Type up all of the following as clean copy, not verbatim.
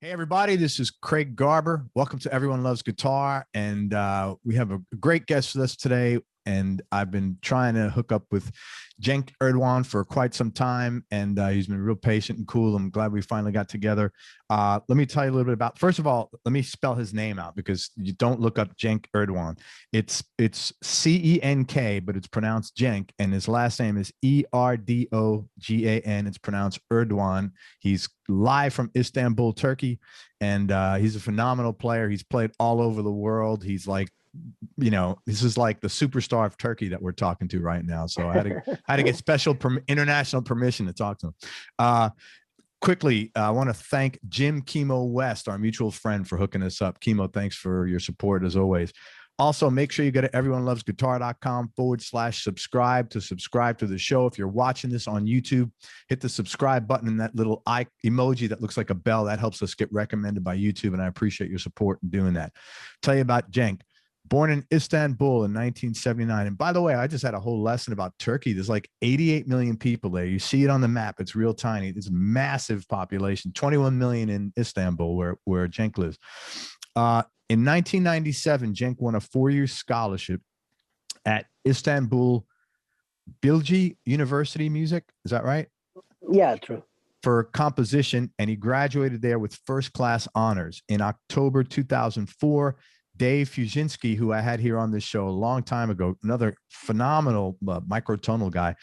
Hey, everybody, this is Craig Garber. Welcome to Everyone Loves Guitar. And we have a great guest with us today. And I've been trying to hook up with Cenk Erdoğan for quite some time. And he's been real patient and cool. I'm glad we finally got together. Let me tell you a little bit about, first of all, let me spell his name out because you don't look up Cenk Erdoğan. It's C-E-N-K, but it's pronounced Cenk. And his last name is E-R-D-O-G-A-N. It's pronounced Erdoğan. He's live from Istanbul, Turkey. And he's a phenomenal player. He's played all over the world. He's like, you know, this is like the superstar of Turkey that we're talking to right now. So I had to get special international permission to talk to him. Quickly, I want to thank Jim Chemo West, our mutual friend, for hooking us up. Chemo, thanks for your support as always. Also, make sure you go to everyonelovesguitar.com/subscribe to subscribe to the show. If you're watching this on YouTube, hit the subscribe button and that little emoji that looks like a bell. That helps us get recommended by YouTube, and I appreciate your support in doing that. Tell you about Cenk. Born in Istanbul in 1979. And by the way, I just had a whole lesson about Turkey. There's like 88 million people there. You see it on the map. It's real tiny. It's a massive population, 21 million in Istanbul, where Cenk lives. In 1997, Cenk won a 4-year scholarship at Istanbul Bilgi University Music. Is that right? Yeah, true. For composition, and he graduated there with first-class honors. In October 2004, Dave Fuzinski, who I had here on this show a long time ago, another phenomenal microtonal guy,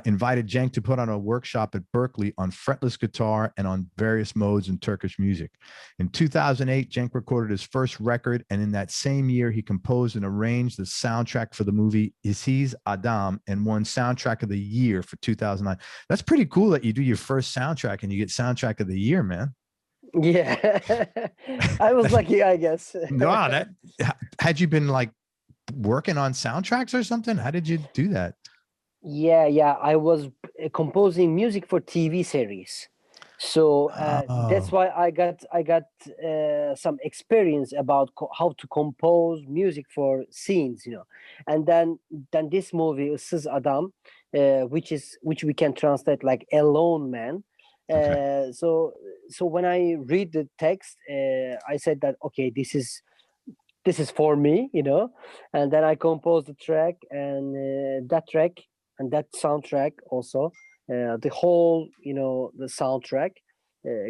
invited Cenk to put on a workshop at Berklee on fretless guitar and on various modes in Turkish music. In 2008, Cenk recorded his first record, and in that same year, he composed and arranged the soundtrack for the movie Aziz Adam and won Soundtrack of the Year for 2009. That's pretty cool that you do your first soundtrack and you get Soundtrack of the Year, man. Yeah, I was lucky, I guess. God, had you been like working on soundtracks or something? How did you do that? Yeah, I was composing music for TV series, so that's why I got some experience about how to compose music for scenes, and then this movie Issız Adam, which we can translate like Alone Man. Okay. So when I read the text, I said that okay, this is for me, and then I composed the track, and that track and that soundtrack also, the whole, the soundtrack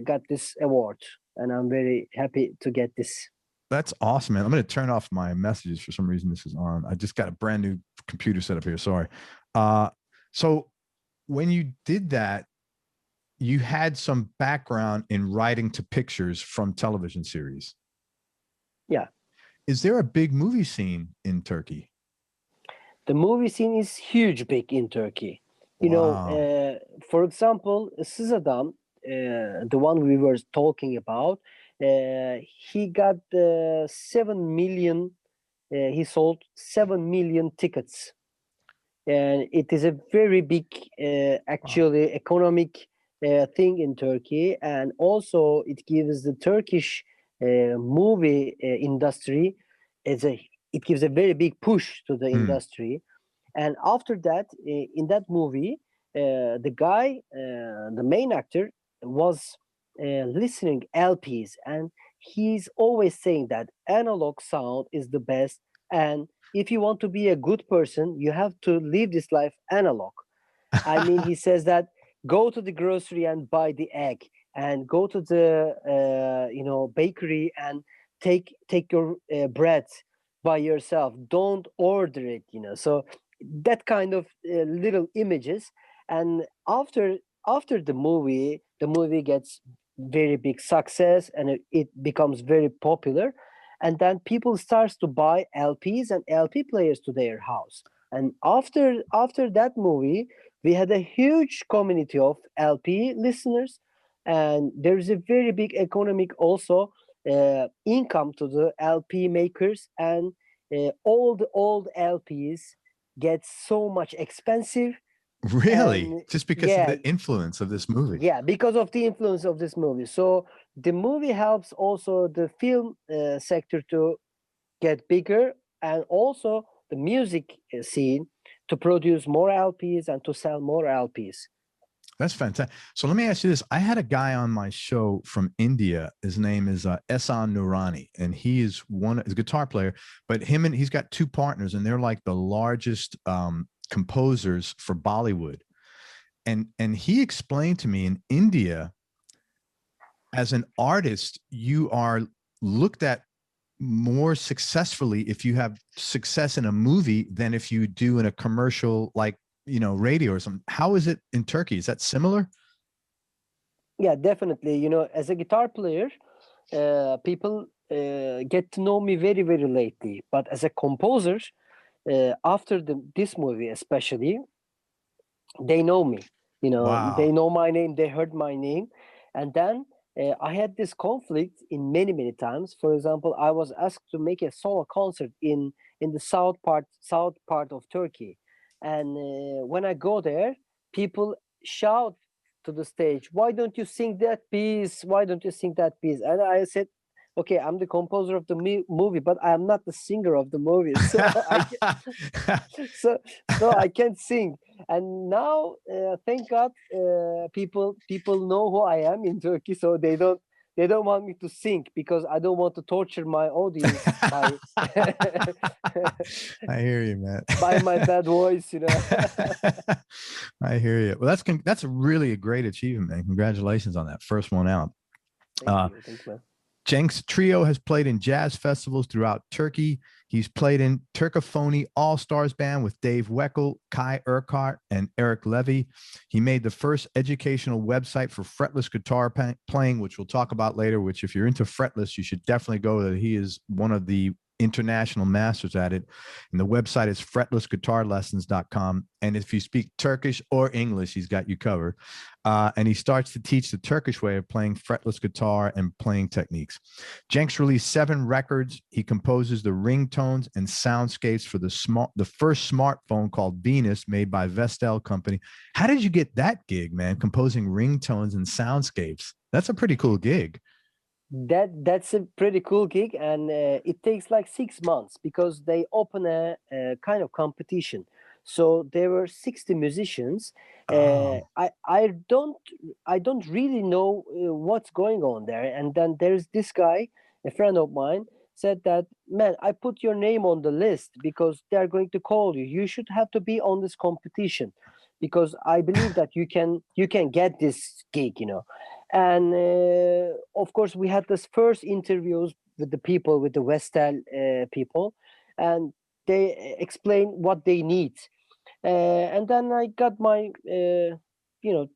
got this award, and I'm very happy to get this. That's awesome, man. I'm going to turn off my messages. For some reason, this is on. I just got a brand new computer set up here. Sorry. So when you did that, you had some background in writing to pictures from television series. Yeah. Is there a big movie scene in Turkey? The movie scene is huge, big in Turkey. Wow. For example, Issız Adam, the one we were talking about, he got 7 million. He sold 7 million tickets, and it is a very big, actually, economic thing in Turkey, and also it gives the Turkish movie industry it gives a very big push to the industry. And after that, in that movie, the guy, the main actor, was listening LPs, and he's always saying that analog sound is the best, and if you want to be a good person, you have to live this life analog. I mean, he says that go to the grocery and buy the egg, and go to the bakery and take your bread by yourself. Don't order it. So that kind of little images. And after the movie gets very big success, and it becomes very popular, and then people starts to buy LPs and LP players to their house. And after that movie, we had a huge community of LP listeners, and there's a very big economic also income to the LP makers, and all the old LPs get so much expensive. Really? And just because of the influence of this movie? Yeah, because of the influence of this movie. So the movie helps also the film sector to get bigger, and also the music scene to produce more LPs and to sell more LPs. That's fantastic. So let me ask you this. I had a guy on my show from India. His name is Ehsan Noorani, and he is he's a guitar player, but he's got two partners, and they're like the largest composers for Bollywood. And he explained to me, in India, as an artist, you are looked at more successfully if you have success in a movie than if you do in a commercial, like, radio or something. How is it in Turkey? Is that similar? Yeah, definitely. As a guitar player, people get to know me very, very lately. But as a composer, after this movie especially, they know me. They Wow. know my name. They heard my name, and then I had this conflict in many, many times. For example, I was asked to make a solo concert in the south part of Turkey, and when I go there, people shout to the stage, "Why don't you sing that piece? Why don't you sing that piece?" And I said, "Okay, I'm the composer of the movie, but I am not the singer of the movie, so so I can't sing." And now, thank God, people know who I am in Turkey, so they don't want me to sing, because I don't want to torture my audience by I hear you, man. by my bad voice. I hear you. Well, that's really a great achievement, man. Congratulations on that first one out. Thank you, man. Cenk's trio has played in jazz festivals throughout Turkey. He's played in Turkophony All-Stars Band with Dave Weckl, Kai Urquhart, and Eric Levy. He made the first educational website for fretless guitar playing, which we'll talk about later, which if you're into fretless, you should definitely go there. He is one of the international masters at it. And the website is fretlessguitarlessons.com. And if you speak Turkish or English, he's got you covered. And he starts to teach the Turkish way of playing fretless guitar and playing techniques. Cenk's released 7 records. He composes the ringtones and soundscapes for the first smartphone called Venus, made by Vestel Company. How did you get that gig, man? Composing ringtones and soundscapes. That's a pretty cool gig. That's a pretty cool gig, and it takes like 6 months, because they open a kind of competition. So there were 60 musicians. Oh. I don't really know what's going on there. And then there's this guy, a friend of mine, said that, "Man, I put your name on the list because they're going to call you. You should have to be on this competition, because I believe that you can get this gig." And of course, we had this first interviews with the people, with the Vestel people, and they explain what they need. And then I got my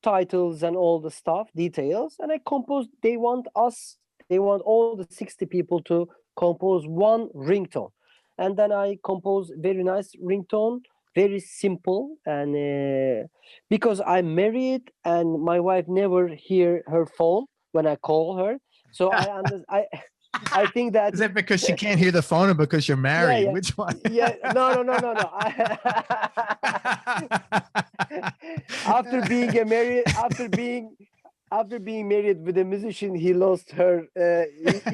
titles and all the stuff, details, and I composed. They want all the 60 people to compose one ringtone, and then I composed very nice ringtone, very simple. And because I'm married and my wife never hear her phone when I call her, so I think that Is that because she can't hear the phone, or because you're yeah, married? yeah, Which one? yeah. No, no, no, no, no. After being a married, after being married with a musician, he lost her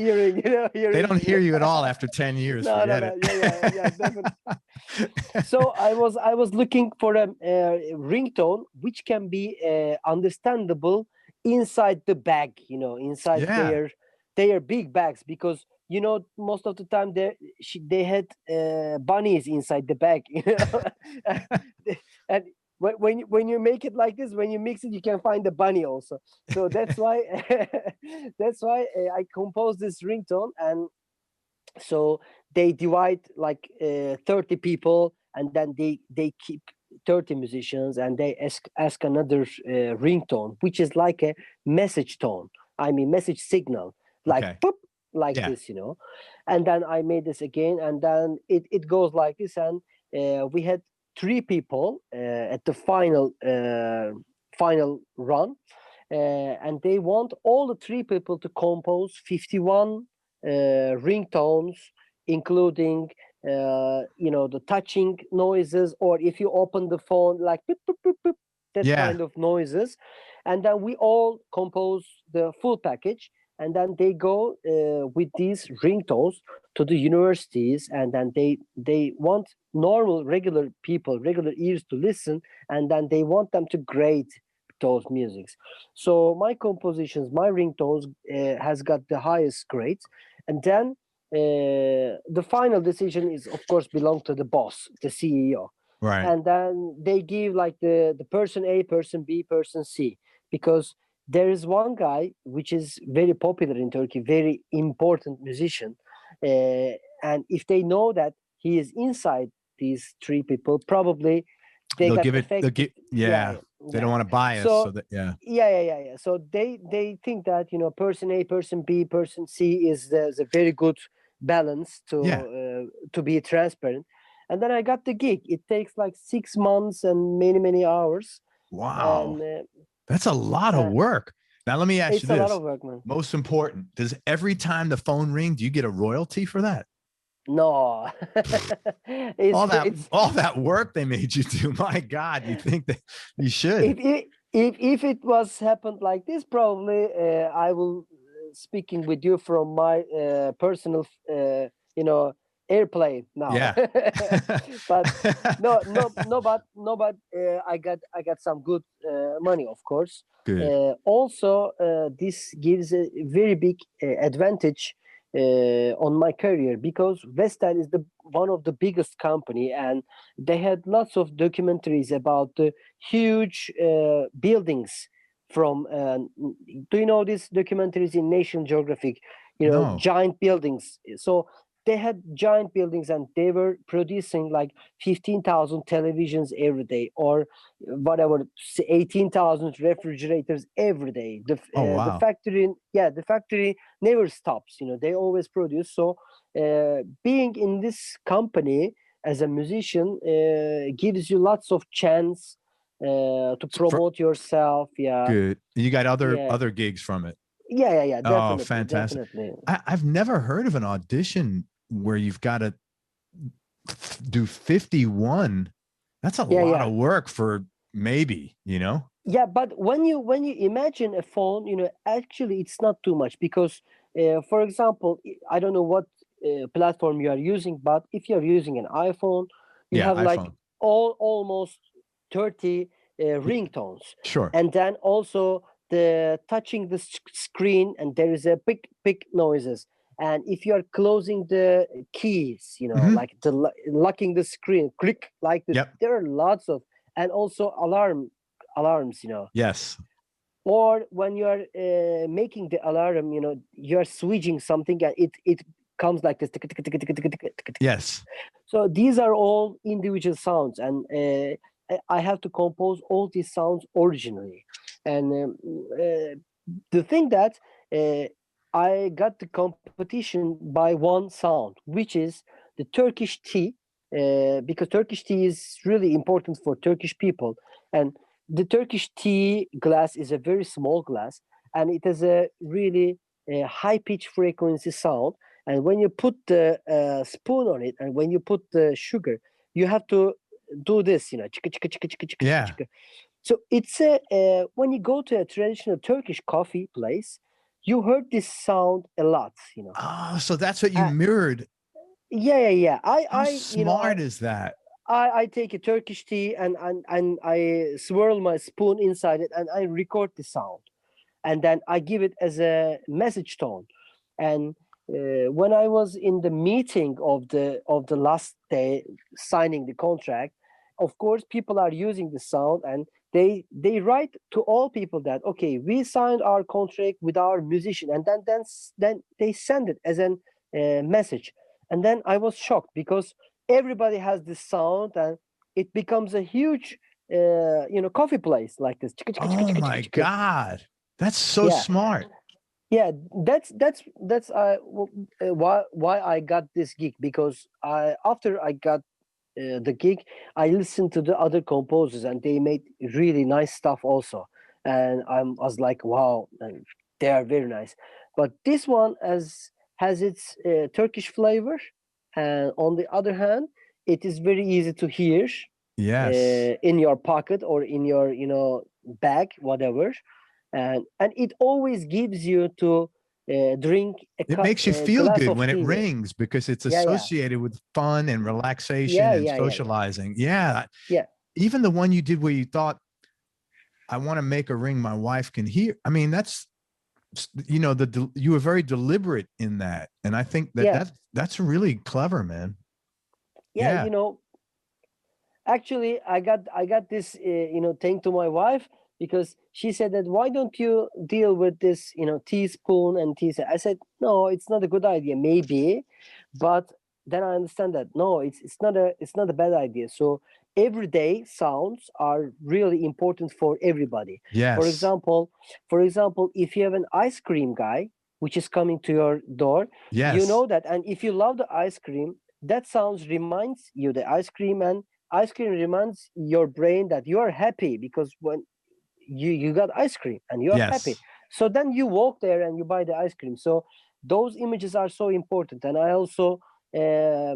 hearing. They Hearing. don't hear you at all after 10 years. No, no, Forget no. it. Yeah, definitely. So I was looking for a ringtone which can be understandable inside the bag, inside Yeah. their big bags, because most of the time they had bunnies inside the bag. And when you make it like this, when you mix it, you can find the bunny also. So that's why I composed this ringtone. And so they divide like 30 people, and then they keep 30 musicians, and they ask another ringtone, which is like a message tone, I mean message signal, like Okay. boop, like Yeah. this. And then I made this again, and then it goes like this. And we had 3 people at the final run, and they want all the 3 people to compose 51 ringtones, including the touching noises, or if you open the phone, like beep, beep, beep, beep, that Yeah. kind of noises. And then we all compose the full package, and then they go with these ringtones to the universities, and then they want normal regular people, regular ears to listen, and then they want them to grade those musics. So my compositions, my ringtones has got the highest grades, and then the final decision is of course belong to the boss, the CEO, Right. and then they give like the person A, person B, person C, because there is one guy which is very popular in Turkey, very important musician, and if they know that he is inside these three people, probably they They'll got give it, they'll affected. get, yeah. Yeah, They don't yeah. want to bias. So So that, yeah. yeah. So they think that, you know, person A, person B, person C is the very good balance Yeah. to be transparent. And then I got the gig. It takes like 6 months and many hours, Wow. and That's a lot of work. Now, let me ask you it's a lot this. of work, man. Most important, does every time the phone ring, do you get a royalty for that? No, All that, it's all that work they made you do. My God, you think that you should? if it was happened like this, probably I will speaking with you from my personal you know, airplane now. Yeah. But no, I got some good money, of course. Good. Also, this gives a very big advantage on my career, because Vestel is the one of the biggest company, and they had lots of documentaries about the huge buildings from do you know these documentaries in National Geographic, you know, No. giant buildings. So they had giant buildings, and they were producing like 15,000 televisions every day, or whatever, 18,000 refrigerators every day. Oh, The wow. factory, yeah, the factory never stops, you know, they always produce. So being in this company as a musician gives you lots of chance to promote yourself. Yeah, Good. You got yeah, other gigs from it. yeah, Oh, definitely, fantastic. definitely. I've never heard of an audition where you've got to do 51. That's a Yeah, lot yeah, of work for maybe, you know? yeah. But when you imagine a phone, you know, actually it's not too much, because for example, I don't know what platform you are using, but if you're using an iPhone, you Yeah, have like iPhone. almost 30 Y- ringtones, Sure. and then also the touching the screen, and there is a big noises. And if you are closing the keys, you know, Hmm. like the locking the screen, click like this, Yep. there are lots of, and also alarms, you know, Yes. or when you are making the alarm, you know, you are switching something, and it comes like this. Tick, tick, tick, tick, tick, tick, tick, tick, tick. Yes. So these are all individual sounds, and I have to compose all these sounds originally. And the thing that uh, I got the competition by one sound, which is the Turkish tea, because Turkish tea is really important for Turkish people. And the Turkish tea glass is a very small glass, and it has a really high pitch frequency sound. And when you put the spoon on it, and when you put the sugar, you have to do this, you know, chika, chika, chika, chika, chika, chika, Yeah. chika. So it's a when you go to a traditional Turkish coffee place, you heard this sound a lot, you know. Oh, so that's what you Uh, mirrored. yeah. How You know, smart is that? I take a Turkish tea, and I swirl my spoon inside it, and I record the sound, and then I give it as a message tone. And when I was in the meeting of the last day signing the contract, of course people are using the sound, and they write to all people that, okay, we signed our contract with our musician, and then they send it as a message. And then I was shocked, because everybody has this sound, and it becomes a huge you know, coffee place like this. Oh my God. That's so Yeah, smart. yeah, that's why I got this gig, because I after I got the gig, I listened to the other composers, and they made really nice stuff also, and I was like, wow, and they are very nice. But this one has its Turkish flavor, and on the other hand, it is very easy to hear Yes. in your pocket or in your, you know, bag, whatever, and it always gives you to drink It makes you a feel glass good of when it tea there. rings because it's Yeah, associated with fun and relaxation yeah, and yeah, yeah, yeah, socializing. Yeah. yeah. Even the one you did where you thought I want to make a ring my wife can hear. I mean, that's, you know, you were very deliberate in that. And I think that Yeah, that's really clever, man. yeah, Yeah. you know, actually I got this you know, thing to my wife, because she said that, why don't you deal with this, you know, teaspoon and tea? I said, no, it's not a good idea, maybe, but then I understand that no, it's not a bad idea. So everyday sounds are really important for everybody. for Yes. example for example, if you have an ice cream guy which is coming to your door, you Yes. know that, and if you love the ice cream, that sounds reminds you the ice cream, and ice cream reminds your brain that you are happy, because when you got ice cream and you're happy, Yes. so then you walk there and you buy the ice cream. So those images are so important. And I also uh,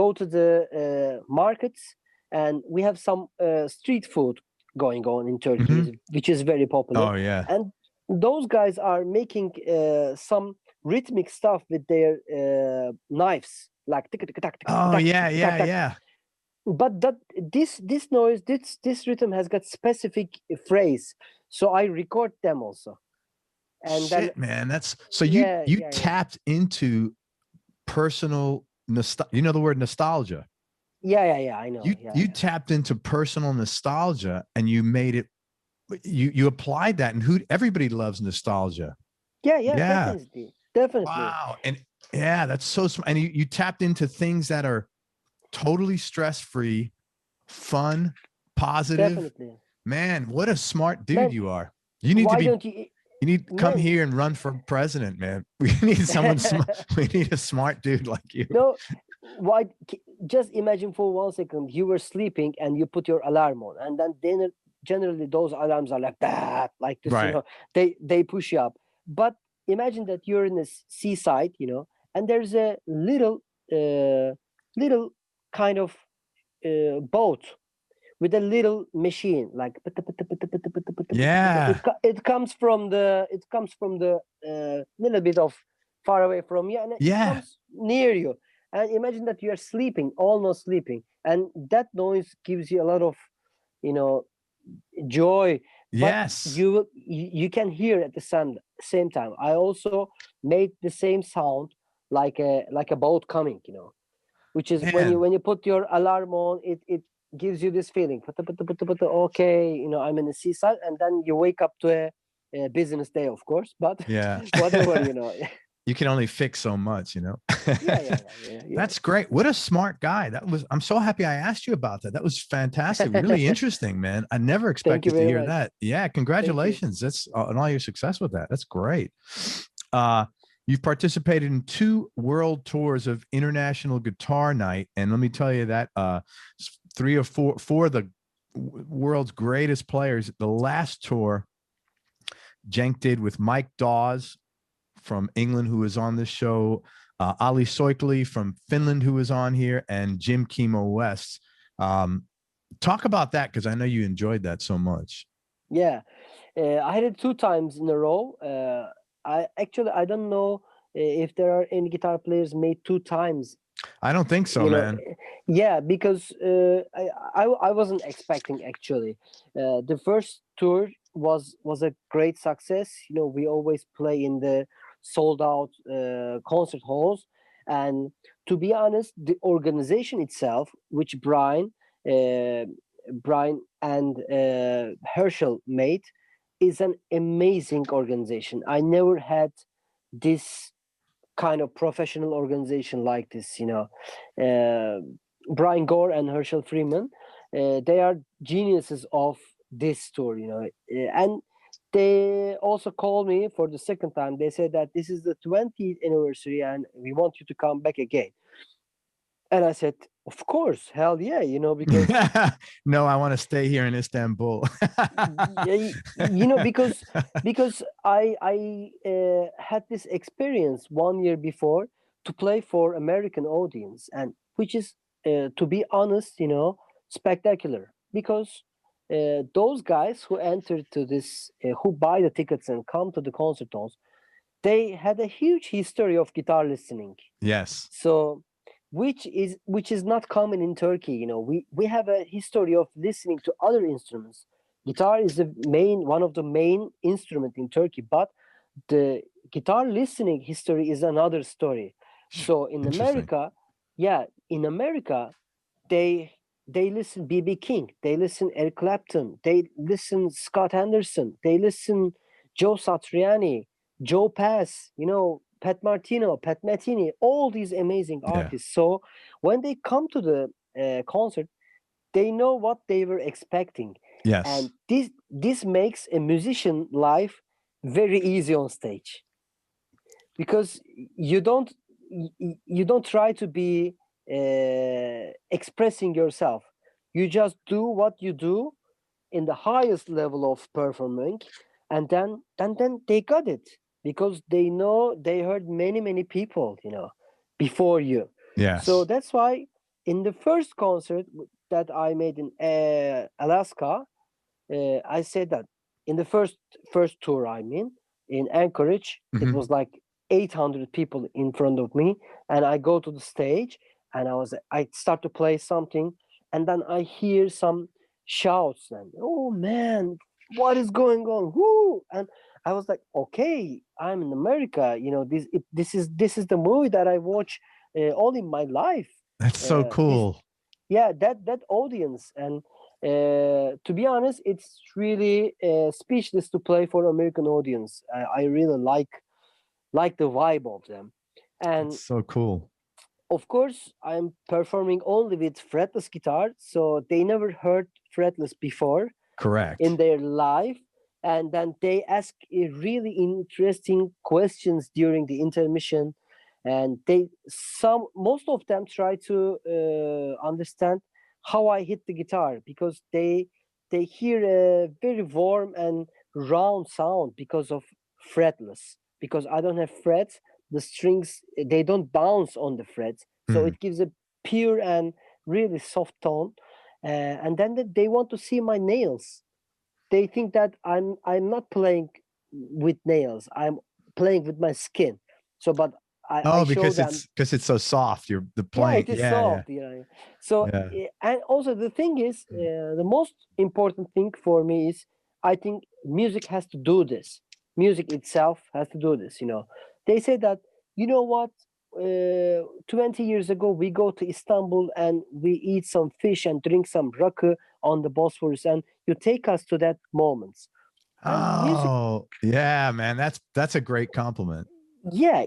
go to the markets, and we have some street food going on in Turkey, Hmm. which is very popular. Oh yeah. And those guys are making some rhythmic stuff with their knives, like tick tick tack tick Oh tack yeah. tick tack Yeah. tack. Yeah. But that this noise, this rhythm has got specific phrase, so I record them also. And then Shit, man. That's so yeah, you yeah, yeah, tapped into personal you know the word nostalgia. yeah, yeah, yeah, I know, yeah, You yeah, tapped into personal nostalgia and you made it, you applied that, and who everybody loves nostalgia. yeah, yeah, Yeah. definitely, definitely, Wow. And yeah, that's so smart. And you tapped into things that are totally stress-free, fun, positive. definitely, Man, what a smart dude man. you are. You need to Why be don't you, you need to come man? here and run for president, man. We need someone smart. We need a smart dude like you. No, why? Just imagine for 1 second you were sleeping and you put your alarm on, and then generally those alarms are like that, like this, you Right. know, they push you up. But imagine that you're in a seaside, you know, and there's a uh, little kind of boat with a little machine, like Yeah. it comes from the little bit of far away from you, and it Yeah. comes near you. And imagine that you are sleeping, almost sleeping, and that noise gives you a lot of, you know, joy. But Yes. you can hear at the same time. I also made the same sound, like a boat coming, you know, which is when you Man. put your alarm on, it gives you this feeling. Okay, you know, I'm in the seaside, and then you wake up to a business day, of course, but Yeah. whatever, you know. You can only fix so much, you know. Yeah, yeah, yeah, yeah, That's great. What a smart guy. I'm so happy I asked you about that. That was fantastic. Really yeah. interesting, man. I never Thank you expected to very hear much. that. Yeah, Thank you. congratulations. That's on all your success with that. That's great. Uh, you've participated in 2 world tours of International Guitar Night, and let me tell you that 3 or 4 of the world's greatest players. The last tour Cenk did with Mike Dawes from England, who was on this show, Ali Soikli from Finland, who was on here, and Jim Chemo West. Talk about that, because I know you enjoyed that so much. Yeah, I had it 2 times in a row. I don't know if there are any guitar players made 2 times. I don't think so, You know, man. yeah, because I wasn't expecting, actually. The first tour was a great success. You know, we always play in the sold out concert halls, and to be honest, the organization itself, which uh, Brian and Herschel made, is an amazing organization. I never had this kind of professional organization like this, you know. uh, Brian Gore and Herschel Freeman, they are geniuses of this tour, you know. And they also called me for the second time. They said that this is the 20th anniversary and we want you to come back again. And I said, of course, hell yeah, you know, because No, I want to stay here in Istanbul. yeah, you know, because I had this experience 1 year before to play for American audience, and which is to be honest, you know, spectacular, because those guys who entered to this, who buy the tickets and come to the concert halls, they had a huge history of guitar listening. Yes. So which is not common in Turkey. You know, we have a history of listening to other instruments, Guitar is one of the main instrument in Turkey, but the guitar listening history is another story. So in America, in America, they listen BB King, they listen Eric Clapton, they listen Scott Anderson, they listen Joe Satriani, Joe Pass, Pat Martino, Pat Metheny, all these amazing artists. So when they come to the concert, they know what they were expecting. Yes. And this makes a musician life very easy on stage, because you don't try to be expressing yourself. You just do what you do in the highest level of performing, and then they got it, because they know they heard many people before you. Yes. So that's why in the first concert that I made in Alaska, I said that in the first tour, I mean, in Anchorage, it was like 800 people in front of me, and I go to the stage, and I start to play something, and then I hear some shouts, and oh man, what is going on? Woo! And I was like, okay, I'm in America. This is the movie that I watch all in my life. That's so cool. That audience. And to be honest, it's really speechless to play for American audience. I really like the vibe of them. And that's so cool. Of course, I'm performing only with fretless guitar, so they never heard fretless before. Correct. In their life. And then they ask really interesting questions during the intermission, and most of them try to understand how I hit the guitar, because they hear a very warm and round sound because of fretless, because I don't have frets. The strings, they don't bounce on the frets, so it gives a pure and really soft tone. And then they want to see my nails. They think that I'm not playing with nails. I'm playing with my skin. So, but I show them, because it's so soft. You're the playing. Yeah, it is soft. So, and also the thing is, the most important thing for me is, I think music has to do this. Music itself has to do this. They say that, what? 20 years ago, we go to Istanbul and we eat some fish and drink some rakı on the Bosphorus, and you take us to that moments. Yeah, man, that's a great compliment. Yeah.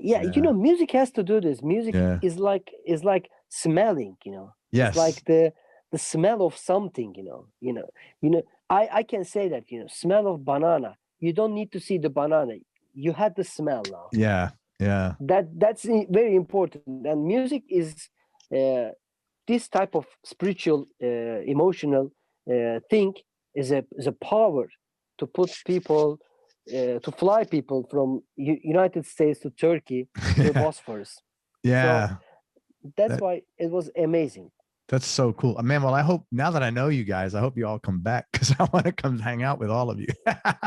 Music has to do this. Music is like smelling. Yes. It's like the smell of something. I can say that. Smell of banana. You don't need to see the banana. You had the smell now. Yeah. That's very important. And music is this type of spiritual, emotional thing is a power to put people, to fly people from United States to Turkey to the Bosphorus. Yeah. So that's why it was amazing. That's so cool, man. Well, I hope, now that I know you guys, I hope you all come back, because I want to come hang out with all of you.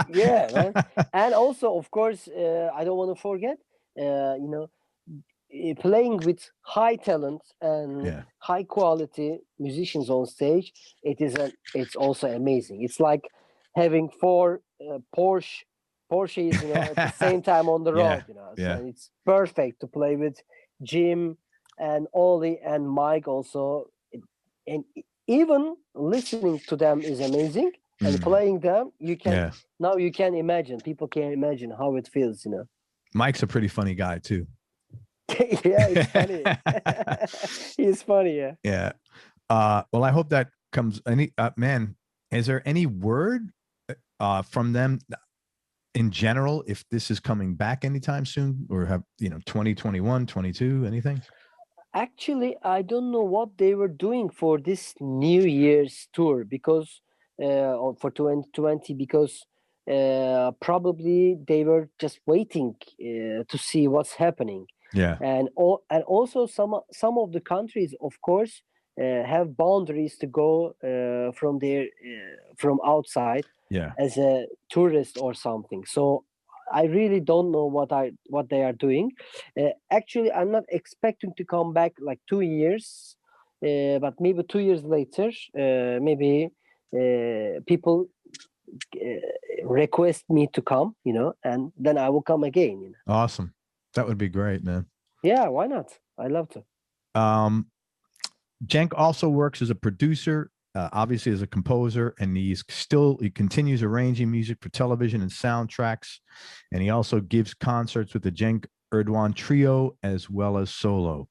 Yeah, man. And also, of course, I don't want to forget, playing with high talent and high quality musicians on stage. It's also amazing. It's like having 4 Porsches, at the same time on the road. So it's perfect to play with Jim and Ollie and Mike also. And even listening to them is amazing, and playing them, now you can imagine, people can imagine how it feels. Mike's a pretty funny guy too. Yeah, it's funny. He's funny. Yeah. Well, I hope that comes. Man, is there any word from them in general, if this is coming back anytime soon, or have 2021, 22, anything? Actually, I don't know what they were doing for this New Year's tour, because for 2020, because probably they were just waiting to see what's happening. Yeah. And also some of the countries, of course, have boundaries to go from outside, as a tourist or something. So I really don't know what they are doing. Actually, I'm not expecting to come back like 2 years, but maybe 2 years later, maybe people request me to come, and then I will come again. Awesome. That would be great, man. Yeah, why not? I love to. Cenk also works as a producer, obviously as a composer, and he continues arranging music for television and soundtracks. And he also gives concerts with the Cenk Erdoğan Trio as well as solo.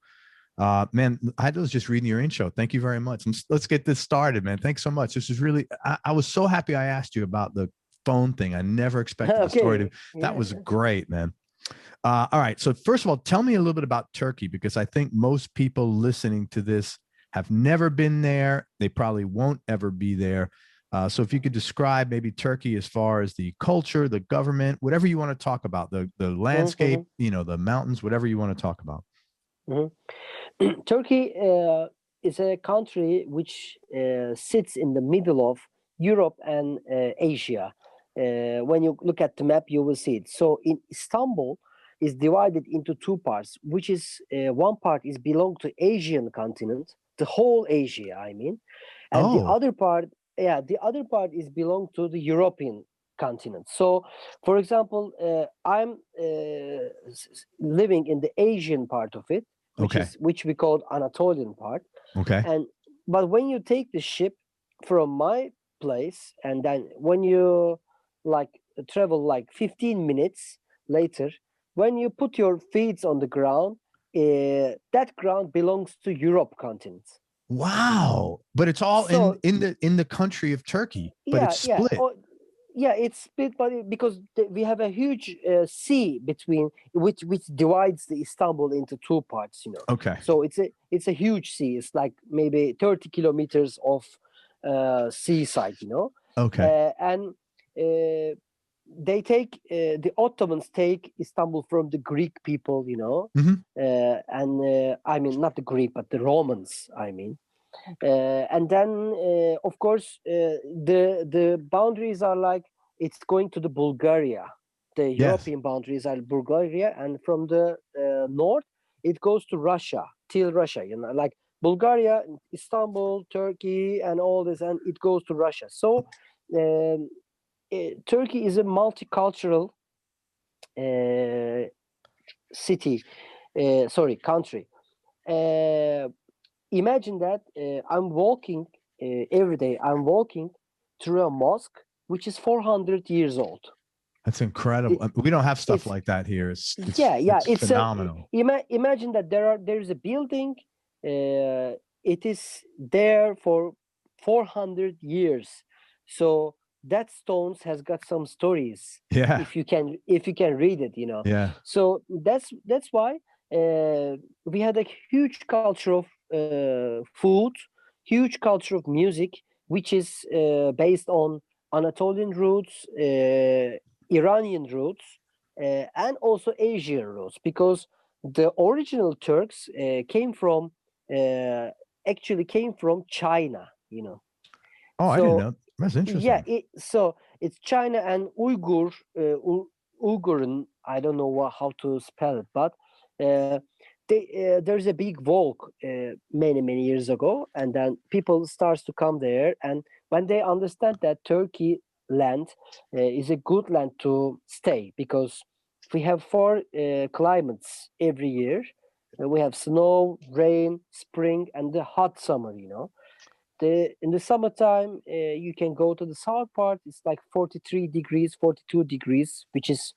Man, I was just reading your intro. Thank you very much. Let's get this started, man. Thanks so much. This is really, I was so happy I asked you about the phone thing. I never expected the story to, that was great, man. All right. So first of all, tell me a little bit about Turkey, because I think most people listening to this have never been there. They probably won't ever be there. So if you could describe maybe Turkey as far as the culture, the government, whatever you want to talk about, the landscape, the mountains, whatever you want to talk about. Turkey is a country which sits in the middle of Europe and Asia. When you look at the map, you will see it. So in Istanbul is divided into two parts, which is one part is belong to Asian continent, the whole Asia, I mean, and the other part is belong to the European continent. So, for example, I'm living in the Asian part of it, which we call Anatolian part. Okay. But when you take the ship from my place, and then when you travel 15 minutes later, when you put your feet on the ground, that ground belongs to Europe continent. Wow! But it's all in the country of Turkey, but it's split. It's split, but because we have a huge sea between which divides the Istanbul into two parts. Okay. So it's a huge sea. It's like maybe 30 kilometers of seaside. Okay. And they take the Ottomans take Istanbul from the Greek people. And I mean not the Greek, but the Romans. I mean. And then, of course, the boundaries are like it's going to the Bulgaria. The European boundaries are Bulgaria, and from the north it goes to Russia, till Russia. Like Bulgaria, Istanbul, Turkey, and all this, and it goes to Russia. So Turkey is a multicultural country. Imagine that I'm walking every day. I'm walking through a mosque which is 400 years old. That's incredible. We don't have stuff like that here. It's phenomenal. Imagine that there is a building. It is there for 400 years. So that stones has got some stories. Yeah. If you can read it, Yeah. So that's why we had a huge culture of food, huge culture of music, which is based on Anatolian roots, Iranian roots, and also Asian roots, because the original Turks actually came from China. Oh, I didn't know. That's interesting. Yeah, so it's China and Uyghur. I don't know how to spell it, but there's a big walk many years ago, and then people starts to come there, and when they understand that Turkey land is a good land to stay, because we have four climates every year. We have snow, rain, spring, and the hot summer. In the summertime, you can go to the south part. It's like 43 degrees, 42 degrees, which is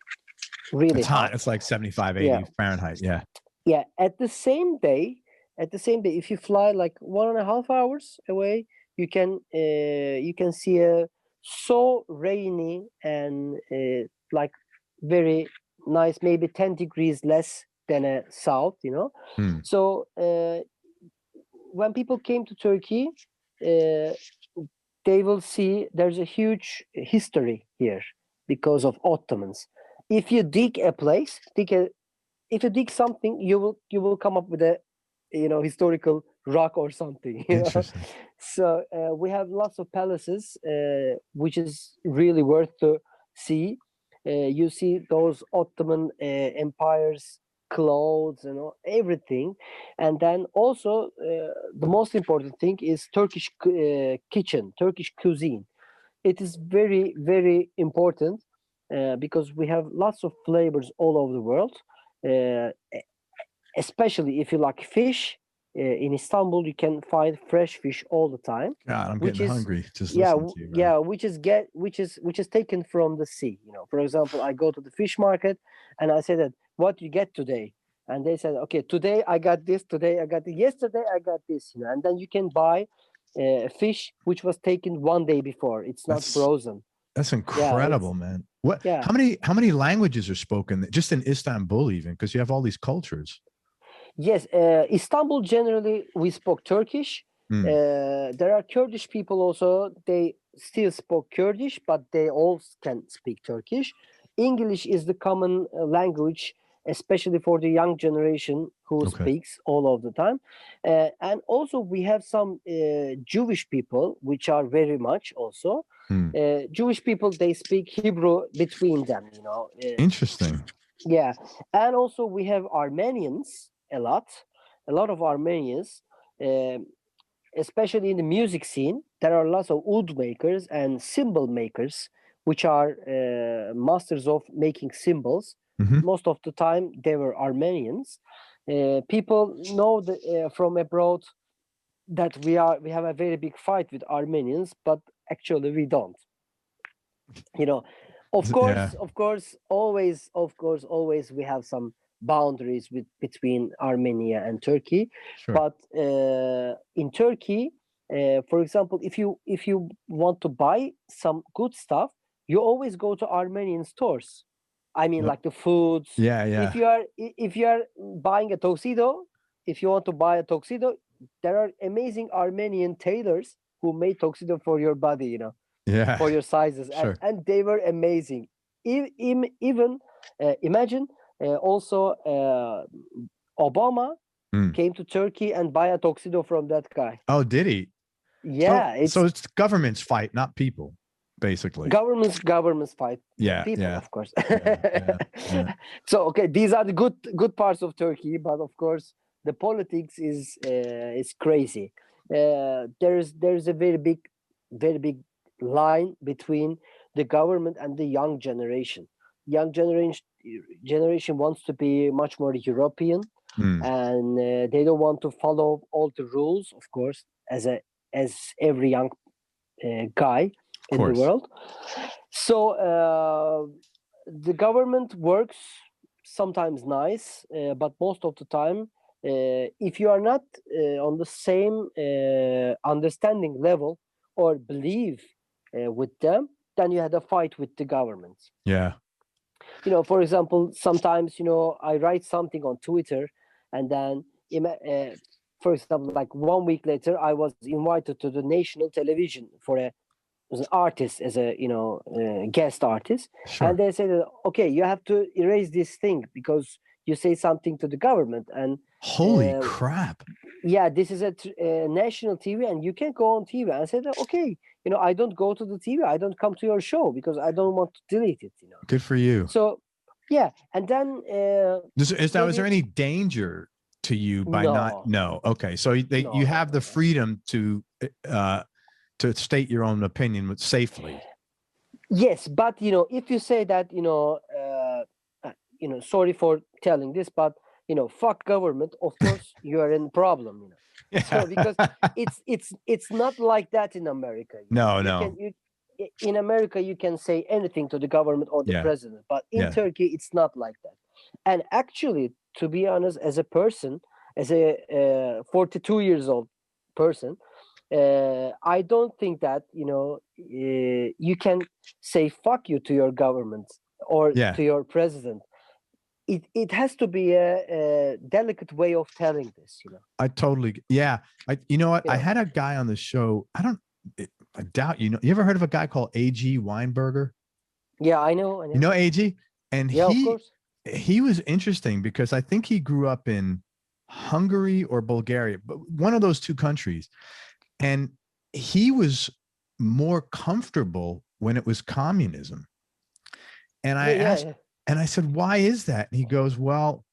really hot. It's like 75, 80 Fahrenheit. Yeah. Yeah. At the same day, if you fly like 1.5 hours away, you can see a so rainy and like very nice, maybe 10 degrees less than a south. So when people came to Turkey, they will see there's a huge history here because of Ottomans. If you dig a place, if you dig something, you will come up with a historical rock or something. Interesting. So we have lots of palaces, which is really worth to see. You see those Ottoman empires, clothes, everything, and then also the most important thing is Turkish kitchen, Turkish cuisine. it is very, very important because we have lots of flavors all over the world. Uh, Especially if you like fish, in Istanbul you can find fresh fish all the time, God, I'm which getting is hungry just listening to you, man. yeah, which is taken from the sea. For example, I go to the fish market and I say that, what you get today? And they said, okay, today I got this, today I got this, yesterday I got this, and then you can buy fish which was taken one day before. It's not That's frozen. that's Yeah, it's incredible, man. What? yeah. How many languages are spoken just in Istanbul, even because you have all these cultures? Yes, Istanbul generally we spoke Turkish. Mm, There are Kurdish people also. They still spoke Kurdish, but they all can speak Turkish. English is the common language, especially for the young generation who okay. speaks all of the time. And also we have some Jewish people, which are very much also. Mm, Jewish people, they speak Hebrew between them. interesting. Yeah, and also we have Armenians a lot of Armenians, um, especially in the music scene. There are lots of oud makers and cymbal makers, which are masters of making cymbals. Hmm. Most of the time, they were Armenians. People know from abroad that we have a very big fight with Armenians, but actually we don't. you know of Yeah, course, always we have some boundaries between Armenia and Turkey. sure. But in Turkey, for example, if you want to buy some good stuff, you always go to Armenian stores. I mean, Yep. like the foods. Yeah, if yeah, you are if you are buying a tuxedo, if you want to buy a tuxedo, there are amazing Armenian tailors who made tuxedo for your body, yeah. for your sizes, and Sure. and they were amazing. Even imagine, also Obama Mm. came to Turkey and buy a tuxedo from that guy. Oh, did he? So, Yeah, so it's it's government's fight, not people, basically. governments fight Yeah, people, yeah, of course. yeah, yeah, yeah. So okay, these are the good parts of Turkey, but of course the politics is crazy. There's a very big line between the government and the young generation. Young generation wants to be much more European, Mm, and they don't want to follow all the rules, of course, as every young guy of in the course. world. So the government works sometimes nice, but most of the time, if you are not on the same understanding level or believe with them, then you had a fight with the government. Yeah. For example, sometimes I write something on Twitter, and then for example, like 1 week later, I was invited to the national television for as an artist, as a guest artist, and Sure. they said, okay, you have to erase this thing because you say something to the government, and Holy uh, crap. yeah, this is a national TV, and you can't go on TV. I said, okay, I don't go to the TV, I don't come to your show because I don't want to delete it. Good for you. So yeah, and then Is there maybe any danger to you by not? no, No. Okay. So you no, no, have no, the no. freedom to state your own opinion safely. Yes, but if you say that, sorry for telling this, but fuck government, of course you are in problem. So because Yeah. it's not like that in America. No, You no. can you in America you can say anything to the government or the Yeah. president, but in Yeah. Turkey it's not like that. And actually, to be honest, as a person, as a 42 years old person, I don't think that you can say fuck you to your government or Yeah. to your president. It has to be a delicate way of telling this. I totally. Yeah. You know what? You I know. had a guy on the show. I doubt you ever heard of a guy called A.G. Weinberger? Yeah, I know. I You know. know AG? And Yeah, of course. he was interesting because I think he grew up in Hungary or Bulgaria, but one of those two countries. And he was more comfortable when it was communism. And I Yeah, yeah, asked, yeah. and I said, why is that? And he goes, well,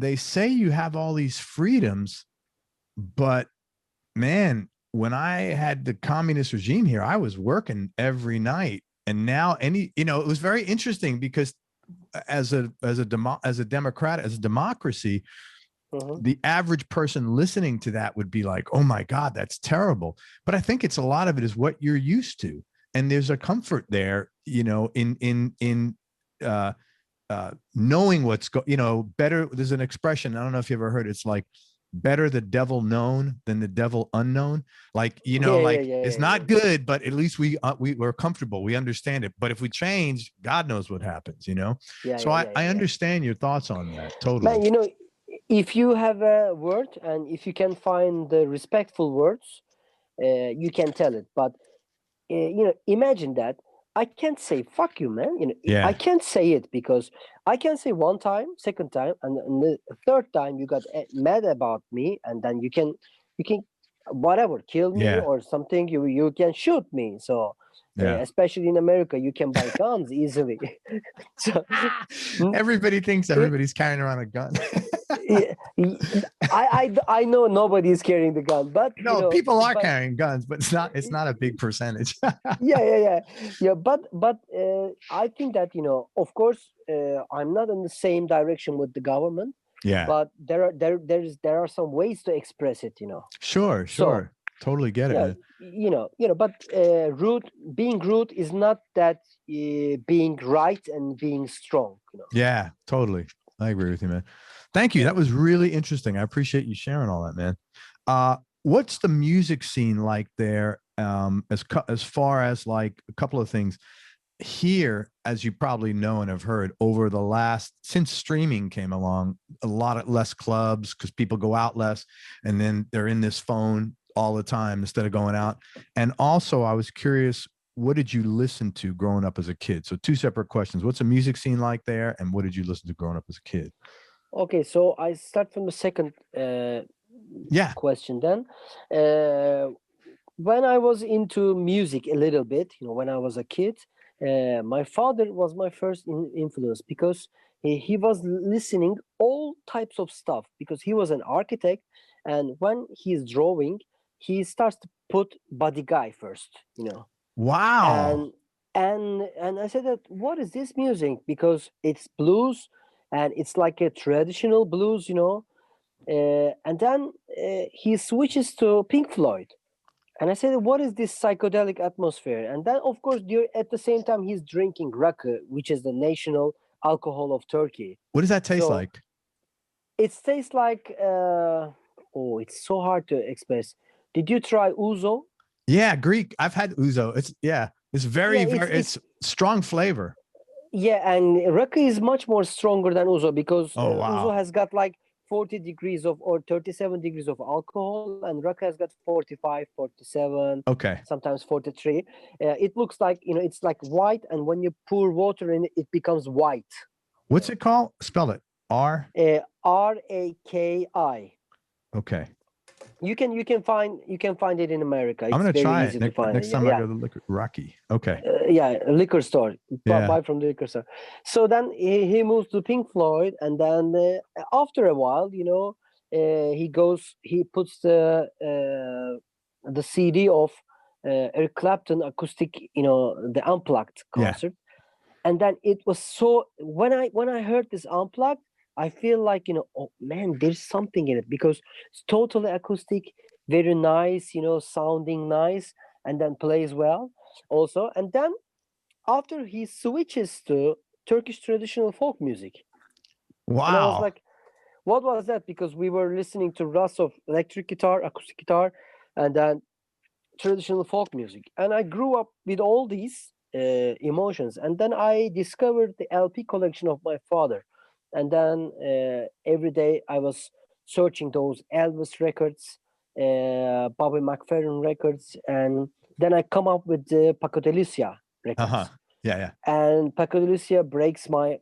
they say you have all these freedoms, but man, when I had the communist regime here, I was working every night. And now it was very interesting because as a democracy, the average person listening to that would be like, oh my God, that's terrible. But I think it's a lot of it is what you're used to. And there's a comfort there, in knowing what's better. There's an expression, I don't know if you ever heard, it's like better the devil known than the devil unknown. Like, it's not good, but at least we're comfortable. We understand it. But if we change, God knows what happens, So I understand your thoughts on that. Totally. Man, if you have a word and if you can find the respectful words, you can tell it. But imagine that I can't say "fuck you, man." I can't say it because I can say one time, second time, and the third time you got mad about me, and then you can whatever kill me or something. You can shoot me. So. Especially in America, you can buy guns easily. So, everybody thinks everybody's carrying around a gun. I know nobody is carrying the gun, but people are carrying guns, but it's not a big percentage. yeah. But I think that of course, I'm not in the same direction with the government. Yeah. But there are some ways to express it. Sure. So, totally get it. But being rude is not that being right and being strong. Yeah, totally. I agree with you, man. Thank you. That was really interesting. I appreciate you sharing all that, man. What's the music scene like there? As far as like a couple of things here, as you probably know and have heard over since streaming came along, a lot less clubs because people go out less, and then they're in this phone all the time instead of going out. And also I was curious, what did you listen to growing up as a kid? So two separate questions. What's the music scene like there? And what did you listen to growing up as a kid? Okay. So I start from the second question then. When I was into music a little bit, when I was a kid, my father was my first influence because he was listening all types of stuff because he was an architect. And when he's drawing, he starts to put body guy first, Wow. And I said that what is this music? Because it's blues and it's like a traditional blues, and then he switches to Pink Floyd. And I said, what is this psychedelic atmosphere? And then, of course, at the same time, he's drinking rakı, which is the national alcohol of Turkey. What does that taste like? It tastes like, it's so hard to express. Did you try ouzo? Yeah, Greek. I've had ouzo. It's very, it's strong flavor. Yeah, and rakı is much more stronger than ouzo because ouzo has got like 40 degrees or 37 degrees of alcohol, and rakı has got 45, 47, sometimes 43. It looks like, it's like white, and when you pour water in it, it becomes white. What's it called? Spell it. Raki. Okay. You can find it in America. It's I'm gonna try it next time I go to the Raki. Okay. Liquor store. Buy from the liquor store. So then he moves to Pink Floyd, and then after a while, he puts the CD of Eric Clapton acoustic, the Unplugged concert, and then it was so. When I heard this Unplugged, I feel like, oh man, there's something in it because it's totally acoustic, very nice, sounding nice, and then plays well also. And then after he switches to Turkish traditional folk music. Wow. And I was like, what was that? Because we were listening to Rasov electric guitar, acoustic guitar, and then traditional folk music. And I grew up with all these emotions. And then I discovered the LP collection of my father. And then every day I was searching those Elvis records, Bobby McFerrin records, and then I come up with the Paco de Lucia records. And Paco de Lucia breaks my,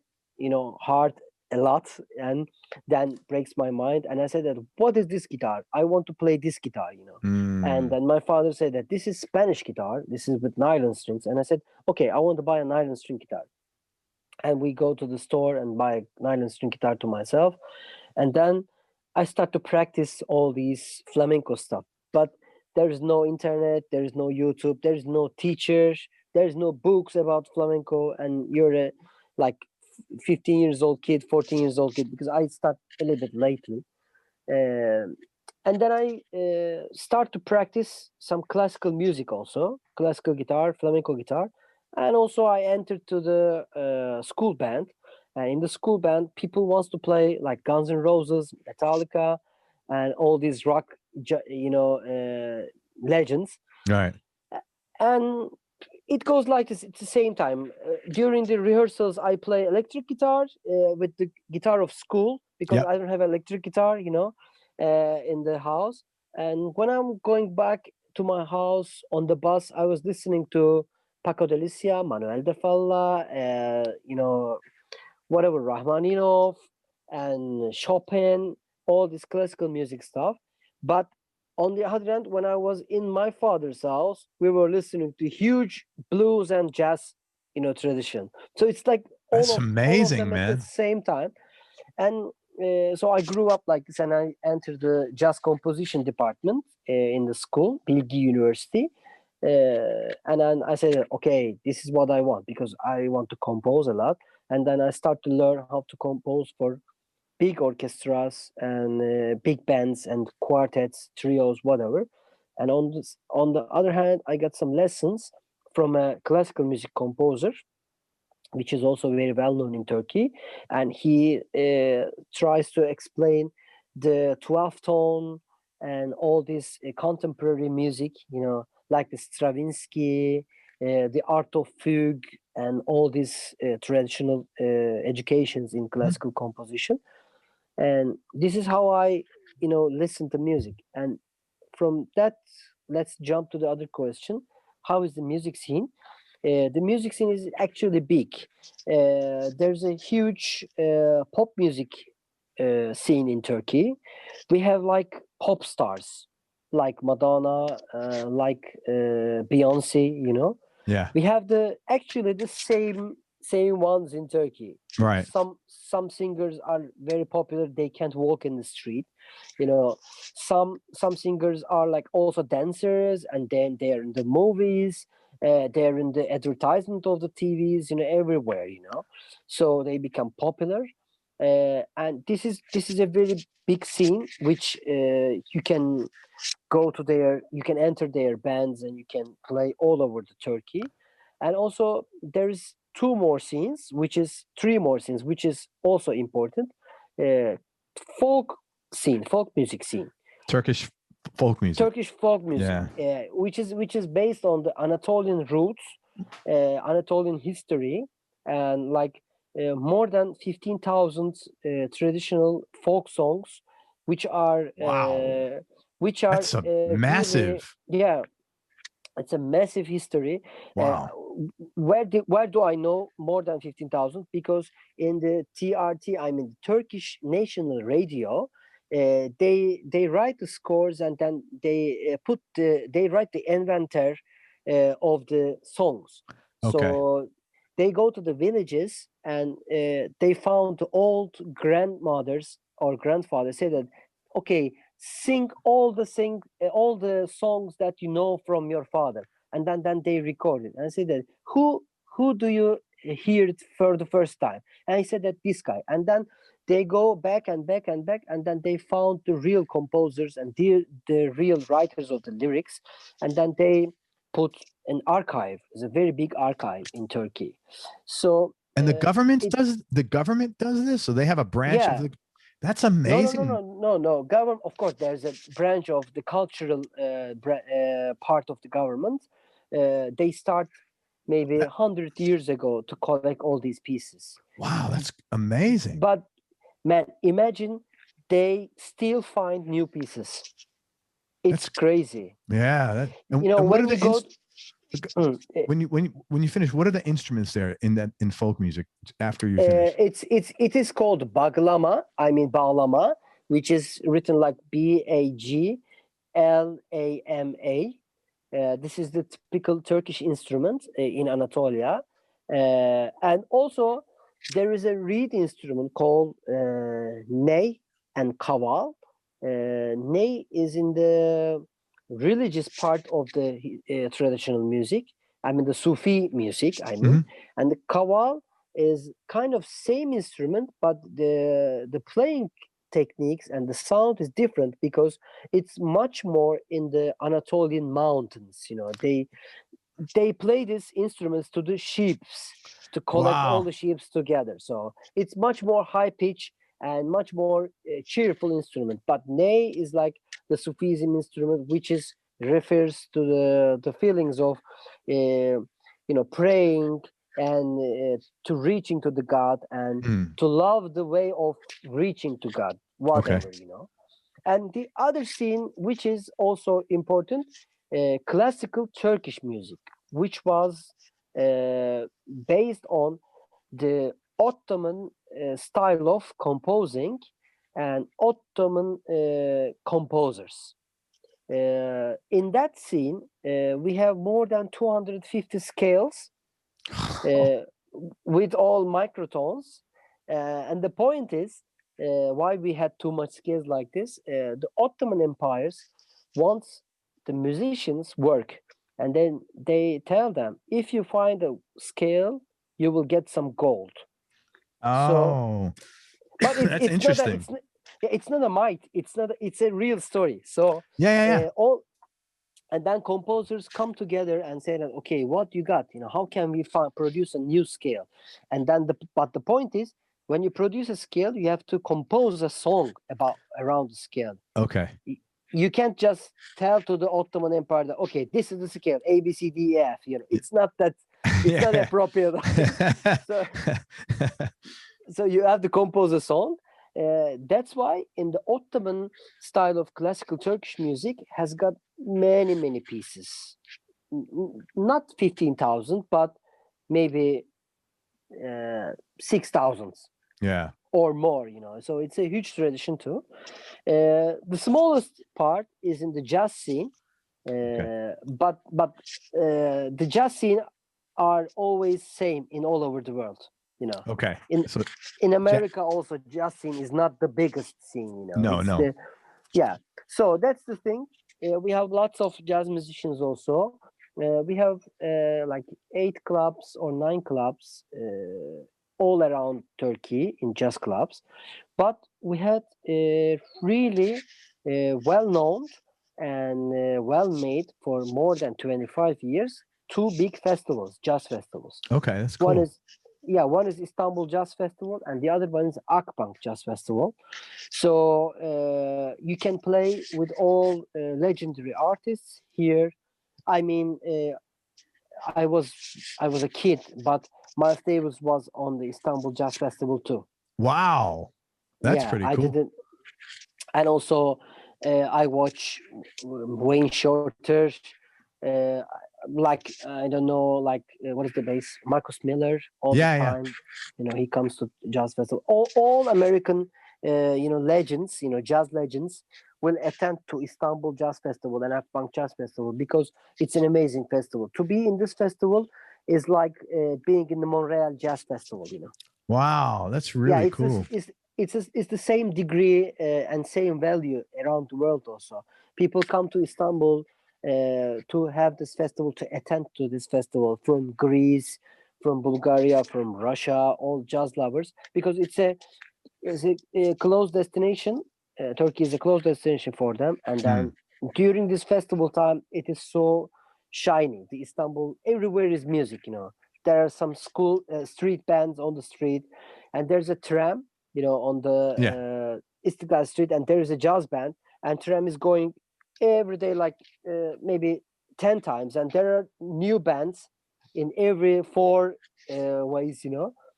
heart a lot, and then breaks my mind. And I said that, what is this guitar? I want to play this guitar, And then my father said that this is Spanish guitar. This is with nylon strings. And I said, okay, I want to buy a nylon string guitar. And we go to the store and buy a nylon string guitar to myself. And then I start to practice all these flamenco stuff. But There's no internet, there's no YouTube, there's no teachers, there's no books about flamenco, and you're a like 15 years old kid, 14 years old kid, because I start a little bit lately. Um and then I start to practice some classical music also, classical guitar, flamenco guitar. And also I entered to the school band. And in the school band, people wants to play like Guns N' Roses, Metallica, and all these rock, legends. Right. And it goes like this at the same time. During the rehearsals, I play electric guitar with the guitar of school, because Yep. I don't have electric guitar, in the house. And when I'm going back to my house on the bus, I was listening to Paco de Lucia, Manuel de Falla, whatever, Rachmaninoff and Chopin, all this classical music stuff. But on the other hand, when I was in my father's house, we were listening to huge blues and jazz, tradition. So it's like That's all of amazing, them at the man. same time. And so I grew up like this, and I entered the jazz composition department in the school, Bilgi University. And then I said, okay, this is what I want, because I want to compose a lot. And then I start to learn how to compose for big orchestras and big bands and quartets, trios, whatever. And on the other hand, I got some lessons from a classical music composer, which is also very well known in Turkey, and he tries to explain the 12th tone and all this contemporary music, like the Stravinsky, the art of fugue, and all these traditional educations in Mhm. classical composition. And this is how I, listen to music. And from that, let's jump to the other question: how is the music scene? The music scene is actually big. There's a huge pop music scene in Turkey. We have like pop stars like Madonna, like Beyonce. Yeah. We have the same ones in Turkey. Right. Some singers are very popular. They can't walk in the street. You know, some singers are like also dancers, and then they're in the movies. They're in the advertisement of the TVs. Everywhere. So they become popular. And this is a very big scene, which you can you can enter their bands, and you can play all over the Turkey. And also there's three more scenes, which is also important. uh, folk music scene, Turkish folk music. Turkish folk music, Yeah. which is based on the Anatolian roots, Anatolian history, and like more than 15,000 traditional folk songs, which are Wow. uh, which are That's a really, massive. yeah, it's a massive history. Uh, Wow. where do I know more than 15,000? Because in the TRT, I mean Turkish National Radio, they write the scores, and then they write the inventory of the songs. Okay. So they go to the villages, and they found the old grandmothers or grandfathers, say that, okay, all the songs that you know from your father. And then they record it, and I said that, who do you hear it for the first time? And I said that, this guy. And then they go back and back and back, and then they found the real composers and the real writers of the lyrics. And then they put an archive. It's a very big archive in Turkey. So And it the government does this, so they have a branch of yeah. the. That's No, no, no, amazing. no, no, no. Government, of course, there's a branch of the cultural part of the government. They start maybe That- 100 years ago to collect all these pieces. wow, that's amazing. But man, imagine they still find new pieces. It's That's crazy. yeah. And what are When you the go, Mm, when you finish? What are the instruments there in folk music after you finish? it is called baglama. I mean bağlama, which is written like Baglama. This is the typical Turkish instrument in Anatolia. And also, there is a reed instrument called ney and kaval. Ney is in the religious part of the traditional music. I mean, the Sufi music, I mean. And the kawal is kind of same instrument, but the playing techniques and the sound is different because it's much more in the Anatolian mountains. You know, they play these instruments to the sheeps to collect all Wow. the sheeps together. So it's much more high pitch and much more cheerful instrument. But ney is like the Sufism instrument, which is refers to the feelings of praying and to reaching to the God and Mm. to love the way of reaching to God, Okay. whatever, you know. And the other scene, which is also important, classical Turkish music, which was based on the Ottoman style of composing and Ottoman composers. In that scene, we have more than 250 scales uh, with all microtones. And the point is why we had too much scales like this. The Ottoman empires wants the musicians work, and then they tell them, if you find a scale, you will get some gold. So, Oh, but that's interesting. it's not a myth. It's a real story. So Yeah. all and then composers come together and say that, okay, what you got, you know, how can we produce a new scale? And then but the point is, when you produce a scale, you have to compose a song about around the scale. Okay. You can't just tell to the Ottoman Empire that, okay, this is the scale A, B, C, D, E, F. You know, it's not that, it's not appropriate. so so you have to compose a song. That's why in the Ottoman style of classical Turkish music has got many pieces. Not 15,000, but maybe 6,000 Yeah. or more, you know. So it's a huge tradition too. The smallest part is in the jazz scene, but the jazz scene are always same in all over the world, you know. Okay. In America also, jazz scene is not the biggest scene, you know. No. So that's the thing. We have lots of jazz musicians also. We have like 8 clubs or 9 clubs all around Turkey in jazz clubs, but we had really well known and well made for more than 25 years 2 big festivals, jazz festivals. Okay, that's cool. One is Istanbul Jazz Festival, and the other one is Akbank Jazz Festival. So you can play with all legendary artists here. I mean, I was a kid, but Miles Davis was on the Istanbul Jazz Festival too. Wow, that's pretty I cool. didn't, and also I watch Wayne Shorter. Uh, like I don't know, like what is the bass? Marcus Miller all the time. You know, he comes to jazz festival. All American, legends, jazz legends will attend to Istanbul Jazz Festival and Akbank Jazz Festival because it's an amazing festival. To be in this festival is like being in the Montreal Jazz Festival. You know. Wow, that's really cool. It's the same degree and same value around the world. Also, people come to Istanbul to have this festival, to attend to this festival from Greece, from Bulgaria, from Russia, all jazz lovers, because it's a close destination. Turkey is a close destination for them, and then during this festival time, it is so shiny. The Istanbul, everywhere is music. You know, there are some street bands on the street, and there's a tram, on the Istiklal Street, and there is a jazz band, and tram is going every day, like maybe 10 times, and there are new bands in every 4 ways,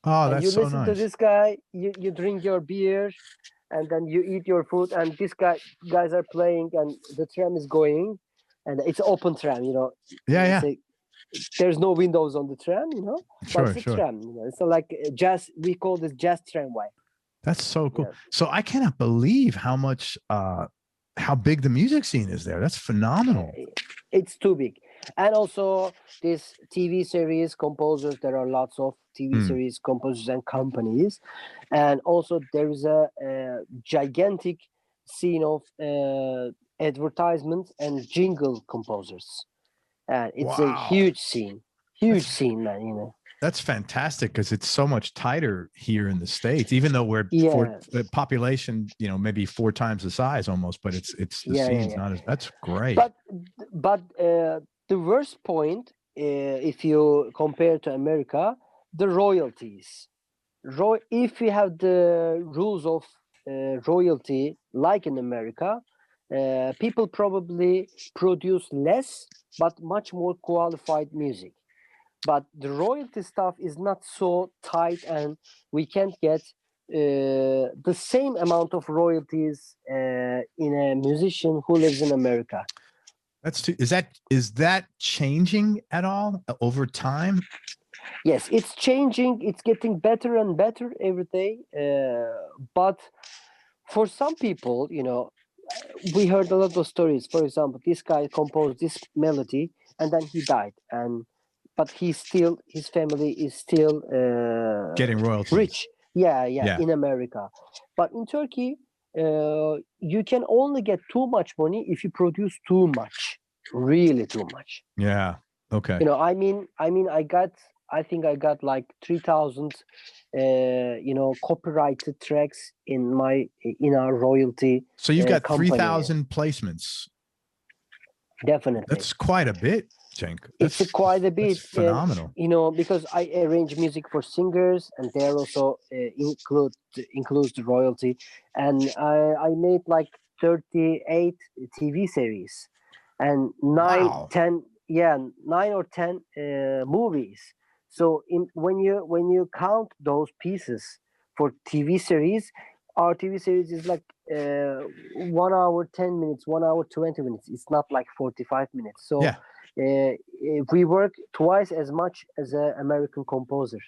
Oh, and that's you so listen to nice. this guy, you drink your beer, and then you eat your food, and this guys are playing, and the tram is going, and it's open tram, there's no windows on the tram, but it's a tram, it's like jazz. We call this jazz tramway. That's so cool. So I cannot believe how much how big the music scene is there. That's phenomenal. It's too big. And also this TV series composers, there are lots of TV series composers and companies, and also there is a gigantic scene of advertisements, and jingle composers. And it's a Wow. huge scene, man. That's fantastic because it's so much tighter here in the States, even though we're for Yeah, population, maybe 4 times the size almost, but it's the yeah, yeah, scene's yeah. not as that's great. But the worst point, if you compare to America, the royalties. If we have the rules of royalty like in America, people probably produce less but much more qualified music. But the royalty stuff is not so tight, and we can't get the same amount of royalties in a musician who lives in America. Is that changing at all over time? Yes, it's changing. It's getting better and better every day. But for some people, we heard a lot of stories. For example, this guy composed this melody and then he died, but his family is still Getting royalties. rich. Yeah, in America. But in Turkey, you can only get too much money if you produce too much, really too much. Yeah. Okay. I think I got like 3,000 copyrighted tracks in our royalty. So you've got company. 3,000 placements. Definitely. That's quite a bit, Cenk. It's quite a bit. That's phenomenal. Because I arrange music for singers, and they also includes the royalty. And I made like 38 TV series, and 9 or 10 movies. So when you count those pieces for TV series, our TV series is like 1 hour 10 minutes, 1 hour 20 minutes. It's not like 45 minutes. So we work twice as much as an American composer.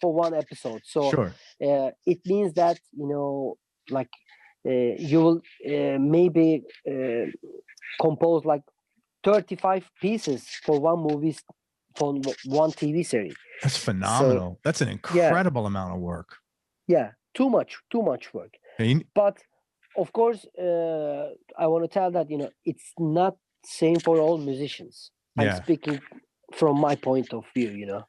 For one episode. So it means that you will maybe compose like 35 pieces for one movie, for one TV series. That's phenomenal. That's an incredible amount of work. Yeah, too much work. But of course, I want to tell that it's not same for all musicians. I'm speaking from my point of view.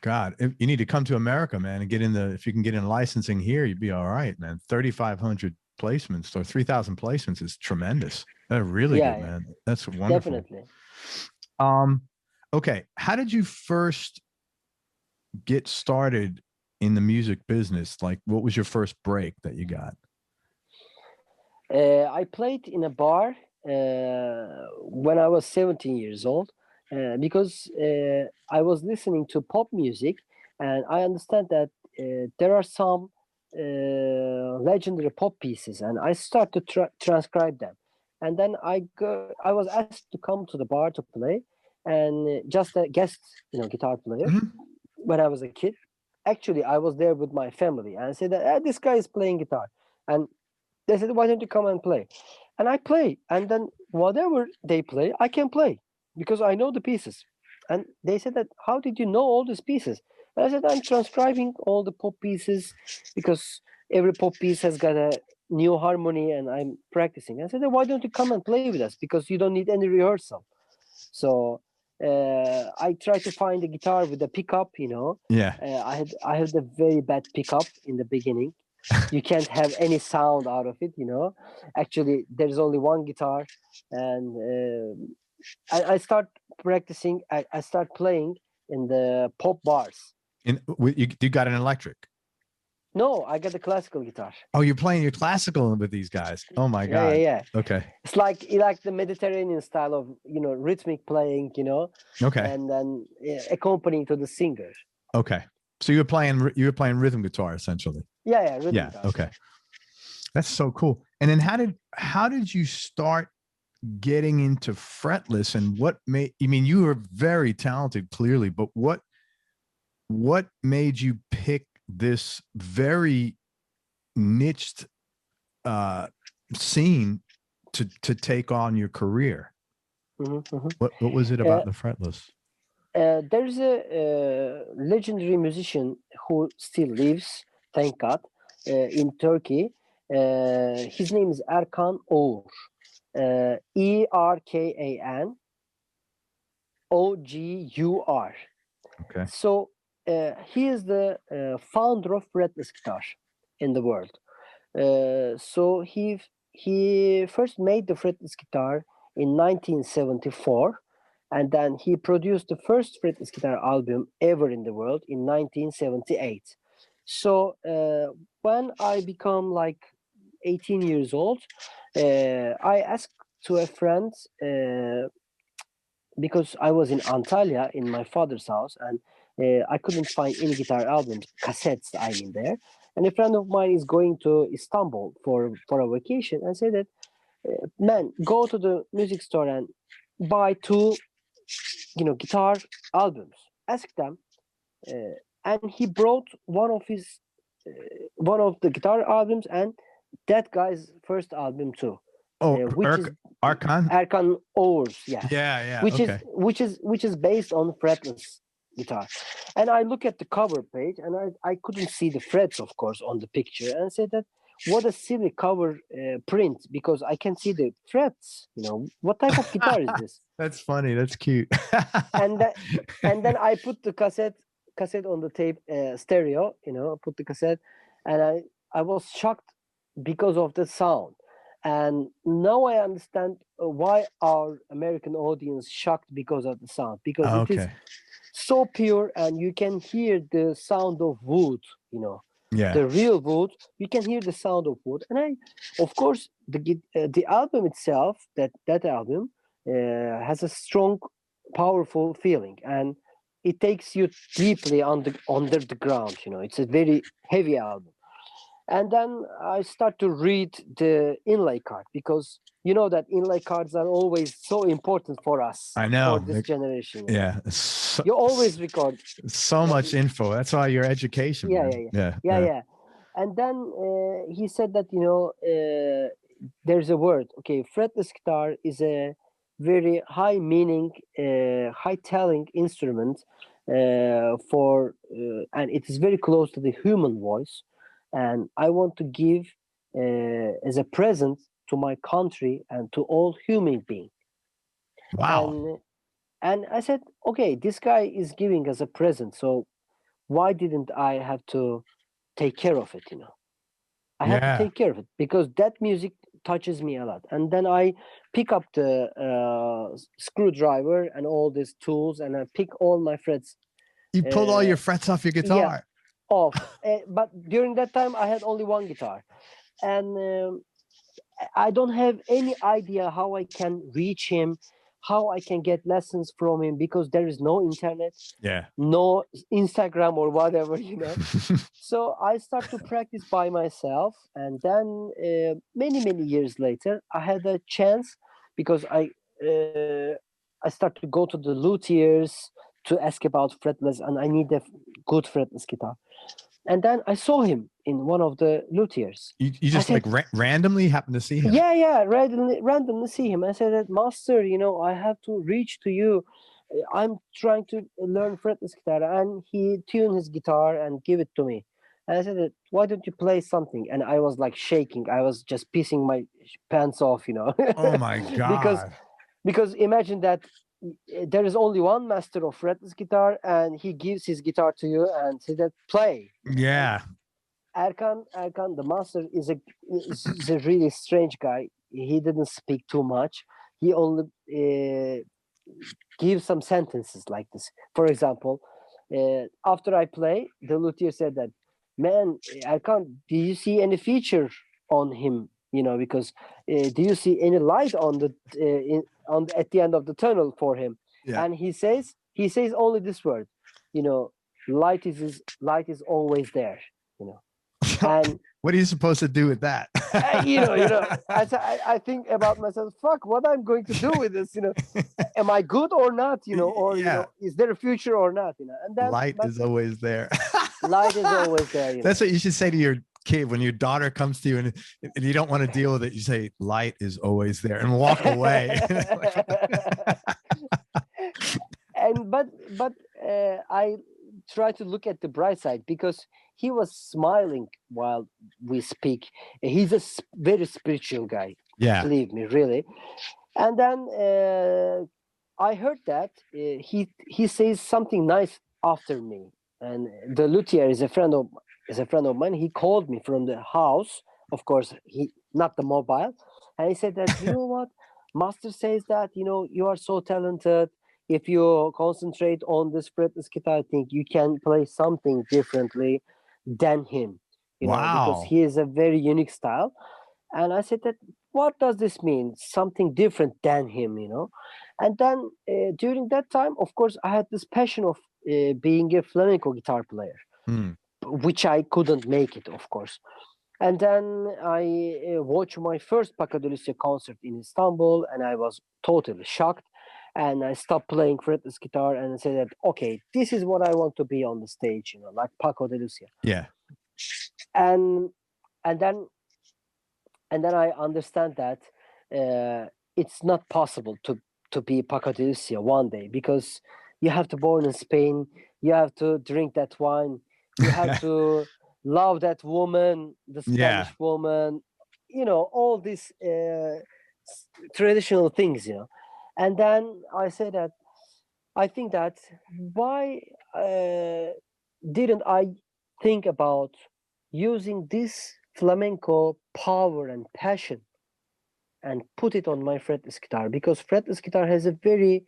God, you need to come to America, man, and if you can get in licensing here, you'd be all right, man. 3,500 placements or 3,000 placements is tremendous. That's really good, man. That's wonderful. Definitely. Okay. How did you first get started in the music business? Like, what was your first break that you got? I played in a bar when I was 17 years old because I was listening to pop music, and I understand that there are some legendary pop pieces, and I start to transcribe them. And then I was asked to come to the bar to play, and just a guest, guitar player. Mm-hmm. When I was a kid. Actually, I was there with my family, and I said that this guy is playing guitar, and they said, "Why don't you come and play?" And I play, and then whatever they play, I can play because I know the pieces. And they said that, "How did you know all these pieces?" And I said, "I'm transcribing all the pop pieces because every pop piece has got a new harmony, and I'm practicing." I said, "Why don't you come and play with us? Because you don't need any rehearsal." So I tried to find a guitar with a pickup. I had a very bad pickup in the beginning. You can't have any sound out of it. Actually, there's only one guitar, and I start practicing. I start playing in the pop bars. You got an electric? No, I got a classical guitar. Oh, you're playing your classical with these guys. Oh my God. Yeah. Okay. It's like the Mediterranean style of, rhythmic playing, Okay. And then accompanying to the singer. Okay. So you were playing rhythm guitar essentially. Yeah, rhythm guitar. Okay. That's so cool. And then how did you start getting into fretless, and you were very talented clearly, but what made you pick this very niched scene to take on your career? Mm-hmm. What was it about the fretless? There's a legendary musician who still lives, thank God, in Turkey. His name is Erkan Oğur. Erkan Oğur. Okay. So he is the founder of fretless guitar in the world. So he first made the fretless guitar in 1974, and then he produced the first fretless guitar album ever in the world in 1978. So when I become like 18 years old, I asked to a friend because I was in Antalya in my father's house, and I couldn't find any guitar albums, cassettes, I mean, there. And a friend of mine is going to Istanbul for a vacation, and said that, man, go to the music store and buy two, guitar albums. Ask them, and he brought one of the guitar albums and that guy's first album too, Oh, which is Erkan. Erkan Oğur's, yeah, Yeah. which Okay. is based on fretless guitar. And I look at the cover page, and I couldn't see the frets, of course, on the picture, and I said that, what a silly cover print, because I can see the frets. What type of guitar is this? That's funny. That's cute. and then I put the cassette on the tape stereo. Put the cassette, and I was shocked because of the sound. And now I understand why our American audience shocked because of the sound, because it is so pure, and you can hear the sound of wood. Yeah. The real wood. You can hear the sound of wood. And of course, the album itself, that album has a strong, powerful feeling, and it takes you deeply under the ground. It's a very heavy album. And then I start to read the inlay card, because that inlay cards are always so important for us. I know. For this generation. Yeah. You always record so much info. That's why your education. Yeah. And then he said that, there's a word. Okay, fretless guitar is a very high meaning, high telling instrument and it is very close to the human voice. And I want to give as a present to my country and to all human beings. Wow. And I said, okay, this guy is giving us a present, so why didn't I have to take care of it? I have to take care of it, because that music touches me a lot. And then I pick up the screwdriver and all these tools, and I pick all my frets. You pulled all your frets off your guitar? Yeah, off. But during that time, I had only one guitar. And I don't have any idea how I can reach him, how I can get lessons from him, because there is no internet, no Instagram or whatever, So I start to practice by myself. And then many years later, I had a chance, because I start to go to the luthiers to ask about fretless, and I need a good fretless guitar. And then I saw him in one of the luthiers. You just said, randomly happened to see him? Yeah, randomly see him. I said that, Master, I have to reach to you. I'm trying to learn fretless guitar. And he tuned his guitar and give it to me. And I said that, why don't you play something? And I was like shaking. I was just pissing my pants off, Oh my God. Because imagine that there is only one master of fretless guitar, and he gives his guitar to you and says that, play. Yeah. Erkan, the master, is a really strange guy. He didn't speak too much. He only gives some sentences like this. For example, after I play, the luthier said that, man, Erkan, do you see any feature on him? Because do you see any light on at the end of the tunnel for him? Yeah. And he says only this word, light is always there. And what are you supposed to do with that? I think about myself, fuck, what I'm going to do with this, am I good or not, or is there a future or not, and then light is always there. Light is always there. That's what you should say to your kid when your daughter comes to you and you don't want to deal with it. You say, light is always there, and walk away. But I try to look at the bright side because he was smiling while we speak. He's a very spiritual guy, Yeah. believe me, really. And then I heard that he says something nice after me, and the luthier is a friend of mine. He called me from the house, of course, he not the mobile, and he said that you know what, master says that you are so talented. If you concentrate on this fretless guitar, I think you can play something differently than him, because Wow. he is a very unique style. And I said that, what does this mean? Something different than him, And then during that time, of course, I had this passion of being a flamenco guitar player, Hmm. which I couldn't make it, of course. And then I watched my first Paco de Lucia concert in Istanbul, and I was totally shocked. And I stopped playing fretless guitar and I said that, okay, this is what I want to be on the stage, like Paco de Lucia. Yeah. And and then I understand that it's not possible to be Paco de Lucia one day, because you have to born in Spain, you have to drink that wine, you have to love that woman, the Yeah. Spanish woman, all these traditional things, And then I say that I think that why didn't I think about using this flamenco power and passion and put it on my fretless guitar, because fretless guitar has a very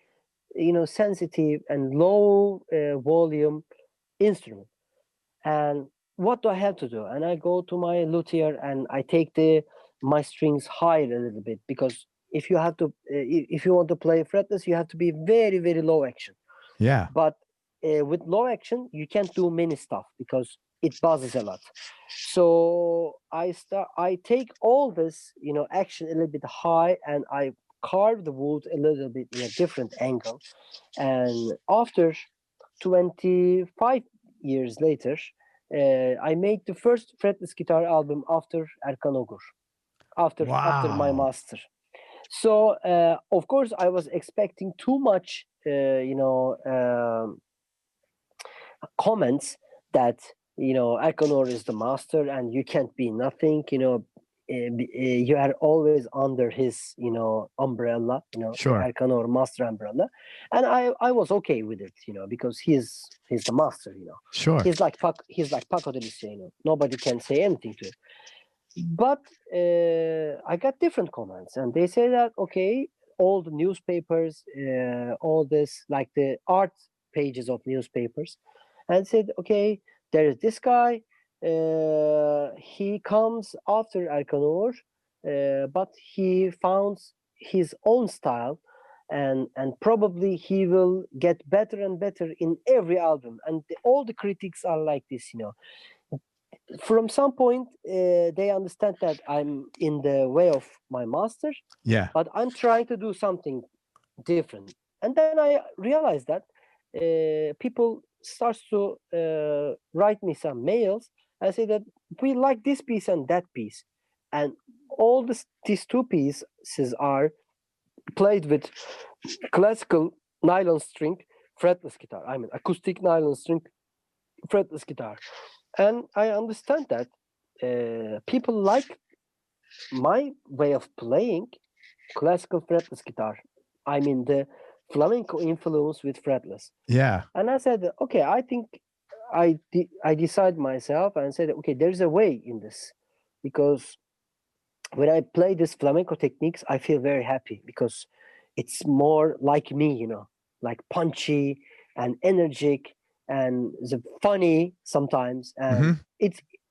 sensitive and low volume instrument. And what do I have to do? And I go to my luthier and I take my strings higher a little bit, because if you have to if you want to play fretless, you have to be very, very low action. Yeah. But with low action, you can't do many stuff because it buzzes a lot. So I take all this, action a little bit high, and I carve the wood a little bit in a different angle. And after 25 years later, I made the first fretless guitar album after Erkan Ogur, after my Wow. master. So of course I was expecting too much, comments that Erkanor is the master and you can't be nothing. You are always under his umbrella, Sure. Erkanor master umbrella, and I was okay with it, because he's the master. Sure. He's like Paco de Lucia. Nobody can say anything to it. But I got different comments, and they say that okay, all the newspapers, all this, like the art pages of newspapers, and said, okay, there is this guy. He comes after Erkanor, but he found his own style, and probably he will get better and better in every album. And all the critics are like this, From some point, they understand that I'm in the way of my master, Yeah. but I'm trying to do something different. And then I realized that people starts to write me some mails and say that we like this piece and that piece, and all these two pieces are played with classical nylon string fretless guitar. I mean acoustic nylon string fretless guitar, and I understand that people like my way of playing classical fretless guitar. I mean the flamenco influence with fretless. Yeah. And I said, okay, I think I decide myself and said, okay, there's a way in this, because when I play this flamenco techniques, I feel very happy because it's more like me, like punchy and energetic and the funny sometimes, and Hmm.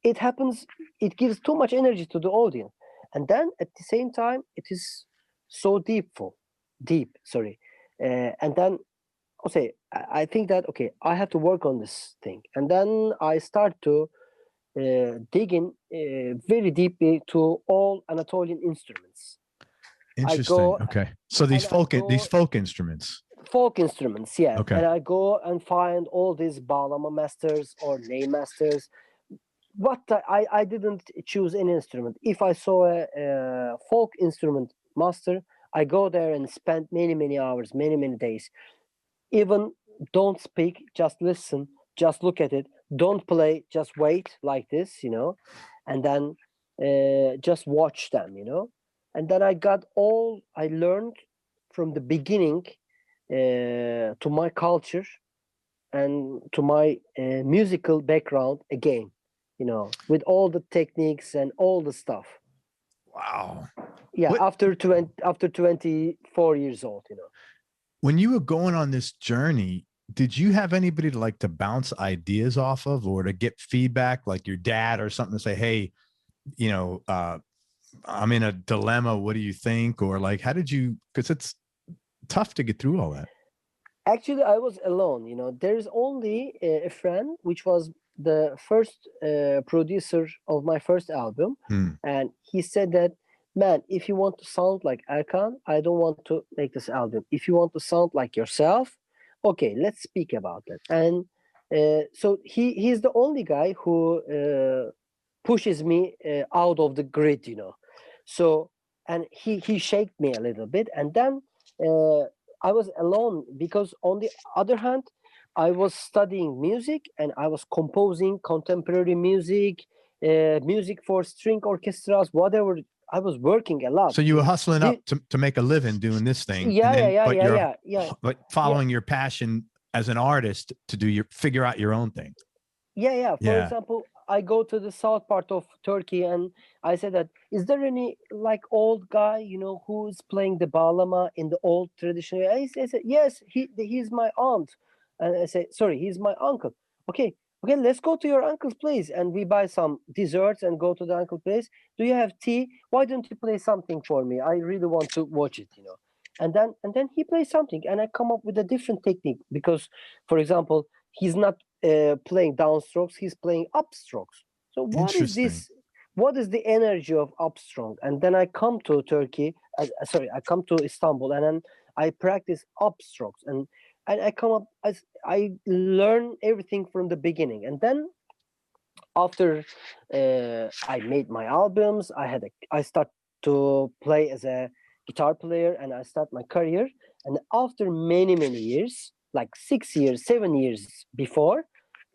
it happens. It gives too much energy to the audience, and then at the same time, it is so deep. Sorry, and then say I think that okay, I have to work on this thing, and then I start to dig in very deeply to all Anatolian instruments. I Interesting. go Okay. So and I these go folk instruments. folk instruments, yeah, Okay. and I go and find all these Balama masters or ney masters. What I didn't choose any instrument. If I saw a folk instrument master, I go there and spend many hours, many days. Even don't speak, just listen just look at it. Don't play, just wait like this, and then just watch them, and then I learned from the beginning to my culture and to my musical background again, with all the techniques and all the stuff. Wow. Yeah, What, after 24 years old, when you were going on this journey, did you have anybody to bounce ideas off of or to get feedback, like your dad or something, to say, hey, I'm in a dilemma. What do you think? Or how did you, because it's tough to get through all that. Actually, I was alone. There's only a friend, which was the first producer of my first album. And he said that, man, if you want to sound like Erkan, I don't want to make this album. If you want to sound like yourself, okay, let's speak about it. And so he's the only guy who pushes me out of the grid, So, and he shaked me a little bit. And then I was alone because on the other hand, I was studying music and I was composing contemporary music, music for string orchestras, whatever. I was working a lot. So you were hustling up to make a living doing this thing. But following your passion as an artist to figure out your own thing. Yeah. For example, I go to the south part of Turkey and I said that, is there any old guy, who's playing the bağlama in the old traditional? I said, yes, he's my aunt. And I said, sorry, he's my uncle. Okay, let's go to your uncle's place. And we buy some desserts and go to the uncle's place. Do you have tea? Why don't you play something for me? I really want to watch it, And then he plays something and I come up with a different technique because, for example, he's not playing downstrokes, he's playing upstrokes. So what is this? What is the energy of upstroke? And then I come to Turkey, I come to Istanbul, and then I practice upstrokes, and I come up, I learn everything from the beginning. And then after I made my albums, I start to play as a guitar player, and I start my career. And after many years, like 6 years, 7 years before,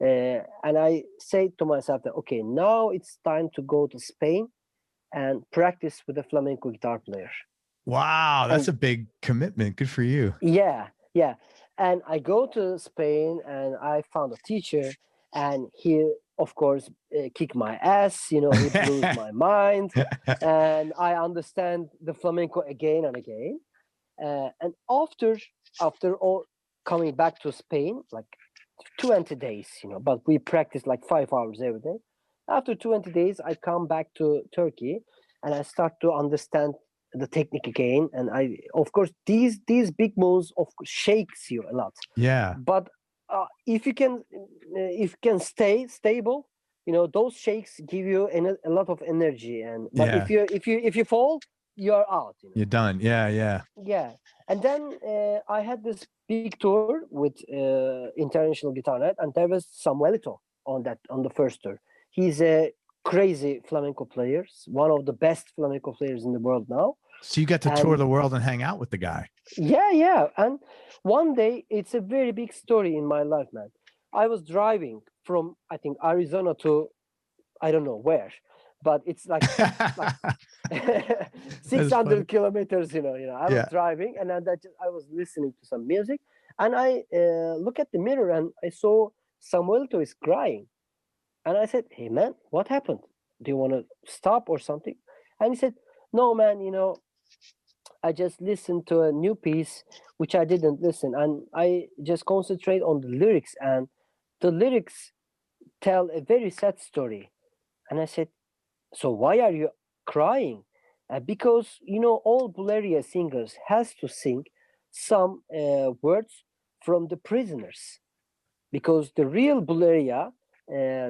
and I say to myself that, okay, now it's time to go to Spain and practice with a flamenco guitar player. Wow, that's a big commitment. Good for you. Yeah. And I go to Spain and I found a teacher, and he, of course, kicked my ass. He blew my mind, and I understand the flamenco again and again. And after all, coming back to Spain, 20 days, but we practice 5 hours every day. After 20 days, I come back to Turkey and I start to understand the technique again. And of course, these big moves shakes you a lot. Yeah. But if you can stay stable, those shakes give you a lot of energy. But if you fall, you're out. You're done. Yeah. And then I had this big tour with International Guitar Night, and there was Samuelito on the first tour. He's a crazy flamenco player, one of the best flamenco players in the world now. So you got to tour the world and hang out with the guy. Yeah. And one day, it's a very big story in my life, man. I was driving from, I think, Arizona to, I don't know where, but it's like 600 kilometers, I was driving, and I was listening to some music, and I look at the mirror and I saw Samuelito is crying. And I said, hey, man, what happened? Do you want to stop or something? And he said, no, man, I just listened to a new piece, which I didn't listen. And I just concentrate on the lyrics. And the lyrics tell a very sad story. And I said, so why are you crying? Because, all Buleria singers has to sing some words from the prisoners. Because the real Buleria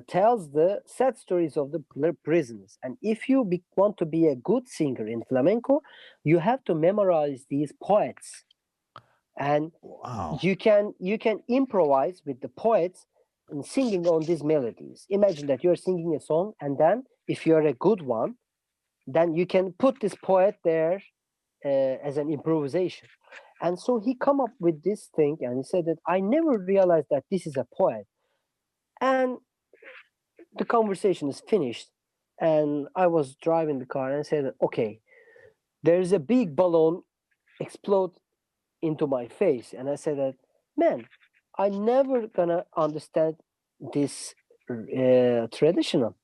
tells the sad stories of the prisoners. And if you want to be a good singer in flamenco, you have to memorize these poets. And you can improvise with the poets and singing on these melodies. Imagine that you're singing a song, and then if you're a good one, then you can put this poet there as an improvisation. And so he come up with this thing, and he said that I never realized that this is a poet. And the conversation is finished, and I was driving the car and I said, okay, there's a big balloon explode into my face. And I said that, man, I never gonna understand this traditional,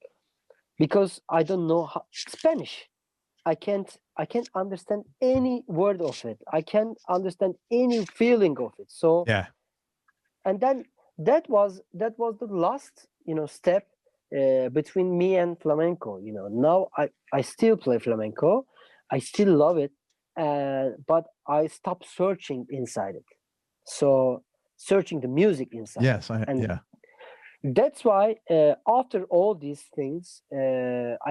because I don't know Spanish. I can't understand any word of it. I can't understand any feeling of it. So, Yeah. and then that was the last, step between me and flamenco. Now I still play flamenco. I still love it, but I stopped searching inside it. So, searching the music inside it. Yes. And Yeah. that's why, after all these things,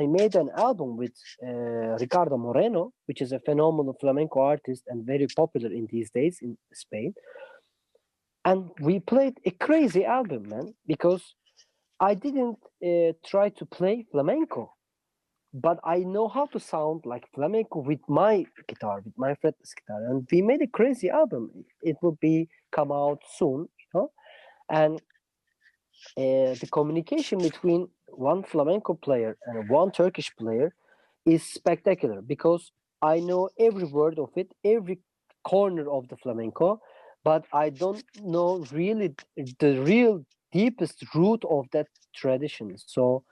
I made an album with Ricardo Moreno, which is a phenomenal flamenco artist and very popular in these days in Spain. And we played a crazy album, man, because I didn't try to play flamenco, but I know how to sound like flamenco with my guitar, with my fretless guitar. And we made a crazy album. It will be come out soon, and the communication between one flamenco player and one Turkish player is spectacular, because I know every word of it, every corner of the flamenco, but I don't know really the real deepest root of that tradition. So,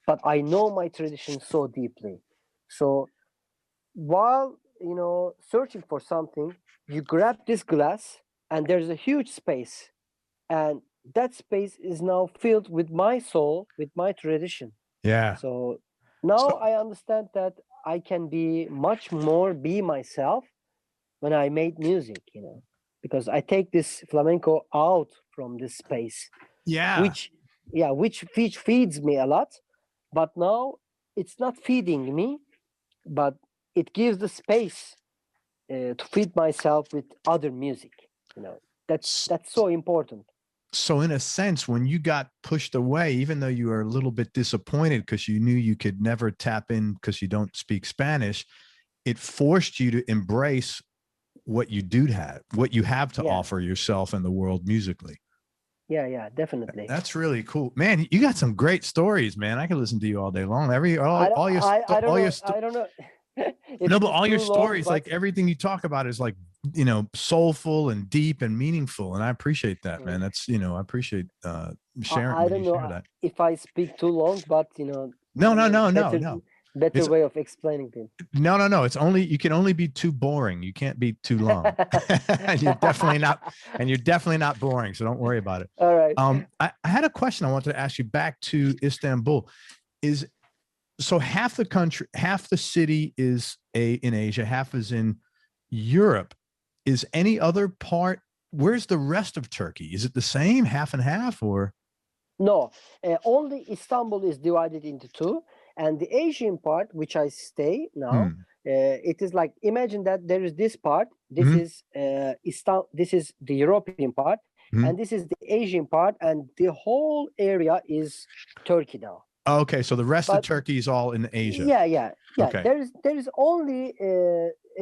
but I know my tradition so deeply. So, while searching for something, you grab this glass, and there's a huge space, and that space is now filled with my soul, with my tradition. Yeah. So now So, I understand that I can be much more be myself when I made music, because I take this flamenco out from this space, yeah. which, yeah, which feeds me a lot, but now it's not feeding me, but it gives the space to feed myself with other music. That's so important. So in a sense, when you got pushed away, even though you were a little bit disappointed because you knew you could never tap in because you don't speak Spanish, it forced you to embrace what what you have to Yeah, offer yourself in the world musically. yeah, definitely. That's really cool, man. You got some great stories, man. I could listen to you all day long. I don't, I don't all your know. I don't know if no, it but is all your too long, stories, but like everything you talk about, is like soulful and deep and meaningful, and I appreciate that, man. That's I appreciate sharing I when don't you know share that. if I speak too long, but No, no, no, no, better no. better It's way of explaining things. no, no, no. It's only you can only be too boring. You can't be too long. And you're definitely not boring. So don't worry about it. All right. I had a question I wanted to ask you back to Istanbul. Is so half the country, half the city is in Asia, half is in Europe. Is any other part? Where's the rest of Turkey? Is it the same, half and half, or? No, only Istanbul is divided into two, and the Asian part, which I stay now, Hmm. it is like, imagine that there is this part. This Hmm. is This is the European part, Hmm. and this is the Asian part, and the whole area is Turkey now. Okay, so the rest of But Turkey is all in Asia. yeah. Okay. There is only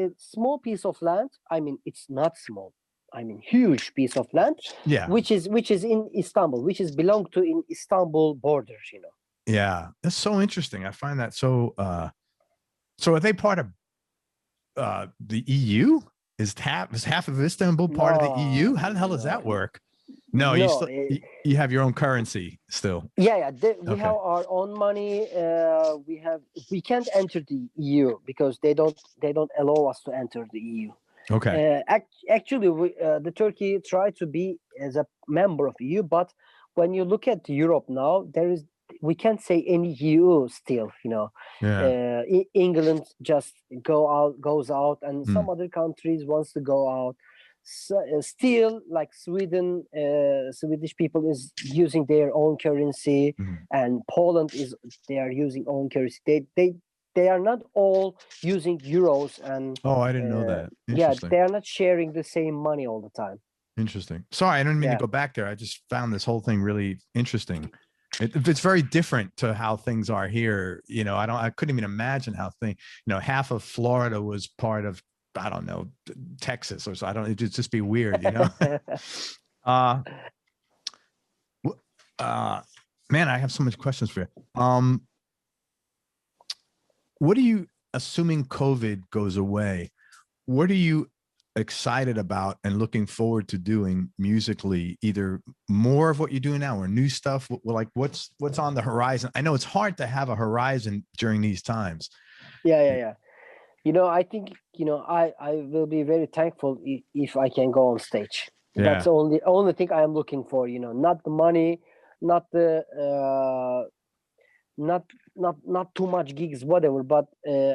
a small piece of land. I mean, it's not small. I mean, huge piece of land, Yeah. which is in Istanbul, which is belong to in Istanbul borders. Yeah. That's so interesting. I find that so. So are they part of the EU? Is half of Istanbul part of the EU? How the hell does No, that work? No, no. you have your own currency still. Yeah. We Okay. have our own money. We can't enter the EU because they don't allow us to enter the EU. Okay. Actually, the Turkey tried to be as a member of EU, but when you look at Europe now, we can't say any EU still. Yeah. England just goes out, and Hmm. some other countries wants to go out. So, still, like Sweden, Swedish people is using their own currency, Hmm. and Poland they are using own currency. They are not all using euros, and Oh, I didn't know uh, that. yeah, Interesting. they are not sharing the same money all the time. Interesting. Sorry, I didn't mean to Yeah. go back there. I just found this whole thing really interesting. It's very different to how things are here. I couldn't even imagine how half of Florida was part of, I don't know, Texas or so. It'd just be weird. uh, Man, I have so much questions for you. What are you, assuming COVID goes away, what are you excited about and looking forward to doing musically? Either more of what you're doing now or new stuff? Like what's on the horizon? I know it's hard to have a horizon during these times. Yeah. I think, I will be very thankful if I can go on stage. Yeah. That's only thing I am looking for, not the money, not the not too much gigs, whatever, but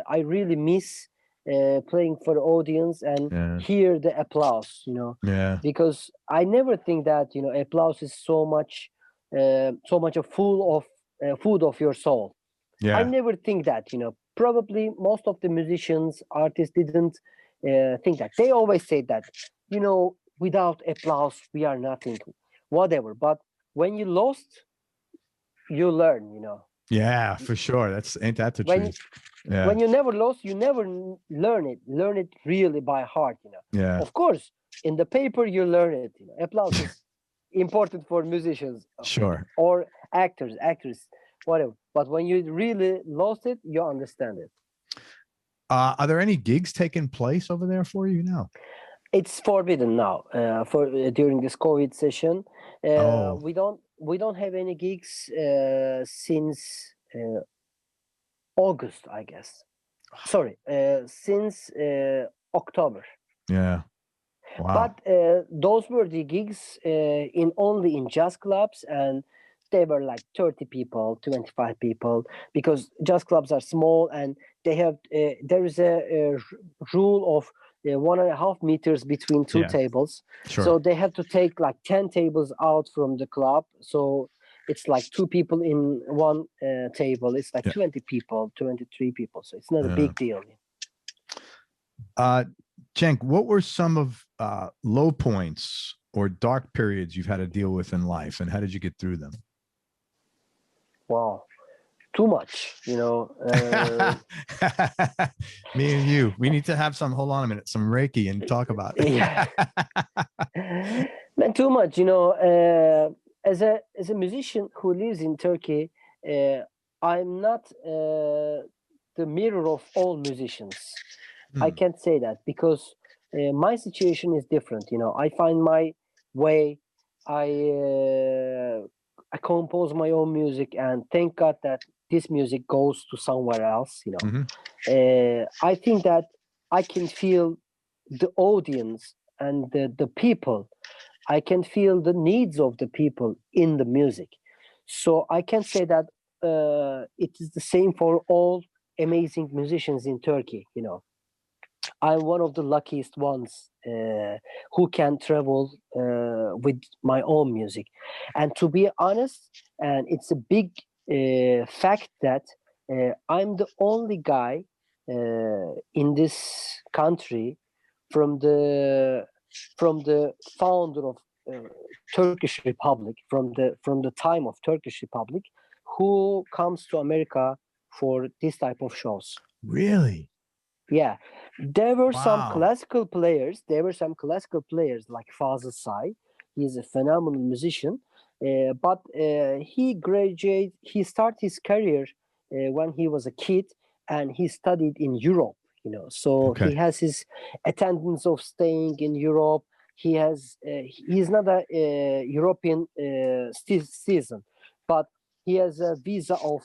I really miss playing for the audience and Yeah. hear the applause, Yeah. because I never think that, applause is so much a full of food of your soul. I Yeah. never think that, probably most of the musicians, artists didn't think that. They always say that, without applause, we are nothing, whatever. But when you lost, you learn, Yeah, for sure. Ain't that the When truth? Yeah. when you never lost, you never learn it really by heart, Yeah. Of course, in the paper, you learn it, Applause is important for musicians Sure. or actors, whatever. But when you really lost it, you understand it. Are there any gigs taking place over there for you now? It's forbidden now for during this COVID session. Oh. We don't have any gigs since August, I guess. Sorry, since October. Yeah. Wow. But those were the gigs only in jazz clubs, and they were like 30 people, 25 people, because jazz clubs are small and they have there is a rule of 1.5 meters between two Yeah. tables. Sure. So they had to take like 10 tables out from the club. So it's like two people in one table. It's like Yeah. 20 people, 23 people. So it's not a Yeah. big deal. Cenk, what were some of low points or dark periods you've had to deal with in life, and how did you get through them? Wow, too much, Me and you, we need to have some. Hold on a minute, some Reiki and talk about it. Yeah. Man, too much, as a musician who lives in Turkey, I'm not the mirror of all musicians. I can't say that because my situation is different. I find my way. I compose my own music, and thank God that this music goes to somewhere else. I think that I can feel the audience and the people. I can feel the needs of the people in the music. So I can say that it is the same for all amazing musicians in Turkey. I'm one of the luckiest ones who can travel with my own music. And to be honest, and it's a big fact that I'm the only guy in this country from the founder of Turkish Republic, from the time of Turkish Republic, who comes to America for this type of shows. Really? Yeah, there were some Wow. classical players. There were some classical players like Fazıl Say. He's a phenomenal musician, but he graduated. He started his career when he was a kid, and he studied in Europe. So Okay. he has his attendance of staying in Europe. He has. He's not a European citizen, but he has a visa of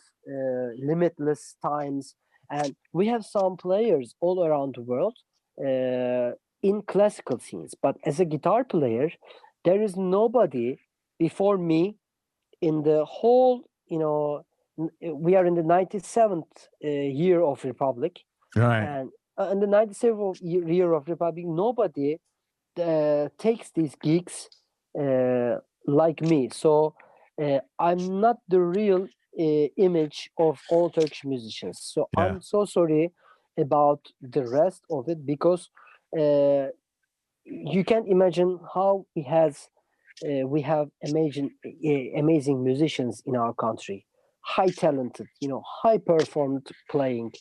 limitless times, and we have some players all around the world in classical scenes. But as a guitar player, there is nobody before me in the whole, we are in the 97th year of Republic. Right. And in the 97th year of Republic, nobody takes these gigs like me. So I'm not the real image of all Turkish musicians. So Yeah. I'm so sorry about the rest of it, because you can't imagine how we have amazing musicians in our country, high talented, high performed playing,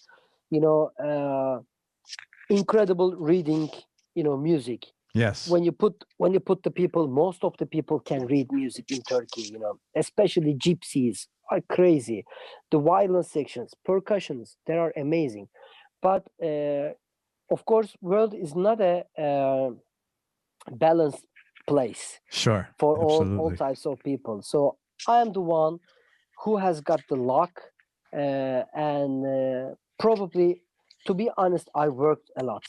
incredible reading, music. Yes. when you put the people, most of the people can read music in Turkey, especially gypsies are crazy. The violin sections, percussions, they are amazing. But of course, world is not a balanced place Sure. for all Absolutely. types of people. So I am the one who has got the luck, and probably, to be honest, I worked a lot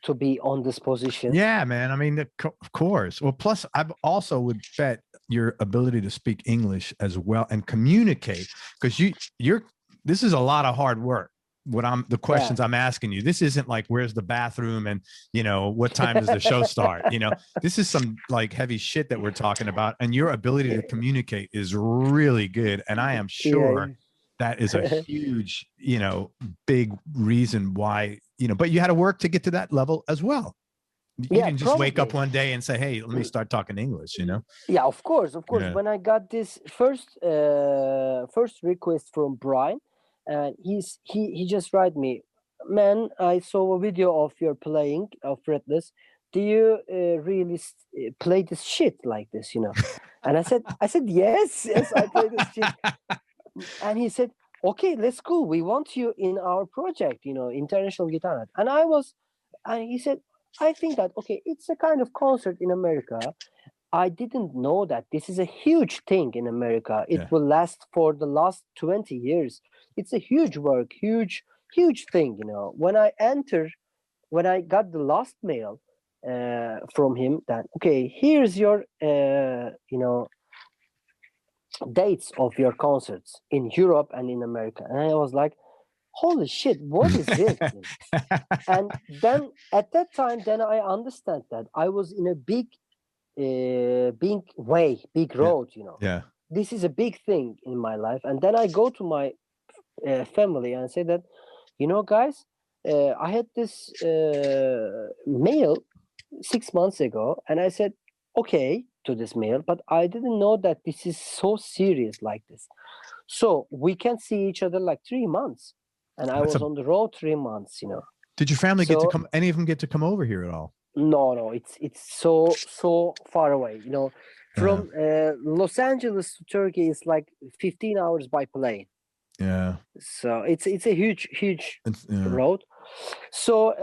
to be on this position. Yeah, man. I mean, of course. Well, plus, I also would bet your ability to speak English as well and communicate, because this is a lot of hard work. The questions I'm asking you, this isn't like, where's the bathroom and, what time does the show start? This is some like heavy shit that we're talking about. And your ability to communicate is really good. And I am sure that is a huge, big reason why, but you had to work to get to that level as well. You didn't just wake up one day and say, hey, let me start talking English, Yeah, of course. Yeah. When I got this first request from Brian, and he just write me, man, I saw a video of your playing of Fretless. Do you really play this shit like this, And I said yes, I play this shit. And he said, okay, let's go. We want you in our project, International Guitar Night. And he said, I think that, okay, it's a kind of concert in America. I didn't know that this is a huge thing in America. It will last for the last 20 years. It's a huge work, huge thing, When I got the last mail from him that, okay, here's your, dates of your concerts in Europe and in America. And I was like, holy shit, what is this? And then at that time, then I understand that I was in a big road, Yeah. This is a big thing in my life. And then I go to my family and say that, guys, I had this mail 6 months ago, and I said okay to this mail, but I didn't know that this is so serious like this. So we can see each other like 3 months, and I was on the road 3 months. Did your family get to come? Any of them get to come over here at all? No, it's so far away. From Los Angeles to Turkey is like 15 hours by plane. Yeah. So it's a huge road. So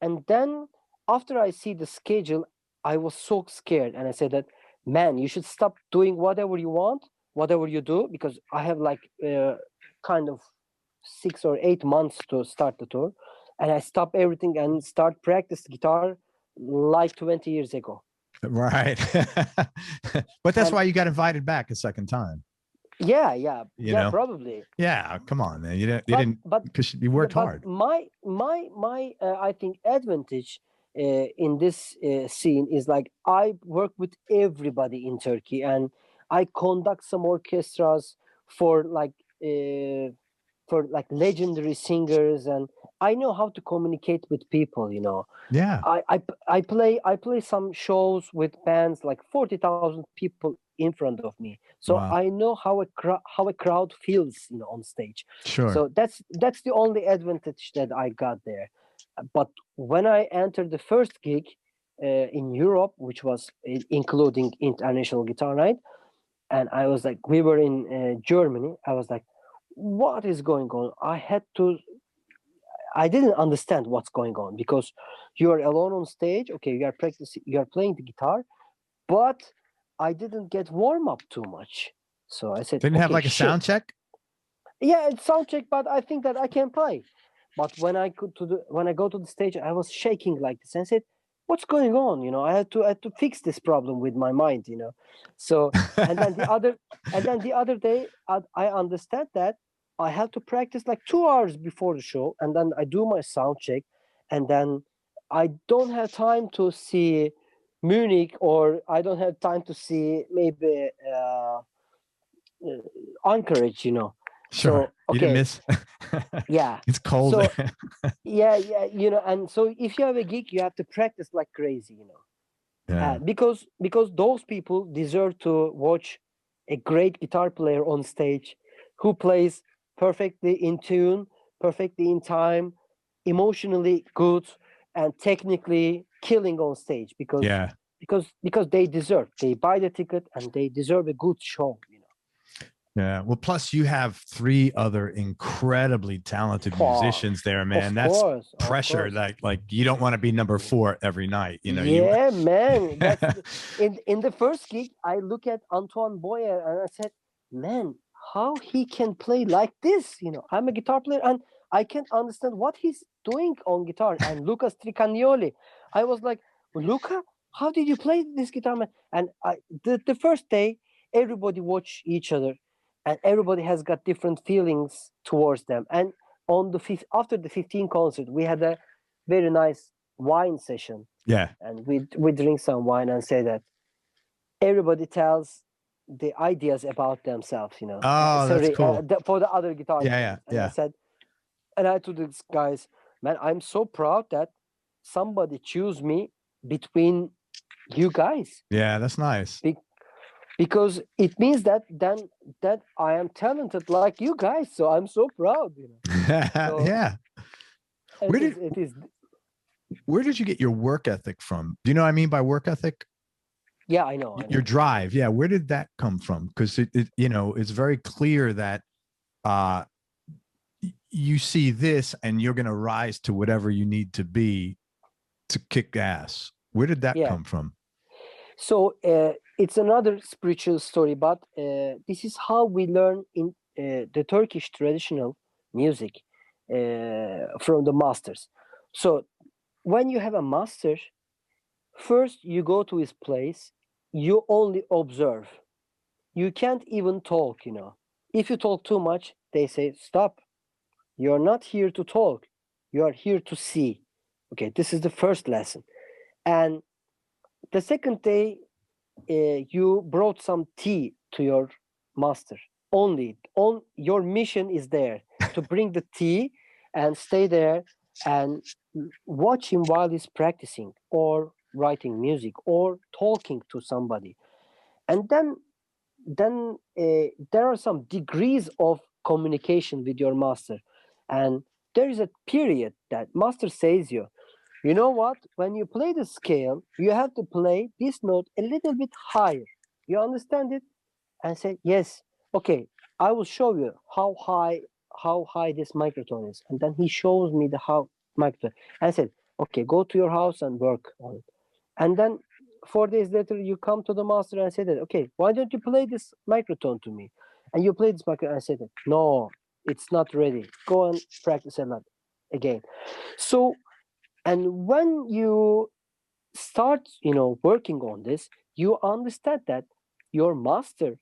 and then after I see the schedule, I was so scared, and I said that, man, you should stop doing whatever you want, whatever you do, because I have like kind of 6 or 8 months to start the tour, and I stop everything and start practice guitar like 20 years ago. Right. But that's why you got invited back a second time. Yeah, probably. Yeah, come on, man. You didn't, because you worked hard. My I think advantage in this scene is like I work with everybody in Turkey, and I conduct some orchestras for like legendary singers, and I know how to communicate with people. Yeah. I play some shows with bands like 40,000 people in front of me, so Wow. I know how a crowd feels, on stage. Sure. So that's the only advantage that I got there. But when I entered the first gig in Europe, which was including International Guitar Night, and I was like, we were in Germany, I was like, what is going on? I didn't understand what's going on, because you are alone on stage. Okay, you are practicing, you are playing the guitar, but I didn't get warm up too much. So I said, didn't have like a sound check? Yeah, it's sound check, but I think that I can play. But when I go to the stage, I was shaking like this, and I said, what's going on? I had to fix this problem with my mind. So and then the other day, I understand that I have to practice like 2 hours before the show, and then I do my sound check, and then I don't have time to see Munich, or I don't have time to see maybe Anchorage. Sure. So, okay. You didn't miss. Yeah. It's cold. So, yeah. And so if you have a gig, you have to practice like crazy. Yeah. Because those people deserve to watch a great guitar player on stage who plays perfectly in tune, perfectly in time, emotionally good, and technically killing on stage because Yeah. they deserve. They buy the ticket and they deserve a good show. Yeah. Well, plus you have 3 other incredibly talented Wow. musicians there, man. Of That's course, pressure. of course. Like you don't want to be number 4 every night. You know, Yeah, man. That's in the first gig. I look at Antoine Boyer and I said, man, how he can play like this? I'm a guitar player and I can't understand what he's doing on guitar. And Lucas Tricagnoli, I was like, Luca, how did you play this guitar, man? And the first day, everybody watched each other, and everybody has got different feelings towards them. And on the after the 15 concert, we had a very nice wine session. Yeah. And we drink some wine and say that everybody tells the ideas about themselves, Oh, that's cool. for the other guitar Yeah. players. And I said, and I told these guys, man, I'm so proud that somebody choose me between you guys. Yeah, that's nice. Because it means that I am talented like you guys. So I'm so proud, So, yeah. Where did you get your work ethic from? Do you know what I mean by work ethic? Yeah, I know. Your drive. Yeah. Where did that come from? Because it's very clear that you see this and you're going to rise to whatever you need to be to kick ass. Where did that come from? So it's another spiritual story, but this is how we learn in the Turkish traditional music from the masters. So when you have a master, first you go to his place, you only observe. You can't even talk, If you talk too much, they say, stop. You're not here to talk. You are here to see. Okay, this is the first lesson. And the second day, you brought some tea to your master. Your mission is there to bring the tea and stay there and watch him while he's practicing or writing music or talking to somebody. And then there are some degrees of communication with your master. And there is a period that master says you know what? When you play the scale, you have to play this note a little bit higher. You understand it? And say, yes, okay, I will show you how high this microphone is. And then he shows me the how microphone. I said, okay, go to your house and work on it. And then 4 days later, you come to the master and say that, okay, why don't you play this microphone to me? And you play this microphone. I said, no, it's not ready. Go and practice a lot again. So, and when you start, working on this, you understand that your master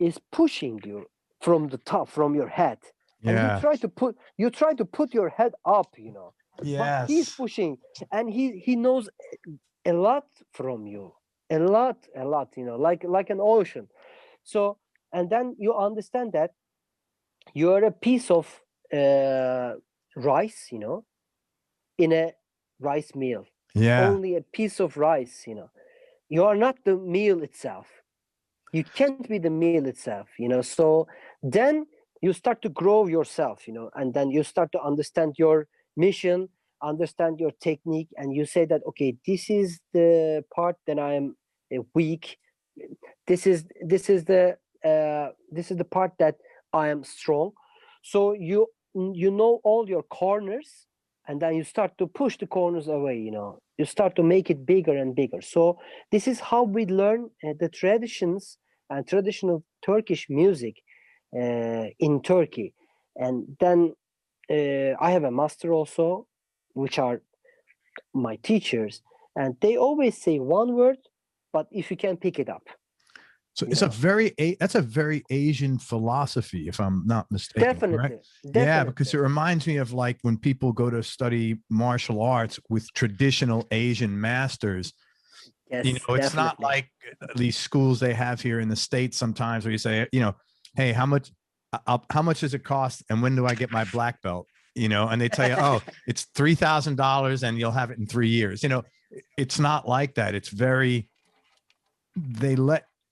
is pushing you from the top, from your head. And you try to put your head up, Yes. But he's pushing, and he knows a lot from you, a lot, like an ocean. So, and then you understand that you are a piece of rice, in a rice meal. Yeah. Only a piece of rice, You are not the meal itself. You can't be the meal itself, So then you start to grow yourself, and then you start to understand your mission, understand your technique, and you say that, okay, this is the part that I am weak. This is the part that I am strong. So you know all your corners, and then you start to push the corners away. You start to make it bigger and bigger. So this is how we learn the traditions and traditional Turkish music in Turkey. And then I have a master also, which are my teachers, and they always say one word, but if you can pick it up. So it's that's a very Asian philosophy, if I'm not mistaken. Definitely. Yeah, because it reminds me of like when people go to study martial arts with traditional Asian masters. Yes, it's not like these schools they have here in the States sometimes where you say, hey, how much does it cost? And when do I get my black belt? And they tell you, oh, it's $3,000 and you'll have it in 3 years. It's not like that. It's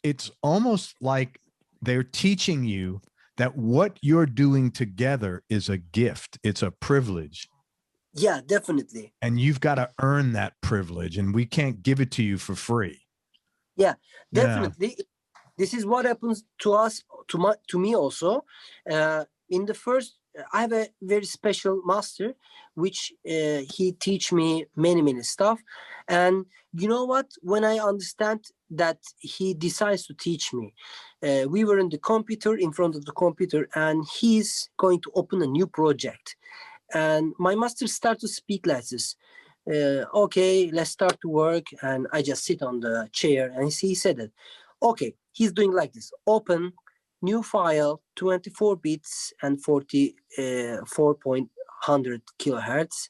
it's almost like they're teaching you that what you're doing together is a gift. It's a privilege. Yeah, definitely. And you've got to earn that privilege, and we can't give it to you for free. Yeah, Yeah. definitely. This is what happens to us, to me also. In the first, I have a very special master, which he teach me many stuff. And you know what? When I understand that he decides to teach me, we were in front of the computer, and he's going to open a new project. And my master start to speak like this. Okay, let's start to work. And I just sit on the chair, and he said that, okay, he's doing like this: open new file, 24 bits and 44.100 kilohertz.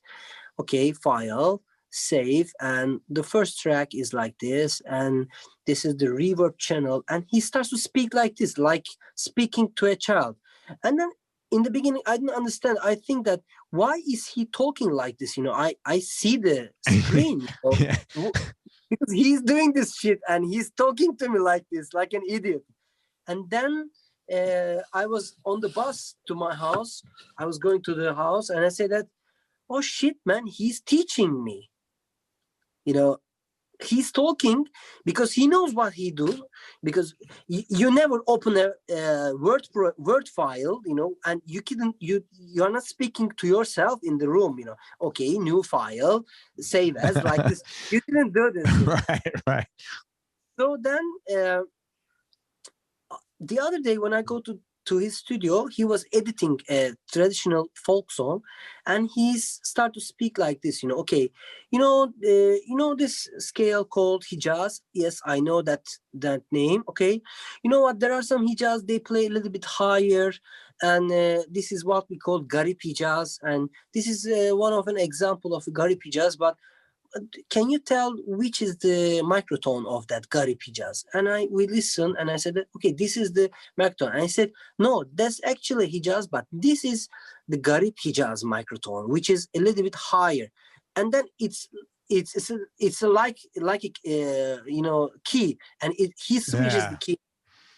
Okay, file, save, and the first track is like this, and this is the reverb channel. And he starts to speak like this, like speaking to a child. And then in the beginning, I didn't understand. I think that, why is he talking like this? I see the screen, Yeah. because he's doing this shit and he's talking to me like this, like an idiot. And then I was on the bus to my house. I was going to the house, and I said that, oh shit, man, he's teaching me. He's talking because he knows what he do. Because you never open a word file, and you're not speaking to yourself in the room. Okay, new file, save as, like this. You didn't do this. Right. So then the other day when I go to his studio, he was editing a traditional folk song, and he started to speak like this. Okay, this scale called Hijaz. Yes, I know that name. Okay, you know what? There are some Hijaz, they play a little bit higher, and this is what we call Garip Hijaz, and this is one of an example of Garip Hijaz. But can you tell which is the microtone of that Garip Hijaz? And we listened, and I said, okay, this is the microtone. And I said, no, that's actually Hijaz, but this is the Garip Hijaz microtone, which is a little bit higher. And then it's like a key, and he switches the key.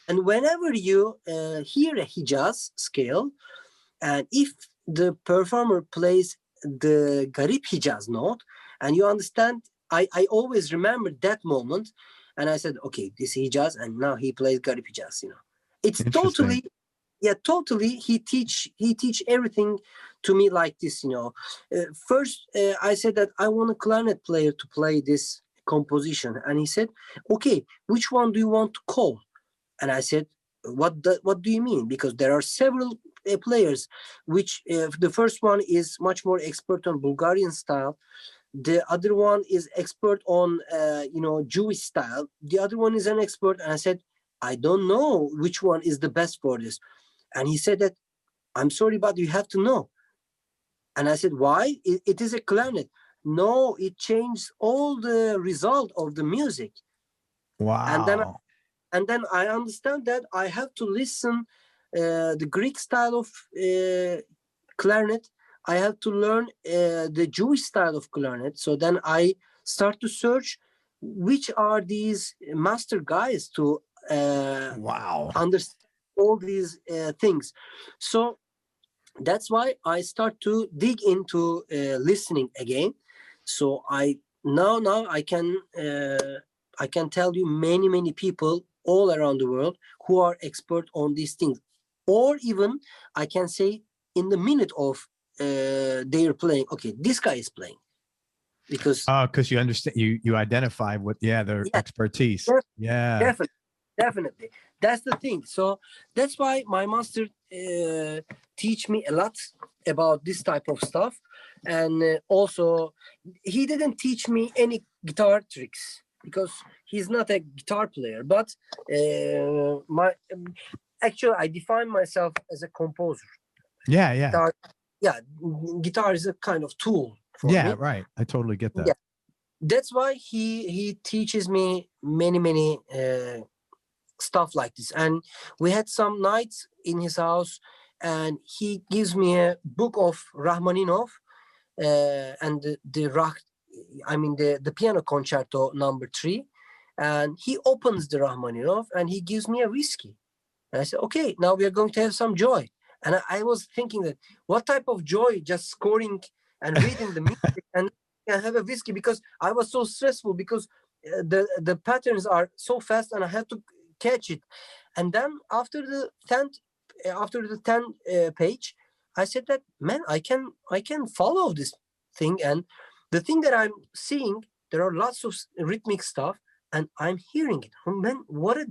And whenever you hear a Hijaz scale, and if the performer plays the Garip Hijaz note, and you understand, I always remember that moment, and I said, okay, this is Hijaz, and now he plays Garip Hijaz. It's totally, he teach everything to me like this. First, I said that I want a clarinet player to play this composition, and he said, okay, which one do you want to call? And I said, what do you mean? Because there are several players, which the first one is much more expert on Bulgarian style. The other one is expert on, Jewish style. The other one is an expert. And I said, I don't know which one is the best for this. And he said that, I'm sorry, but you have to know. And I said, why? It is a clarinet. No, it changed all the result of the music. Wow. And then I understand that I have to listen the Greek style of clarinet. I have to learn the Jewish style of clarinet. So then I start to search which are these master guys to understand all these things. So that's why I start to dig into listening again. So now I can tell you many people all around the world who are expert on these things, or even I can say in the minute of they're playing, okay, this guy is playing, because you understand, you identify what their expertise. Definitely, that's the thing. So that's why my master teach me a lot about this type of stuff. And also he didn't teach me any guitar tricks, because he's not a guitar player, but actually I define myself as a composer. Guitar is a kind of tool for me. Right, I totally get that. That's why he teaches me many stuff like this. And we had some nights in his house, and he gives me a book of Rachmaninoff and the piano concerto number 3, and he opens the Rachmaninoff and he gives me a whiskey. And I said, okay, now we are going to have some joy. And I was thinking that, what type of joy, just scoring and reading the music and have a whiskey, because I was so stressful, because the patterns are so fast and I had to catch it. And then after the 10th page, I said that, man, I can follow this thing. And the thing that I'm seeing, there are lots of rhythmic stuff, and I'm hearing it. Oh, man, what a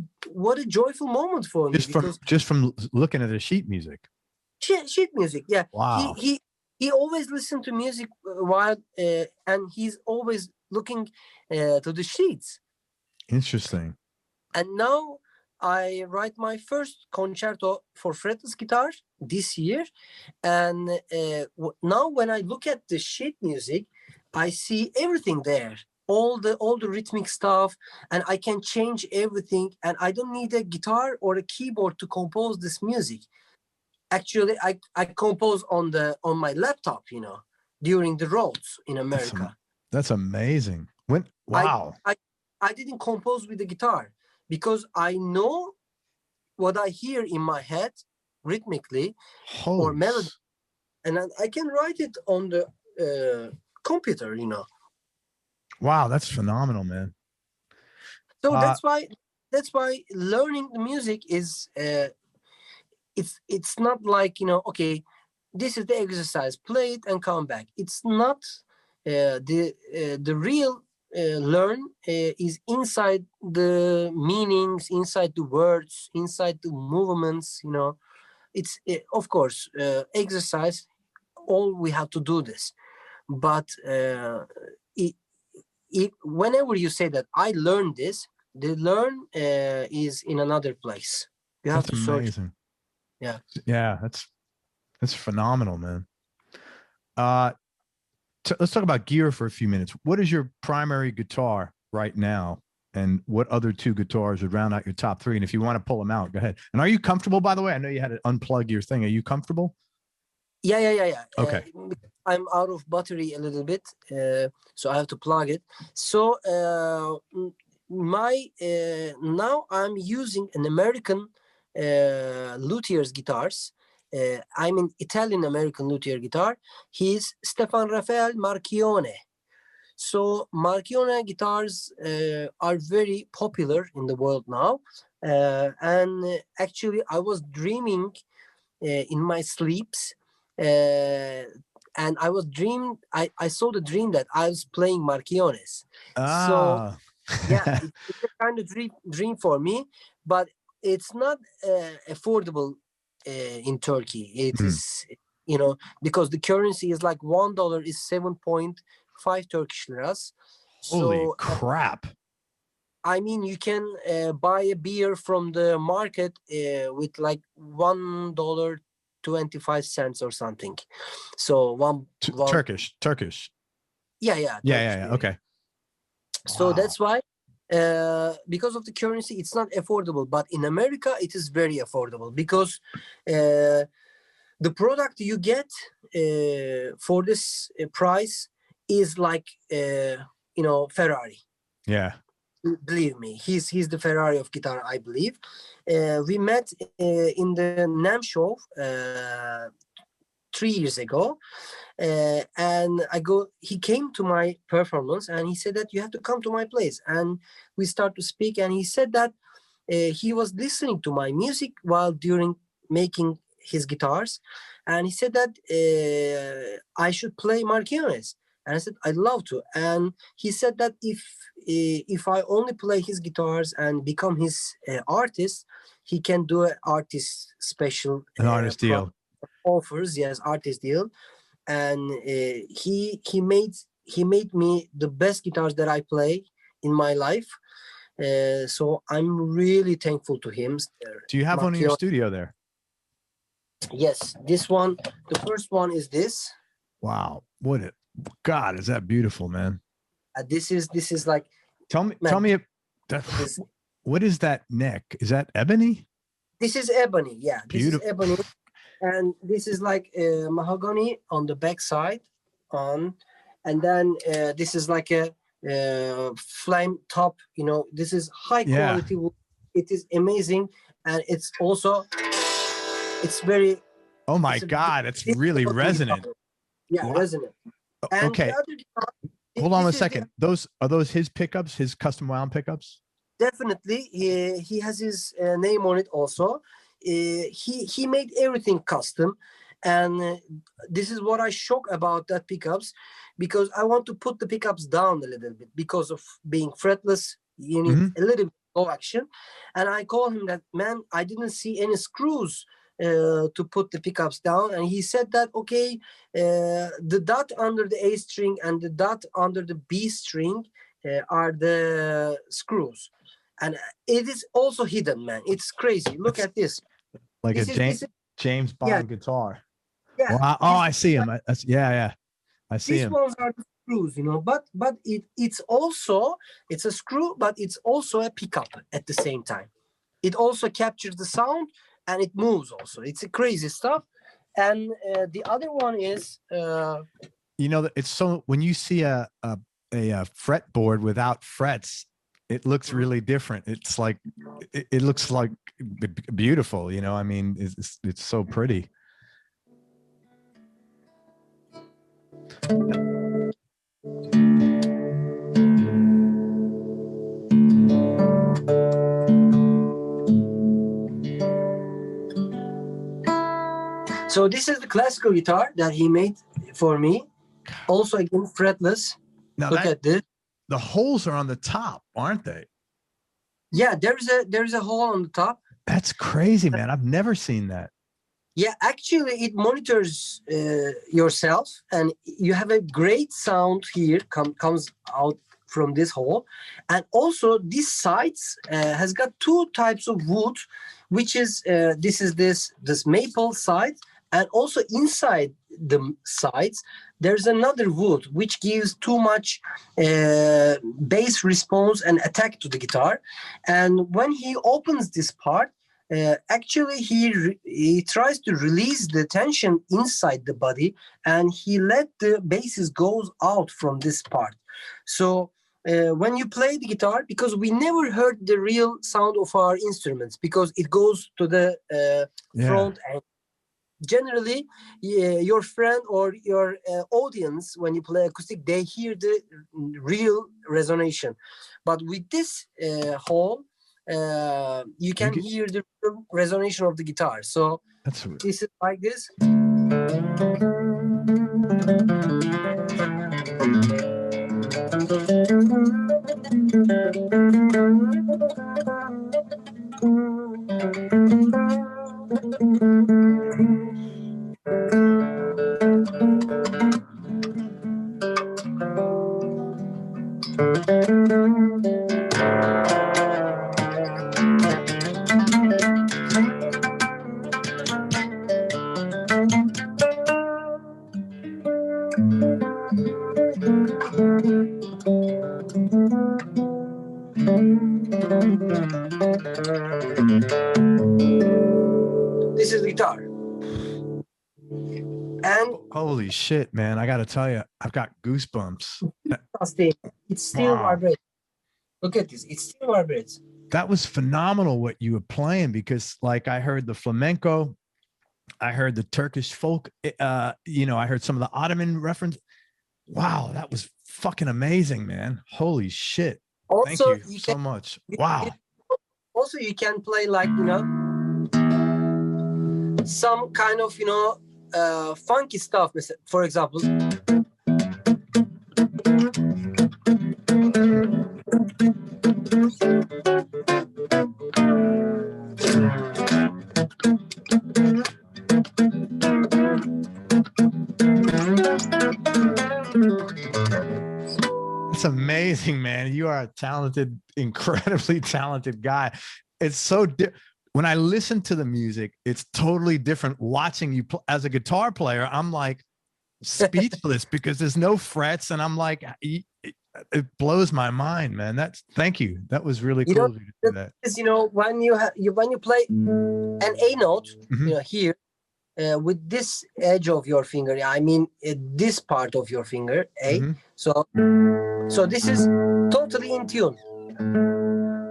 joyful moment for me. Just from looking at the sheet music. Sheet music, yeah. Wow. He always listened to music while and he's always looking to the sheets. Interesting. And now I write my first concerto for fretless guitar this year, and now when I look at the sheet music, I see everything there, all the rhythmic stuff, and I can change everything, and I don't need a guitar or a keyboard to compose this music. Actually, I compose on my laptop, during the roads in America. That's amazing. Wow. I didn't compose with the guitar, because I know what I hear in my head rhythmically or melody, and I can write it on the computer, Wow, that's phenomenal, man. So that's why learning the music is it's not like, okay, this is the exercise, play it and come back. It's not the real learn is inside the meanings, inside the words, inside the movements. It's of course exercise. All we have to do this, but whenever you say that I learned this, the learn is in another place. You have to search. Amazing. Yeah, that's phenomenal, man. Let's talk about gear for a few minutes. What is your primary guitar right now, and what other two guitars would round out your top three? And if you want to pull them out, go ahead. And are you comfortable, by the way? I know you had to unplug your thing. Are you comfortable? Yeah. Okay. I'm out of battery a little bit, so I have to plug it. So now I'm using an American luthier's guitars. I'm an Italian-American luthier guitar. He's Stefan Raffaele Marchione. So Marchione guitars are very popular in the world now. And actually, I was dreaming in my sleeps. And I saw the dream that I was playing Marchiones. So yeah, it's a kind of dream for me, but it's not affordable in Turkey. It is, because the currency is like $1 is 7.5 Turkish liras. Holy crap. I mean, you can buy a beer from the market with like $1.25 or something. So Turkish. Yeah. Okay. So that's why, because of the currency, it's not affordable. But in America, it is very affordable, because the product you get for this price is like, Ferrari. Yeah. Believe me, he's the Ferrari of guitar, I believe. We met in the NAMM show 3 years ago, and he came to my performance and he said that you have to come to my place, and we start to speak, and he said that he was listening to my music while during making his guitars, and he said that I should play Marchiones. And I said, I'd love to. And he said that if I only play his guitars and become his artist, he can do an artist special. An artist deal. Offers, yes, artist deal. And he made me the best guitars that I play in my life. So I'm really thankful to him. Do you have one in your studio there? Yes, this one. The first one is this. Wow. God, is that beautiful, man? This is like. Tell me, what is that neck? Is that ebony? This is ebony. Yeah, beautiful. This is ebony, and this is like mahogany on the back side, and then this is like a flame top. This is high quality. It is amazing, and it's very. Oh my God, it's really resonant. Yeah, resonant. And Okay, the other guitar, hold on a this is second. Those are those his pickups, his custom wound pickups? definitely he has his name on it also. He made everything custom, and this is what I shock about that pickups, because I want to put the pickups down a little bit because of being fretless. You need Mhm. a little bit of action, and I call him that, man, I didn't see any screws to put the pickups down, and he said that, okay, the dot under the A string and the dot under the B string are the screws, and it is also hidden, man. It's crazy. Look That's at this. like a This is James yeah, Bond guitar. yeah. Well, I see him. Yeah, I see These him. ones are the screws, but it's a screw, but it's also a pickup at the same time. It also captures the sound and it moves also. It's a crazy stuff. And the other one is You know, it's so when you see a fretboard without frets, it looks really different. It's like it looks like beautiful. You know, I mean, it's so pretty. so this is the classical guitar that he made for me. Also again fretless. Now Look at this. the holes are on the top, aren't they? Yeah, there's a hole on the top. That's crazy, man. I've never seen that. Yeah, actually, it monitors yourself, and you have a great sound here comes out from this hole. And also, this sides has got two types of wood, which is this maple side, and also inside the sides there's another wood which gives too much bass response and attack to the guitar. And when he opens this part, actually he tries to release the tension inside the body, and he let the basses goes out from this part. So when you play the guitar, because we never heard the real sound of our instruments because it goes to the front end. Generally, your friend or your audience, when you play acoustic, they hear the real resonance. But with this hole, you can hear the resonance of the guitar. So this is like this. This is guitar. And holy shit, man. I got to tell you, I've got goosebumps. It's still vibrates. Look at this. It still vibrates. That was phenomenal what you were playing, because like I heard the flamenco, I heard the Turkish folk, I heard some of the Ottoman reference. Wow, that was fucking amazing, man. Holy shit. Also, thank you so much. Wow. Also, you can play like, some kind of, funky stuff. For example. It's amazing, man. You are a talented, incredibly talented guy. It's so when I listen to the music, it's totally different. Watching you as a guitar player, I'm like speechless because there's no frets, and I'm like, it blows my mind, man. Thank you. That was really cool of you to do that. Is, when you play an A note, here. With this edge of your finger, I mean this part of your finger, A. So this is totally in tune.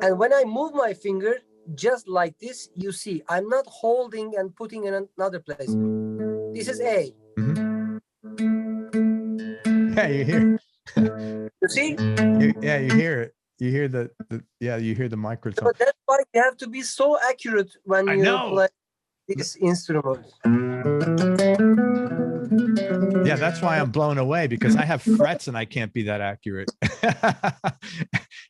And when I move my finger just like this, you see, I'm not holding and putting in another place. This is A. Yeah, you hear. You see? Yeah, you hear it. You hear you hear the microphone. So that's why you have to be so accurate when I you know. play this instrument. Yeah, that's why I'm blown away, because I have frets and I can't be that accurate.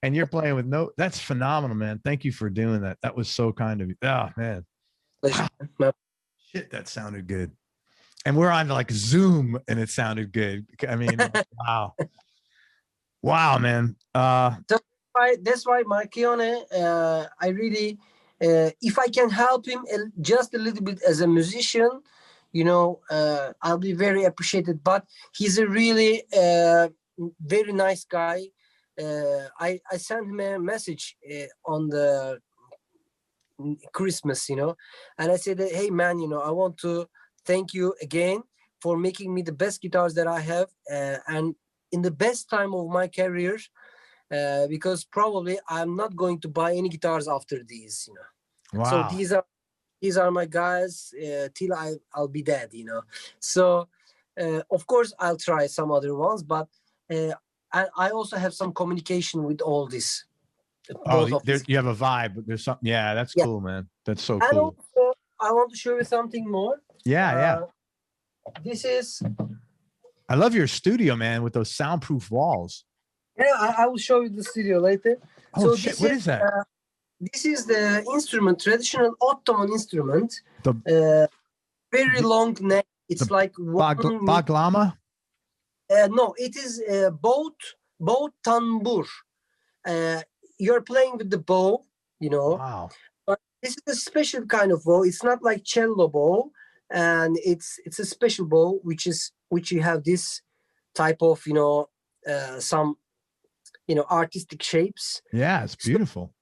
And you're playing with no, that's phenomenal, man. Thank you for doing that. That was so kind of you. Oh, man. Wow. Shit, that sounded good. And we're on like Zoom and it sounded good. I mean, wow. Wow, man. That's why Marchione, I really, if I can help him just a little bit as a musician, I'll be very appreciated. But he's a really very nice guy. I sent him a message on the Christmas, and I said, hey man, I want to thank you again for making me the best guitars that I have, and in the best time of my career, because probably I'm not going to buy any guitars after these, Wow. So these are my guys till I'll be dead, So of course I'll try some other ones, but I also have some communication with all this. You have a vibe. There's something. Yeah, that's cool, man. That's so and cool. Also, I want to show you something more. Yeah. This is. I love your studio, man, with those soundproof walls. Yeah, I will show you the studio later. Oh, so shit! What is that? This is the instrument, traditional Ottoman instrument. Very long neck. It's like baglama. No, it is bow tambur. You're playing with the bow, Wow. But this is a special kind of bow. It's not like cello bow, and it's a special bow which you have this type of some artistic shapes. Yeah, it's beautiful.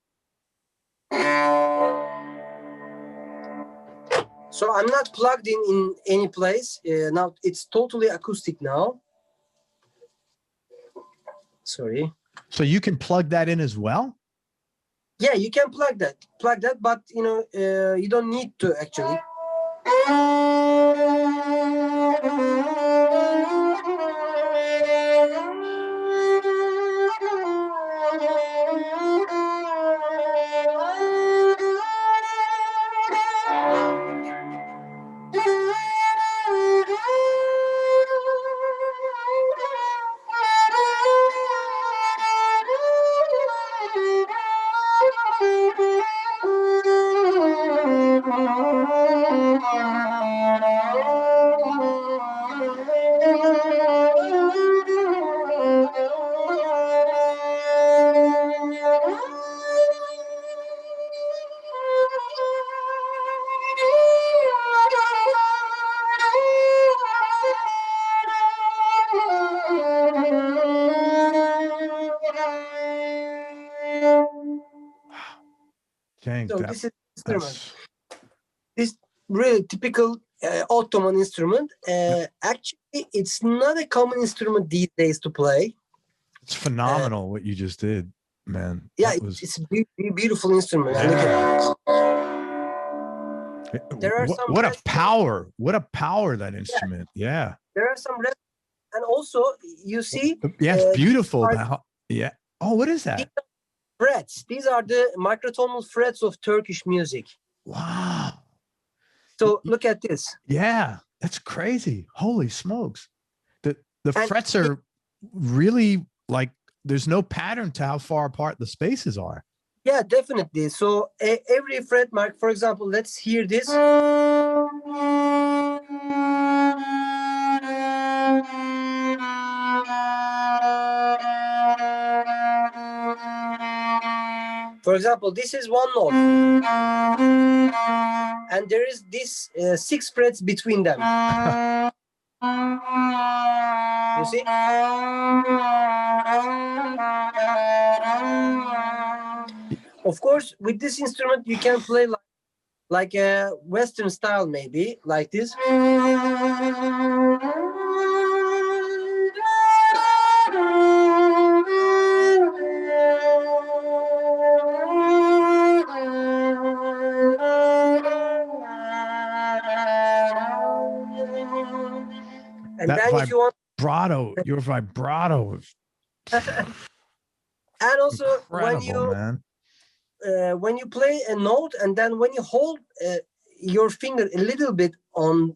So I'm not plugged in any place now. It's totally acoustic now. Sorry. So you can plug that in as well? Yeah, you can plug that, but you don't need to actually. So this is instrument. This really typical Ottoman instrument. Actually, it's not a common instrument these days to play. It's phenomenal what you just did, man. Yeah, it's a beautiful instrument. Yeah. There are some what a power! What a power that instrument! Yeah. There are some and also you see. Yeah, it's beautiful. Yeah. Oh, what is that? Frets. These are the microtonal frets of Turkish music. Wow. So look at this. Yeah, that's crazy. Holy smokes. The frets are really like, there's no pattern to how far apart the spaces are. Yeah, definitely. So every fret mark, for example, let's hear this. For example, this is one note, and there is this 6 frets between them. You see? Of course, with this instrument, you can play like a Western style, maybe like this. And then if you want your vibrato is And also incredible, man. when you play a note, and then when you hold your finger a little bit on,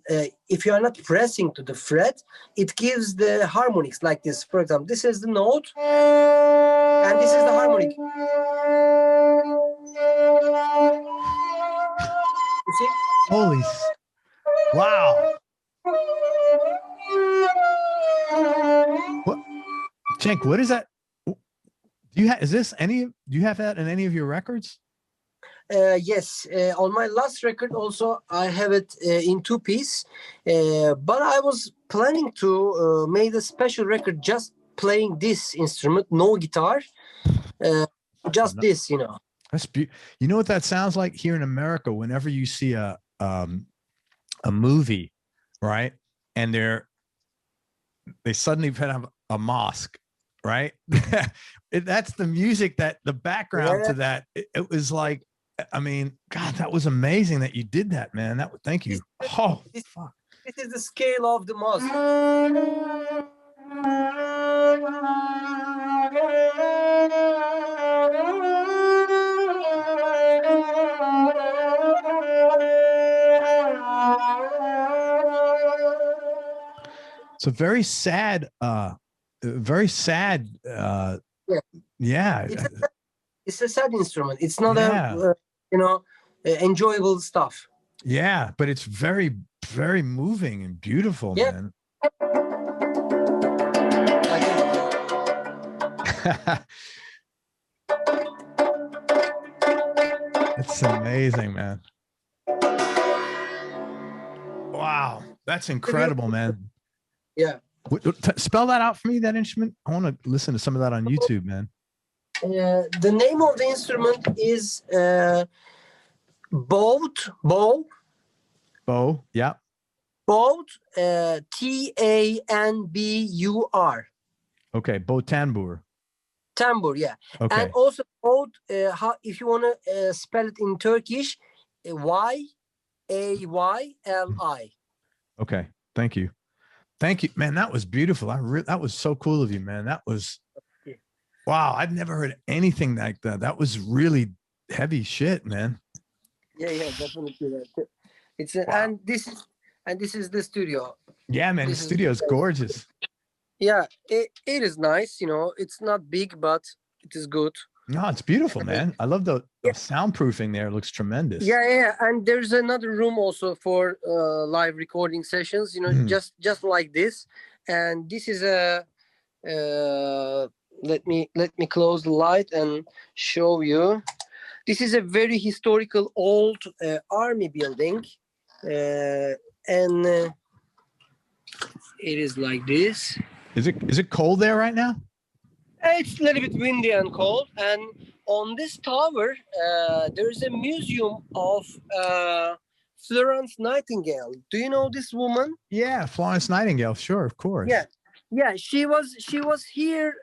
if you are not pressing to the fret, it gives the harmonics like this. For example, this is the note, and this is the harmonic. You see? Holy, wow. What, Cenk, what is that? Do you have, do you have that in any of your records? Yes, on my last record also I have it in 2-piece, but I was planning to make a special record just playing this instrument, no guitar, just this, you know. That's you know what that sounds like here in America? Whenever you see a movie, right, and they suddenly have a mosque, right? That's the music, that the background to that. It was like, I mean, God, that was amazing that you did that, man. Thank you. Oh, fuck. This is the scale of the mosque. It's a very sad, yeah. It's a sad instrument. It's not a, you know, enjoyable stuff. Yeah, but it's very, very moving and beautiful, man. It's amazing, man. Wow, that's incredible, man. Yeah. Spell that out for me, that instrument. I want to listen to some of that on YouTube, man. The name of the instrument is bow. Bow, yeah. Bow, Tanbur. Okay, bow tambour. Tambur, yeah. Okay. And also bow, if you want to spell it in Turkish, Yayli. Okay, thank you. Thank you, man. That was beautiful. That was so cool of you, man. That was, wow. I've never heard anything like that. That was really heavy shit, man. Yeah, definitely. It's wow. and this is the studio. Yeah, man. The studio is gorgeous. Yeah, it is nice. You know, it's not big, but it is good. No, it's beautiful, man. I love the soundproofing there. It looks tremendous. Yeah. And there's another room also for live recording sessions, you know, just like this. And this is a, let me close the light and show you. This is a very historical old army building. And it is like this. Is it cold there right now? It's a little bit windy and cold, and on this tower there is a museum of Florence Nightingale. Do you know this woman? Yeah, Florence Nightingale. Sure, of course. Yeah. She was here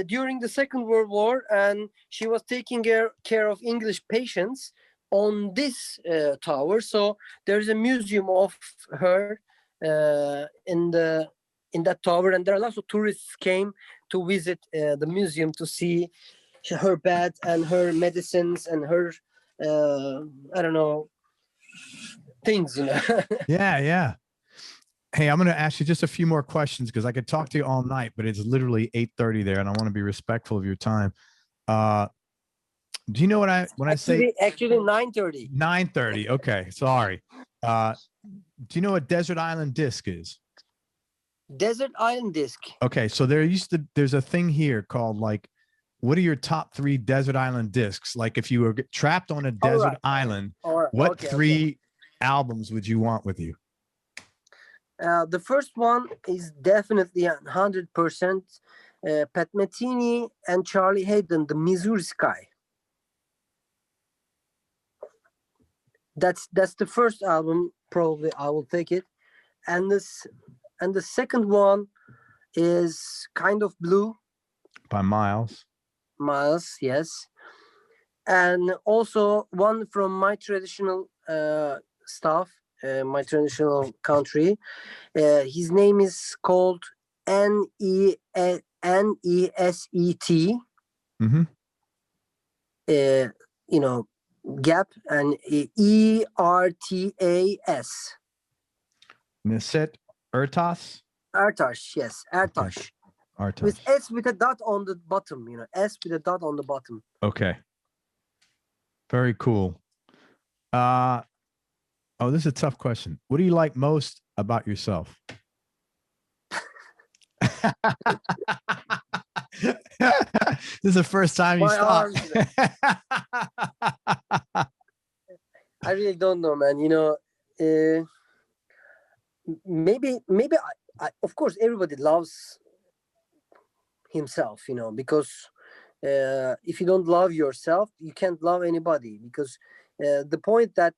during the Second World War, and she was taking care of English patients on this tower. So there's a museum of her in that tower, and there are lots of tourists came to visit the museum to see her bed and her medicines and her I don't know, things, you know. Yeah. Hey, I'm going to ask you just a few more questions because I could talk to you all night, but it's literally 8:30 there, and I want to be respectful of your time. Do you know I say? Actually, 9:30. 9:30. Okay, sorry. Do you know what Desert Island Disc is? Desert Island Disc. Okay, so there's a thing here called, like, what are your top 3 desert island discs? Like, if you were trapped on a desert island, what 3 albums would you want with you? The first one is definitely 100% Pat Metheny and Charlie Haydn, the Missouri Sky. That's the first album. Probably I will take it. And the second one is Kind of Blue by Miles. Yes. And also one from my traditional stuff, my traditional country. His name is called Neset. Mm-hmm. You know, Gap, and Ertas. Neset Ertas. Ertaş, yes, Okay. Ertaş. With Artas. S with a dot on the bottom, S with a dot on the bottom. Okay. Very cool. This is a tough question. What do you like most about yourself? This is the first time you My stop. arms, I really don't know, man. Maybe of course everybody loves himself, because if you don't love yourself, you can't love anybody, because the point that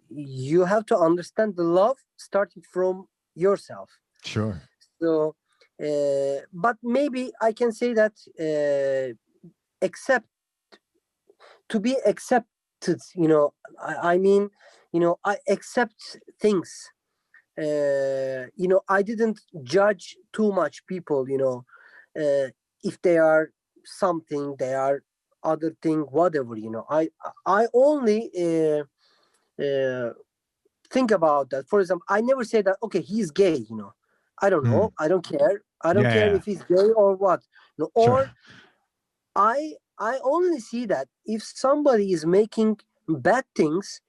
you have to understand the love starting from yourself. Sure. So but maybe I can say that accept to be accepted, I mean, I accept things. I didn't judge too much people, if they are something, they are other thing, whatever, I only think about that. For example, I never say that, okay, he's gay, I don't know. I don't care. I don't care if he's gay or what. Or Sure. I only see that if somebody is making bad things,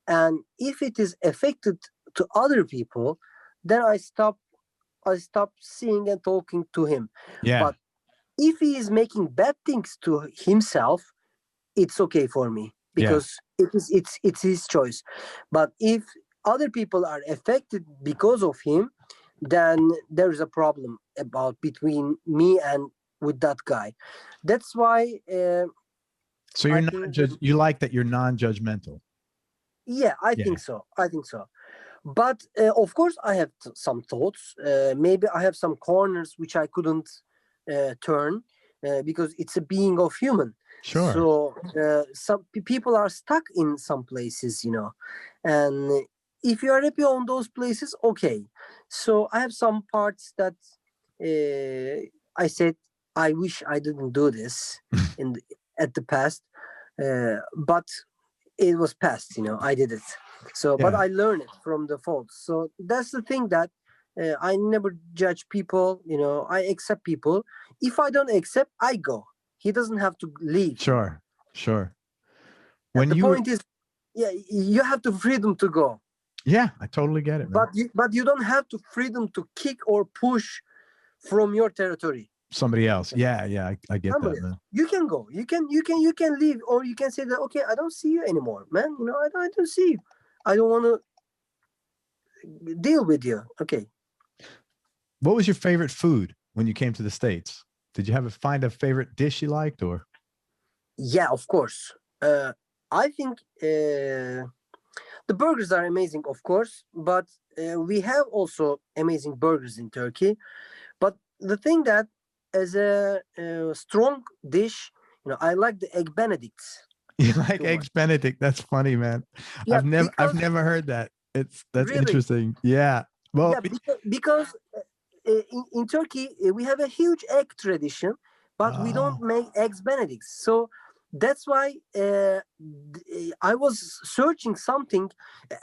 and if it is affected to other people, then I stop seeing and talking to him. Yeah. But if he is making bad things to himself, it's okay for me, because it's his choice. But if other people are affected because of him, then there is a problem about between me and with that guy. That's why So you're not you like that you're non-judgmental. Yeah, I think so. But of course, I have some thoughts. Maybe I have some corners which I couldn't turn, because it's a being of human. Sure. So some people are stuck in some places, and if you are happy on those places, okay. So I have some parts that I said I wish I didn't do this at the past, but it was past, I did it. So but I learned it from the faults. So that's the thing, that I never judge people, I accept people. If I don't accept, I go. He doesn't have to leave. Sure. When the point is, you have the freedom to go. Yeah, I totally get it, man. But you don't have the freedom to kick or push from your territory somebody else. Yeah, I get that, man. You can go. You can leave, or you can say that, okay, I don't see you anymore, man. I don't see you. I don't want to deal with you. Okay. What was your favorite food when you came to the States? Did you find a favorite dish you liked, or? Yeah, of course. I think the burgers are amazing, of course, but we have also amazing burgers in Turkey. But the thing that, as a strong dish, I like the egg Benedict. You like eggs Benedict? That's funny, man. Yeah, I've never heard that. That's really interesting. Yeah. Well, because in Turkey we have a huge egg tradition, but we don't make eggs Benedict. So that's why I was searching something.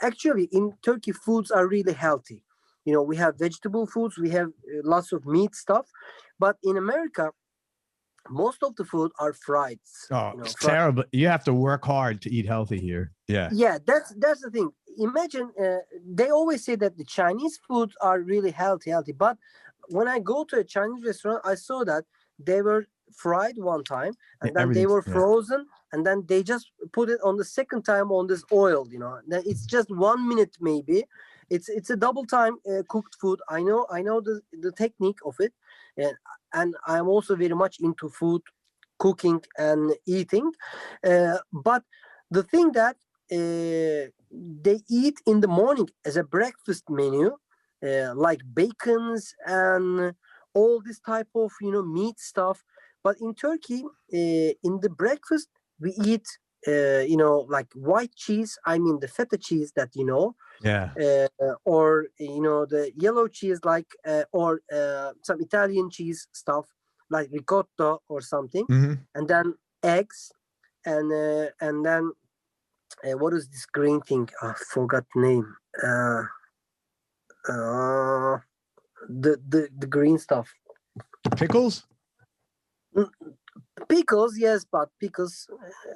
Actually, in Turkey, foods are really healthy. We have vegetable foods, we have lots of meat stuff, but in America, most of the food are fried. It's terrible. You have to work hard to eat healthy here. Yeah, that's the thing. Imagine, they always say that the Chinese foods are really healthy, but when I go to a Chinese restaurant, I saw that they were fried one time, and then they were frozen, and then they just put it on the second time on this oil. Then it's just 1 minute maybe. It's a double time cooked food. I know the technique of it, and I'm also very much into food, cooking and eating. But the thing that they eat in the morning as a breakfast menu, like bacons and all this type of meat stuff. But in Turkey, in the breakfast we eat like white cheese. I mean the feta cheese that Yeah. or the yellow cheese, like or some Italian cheese stuff like ricotta or something, Hmm. and then eggs, and then what is this green thing? I forgot the name. Uh, the green stuff. Pickles. Mm, Pickles, yes, but pickles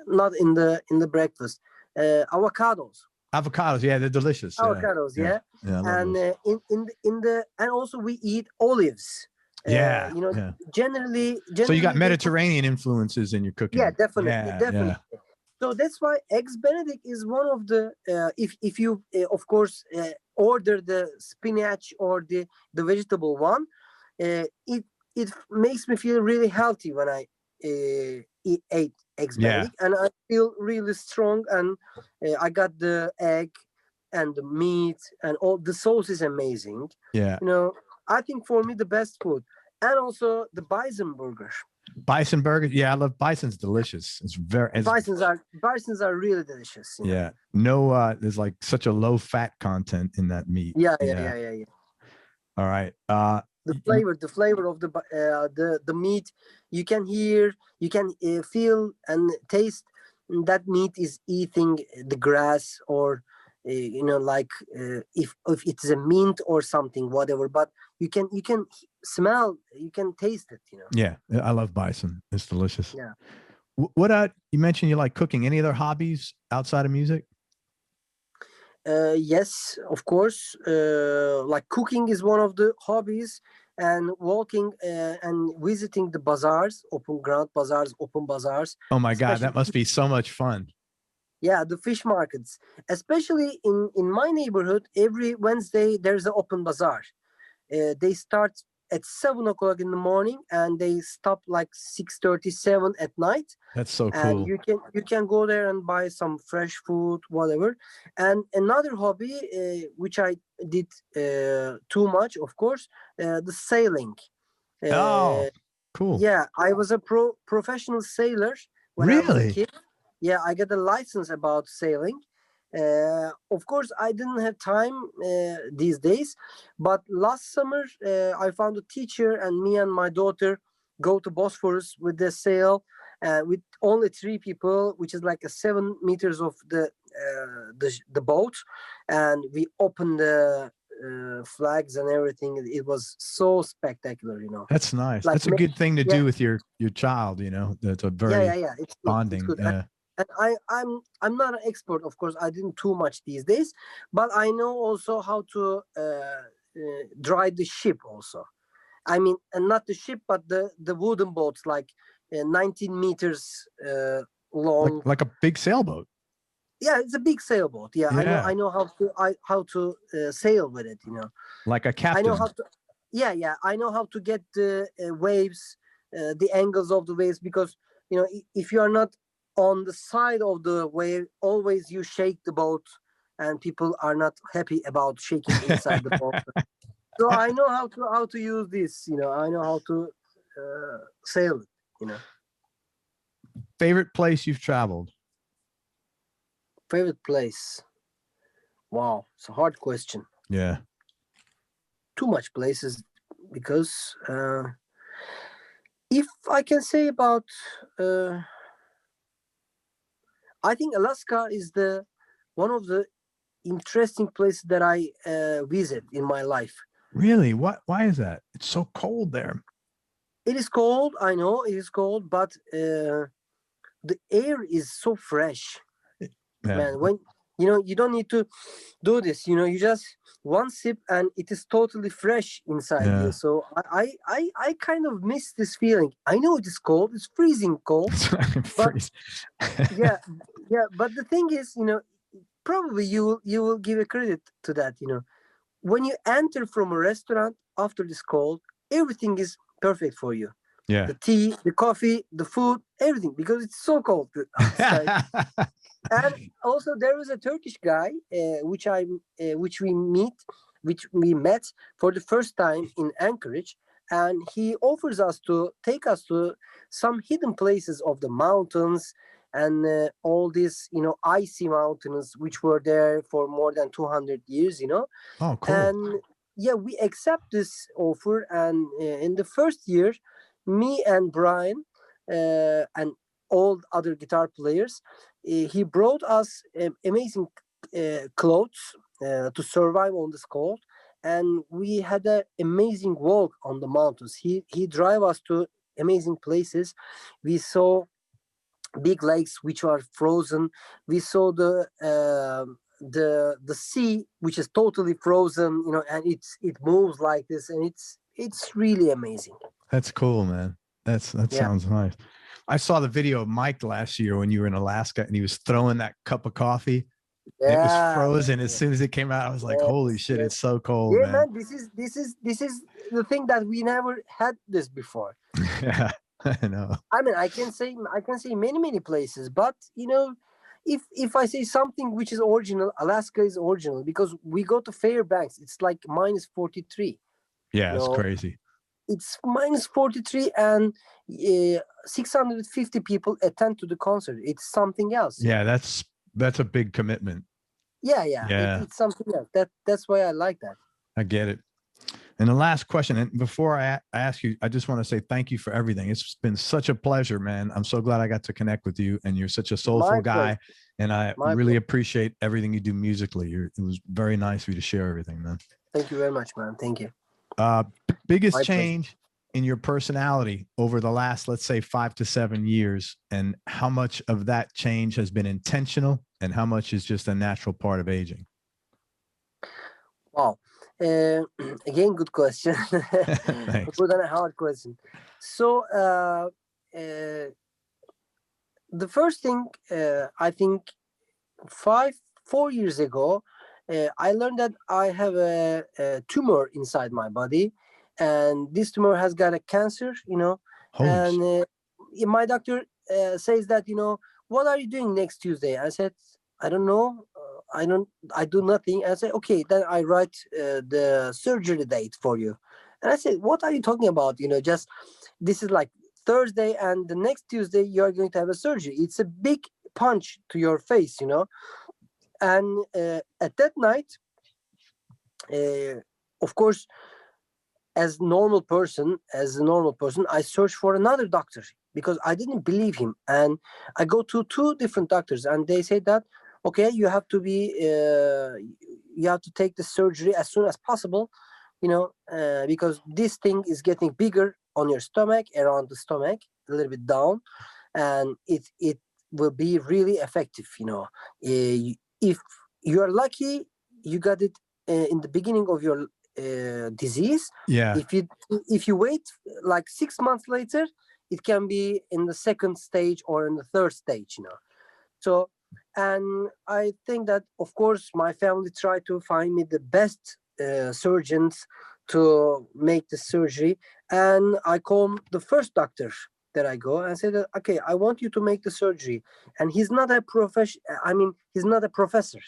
not in the breakfast. Avocados. Avocados. Yeah, they're delicious. Yeah. Avocados, Yeah. yeah. Yeah. I love And those. in the and also we eat olives. Yeah. Yeah. So you got Generally they put, Mediterranean influences in your yeah, cooking. definitely, Yeah. Yeah. definitely. So that's why eggs Benedict is one of the if you of course order the spinach or the vegetable one, it makes me feel really healthy when I ate eggs Yeah. Benedict, and I feel really strong, and I got the egg and the meat, and all the sauce is amazing. Yeah. I think for me the best food, and also the bison burger. Bison burger. Yeah, I love bison's delicious. Bisons are really delicious. Yeah. No, there's like such a low fat content in that meat. Yeah, yeah, Yeah. yeah, yeah, yeah. All right. The flavor of the meat, you can hear, you can feel and taste that meat is eating the grass, or like if it's a mint or something, whatever. But you can smell, you can taste it. Yeah, I love bison. It's delicious. Yeah. What you mentioned you like cooking. Any other hobbies outside of music? Yes, of course. Like cooking is one of the hobbies, and walking and visiting the bazaars, open ground bazaars, open bazaars, Oh my God, especially, that must be so much fun. yeah, the fish markets. Especially in my neighborhood, every Wednesday there's an open bazaar. They start at 7 o'clock in the morning, and they stop like 6:37 at night, That's so and cool. you can go there and buy some fresh food, whatever. And another hobby, which I did too much, of course, the sailing. Oh, uh, cool. yeah, I was a professional sailor when I was a Really? kid. Yeah, I got a license about sailing. Of course, I didn't have time these days, but last summer I found a teacher, and me and my daughter go to Bosphorus with the sail, with only three people, which is like a 7 meters of the boat, and we open the flags and everything. It was so spectacular. That's nice. Like, That's a good thing to yeah, do with your child, That's a yeah, yeah, very yeah. It's good. It's bonding. good. Yeah. And I'm not an expert, of course. I didn't too much these days, but I know also how to drive the ship also. I mean, and not the ship, but the wooden boats, like 19 meters Like long. like a big sailboat. Yeah, it's a big sailboat. Yeah, I know. Yeah. I know how to sail with it. Like a I know how captain. to. Yeah, yeah. I know how to get the waves, the angles of the waves, because if you are not on the side of the wave, always you shake the boat, and people are not happy about shaking inside the boat. So I know how to use this. I know how to sail it. Favorite place you've traveled? Favorite place? Wow, it's a hard question. Yeah. Too much places, because if I can say about, I think Alaska is the one of the interesting places that I visit in my life. Really? Why is that? It's so cold there. It is cold, I know it is cold, but the air is so fresh, Yeah. man. When you don't need to do this, you just one sip and it is totally fresh inside Yeah. you. So I kind of miss this feeling. I know it is cold, it's freezing cold, but yeah, yeah. But the thing is, probably you will give a credit to that. When you enter from a restaurant after this cold, everything is perfect for you. Yeah. The tea, the coffee, the food, everything, because it's so cold outside. And also there was a Turkish guy, which we met for the first time in Anchorage, and he offers us to take us to some hidden places of the mountains, and all these, icy mountains which were there for more than 200 years, Oh, cool. and yeah, we accept this offer. And in the first year, me and Brian and all other guitar players, he brought us amazing clothes to survive on this cold, and we had an amazing walk on the mountains. He drive us to amazing places. We saw big lakes which are frozen. We saw the sea which is totally frozen, and it moves like this, and it's really amazing. That's cool, man. That Yeah. sounds nice. I saw the video of Mike last year when you were in Alaska and he was throwing that cup of coffee. And it was Yeah, frozen. yeah, As soon as it came out, I was like, yes, holy shit, yes. it's so cold, Yeah, man. man, this is the thing that we never had this before. Yeah, I know. I mean, I can say many places, but if I say something which is original, Alaska is original, because we go to Fairbanks, it's like minus 43. Yeah, it's No, crazy. it's minus 43, and 650 people attend to the concert. It's something else. Yeah, that's a big commitment. Yeah. Yeah. It's something else. That's why I like that. I get it. And the last question, and before I ask you, I just want to say thank you for everything. It's been such a pleasure, man. I'm so glad I got to connect with you, and you're such a soulful My guy. pleasure. And I My really pleasure. appreciate everything you do musically. It was very nice for you to share everything, man. Thank you very much, man. Thank you. Biggest My pleasure. change in your personality over the last, let's say, 5 to 7 years, and how much of that change has been intentional and how much is just a natural part of aging? Wow. Again, good question. Thanks. Good and a hard question. So, the first thing, I think 4 years ago, I learned that I have a tumor inside my body, and this tumor has got a cancer, Holy and shit. my doctor says that, what are you doing next Tuesday? I said, I don't know. I do nothing. I said, okay, then I write the surgery date for you. And I said, what are you talking about? Just this is like Thursday, and the next Tuesday you are going to have a surgery. It's a big punch to your face, And at that night, of course, as a normal person, I searched for another doctor because I didn't believe him. And I go to 2 different doctors, and they say that, okay, you have to take the surgery as soon as possible, because this thing is getting bigger on your stomach, around the stomach, a little bit down, and it will be really effective. If you are lucky, you got it in the beginning of your disease. Yeah. If you wait like 6 months later, it can be in the second stage or in the third stage. So, and I think that, of course, my family tried to find me the best surgeons to make the surgery, and I called the first doctor that I go and said that, okay, I want you to make the surgery. And he's not a he's not a professor.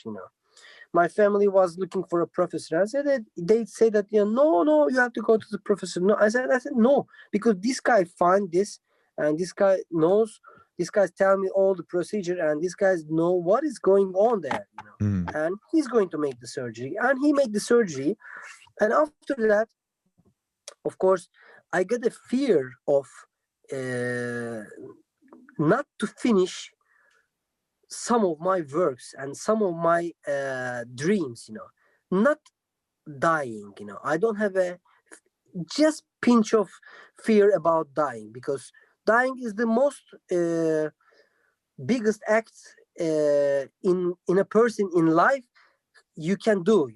My family was looking for a professor. I said that they say that, no, you have to go to the professor. No, I said no, because this guy find this, and this guy knows. This guy's telling me all the procedure, and these guys know what is going on there. And he's going to make the surgery, and he made the surgery. And after that, of course, I got a fear of not to finish some of my works and some of my dreams, not dying. I don't have a just pinch of fear about dying, because dying is the most biggest act in a person in life you can do.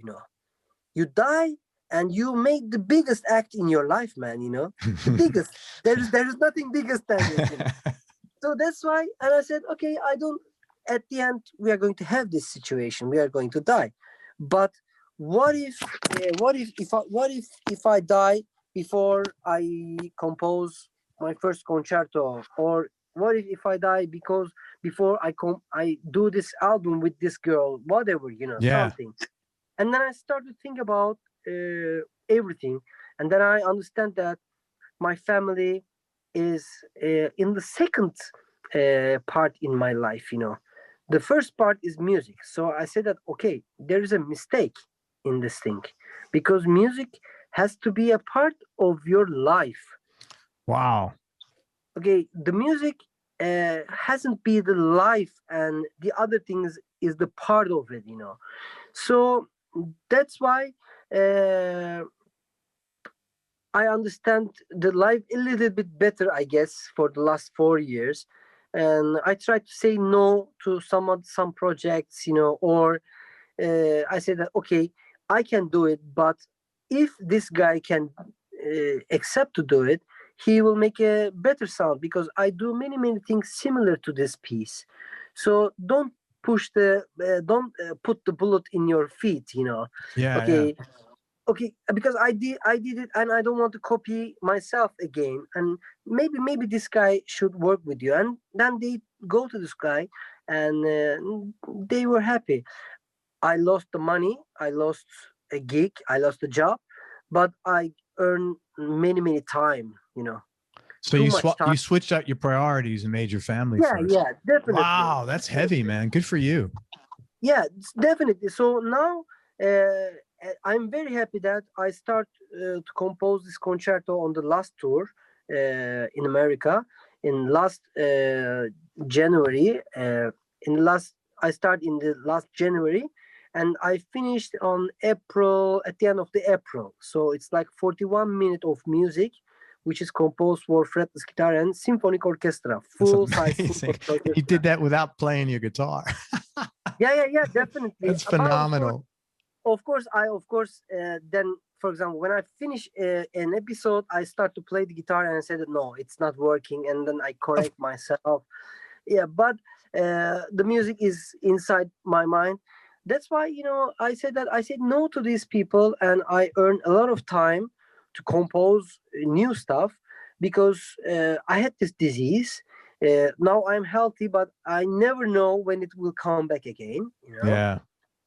You die and you make the biggest act in your life, man. The biggest. There is nothing biggest than it. So that's why, and I said, okay, I don't. At the end, we are going to have this situation. We are going to die. But what if I die before I compose my first concerto, or what if I die before I do this album with this girl, whatever, something. And then I started to think about everything, and then I understand that my family is in the second part in my life, you know. The first part is music. So I said that, okay, there is a mistake in this thing because music has to be a part of your life. Wow. Okay, the music hasn't been the life, and the other things is the part of it, you know. So that's why uh, I understand the life a little bit better, I guess, for the last 4 years. And I try to say no to some projects, you know, or I say that, okay, I can do it, but if this guy can accept to do it, he will make a better sound because I do many, many things similar to this piece. So don't put the bullet in your feet, you know. Yeah, yeah. Okay, okay, because I did it and I don't want to copy myself again, and maybe this guy should work with you. And then they go to this guy, and they were happy. I lost the money, I lost a gig, I lost a job, but I earned many time, you know. So Too much time. you switched out your priorities and made your family Yeah, first. yeah, definitely. Wow, that's heavy, man. Good for you. Yeah, definitely. So now I'm very happy that I start to compose this concerto on the last tour in America in last January. I start in the last January, and I finished on April, at the end of the April. So it's like 41 minutes of music, which is composed for fretless guitar and symphonic orchestra, That's full size amazing. symphonic You orchestra. did that without playing your guitar. Yeah, definitely. That's But of course, phenomenal. then, for example, when I finish an episode, I start to play the guitar and I said no, it's not working, and then I Of, correct myself. Yeah, but the music is inside my mind. That's why, you know, I said no to these people, and I earn a lot of time to compose new stuff because I had this disease. Now I'm healthy, but I never know when it will come back again, you know. yeah.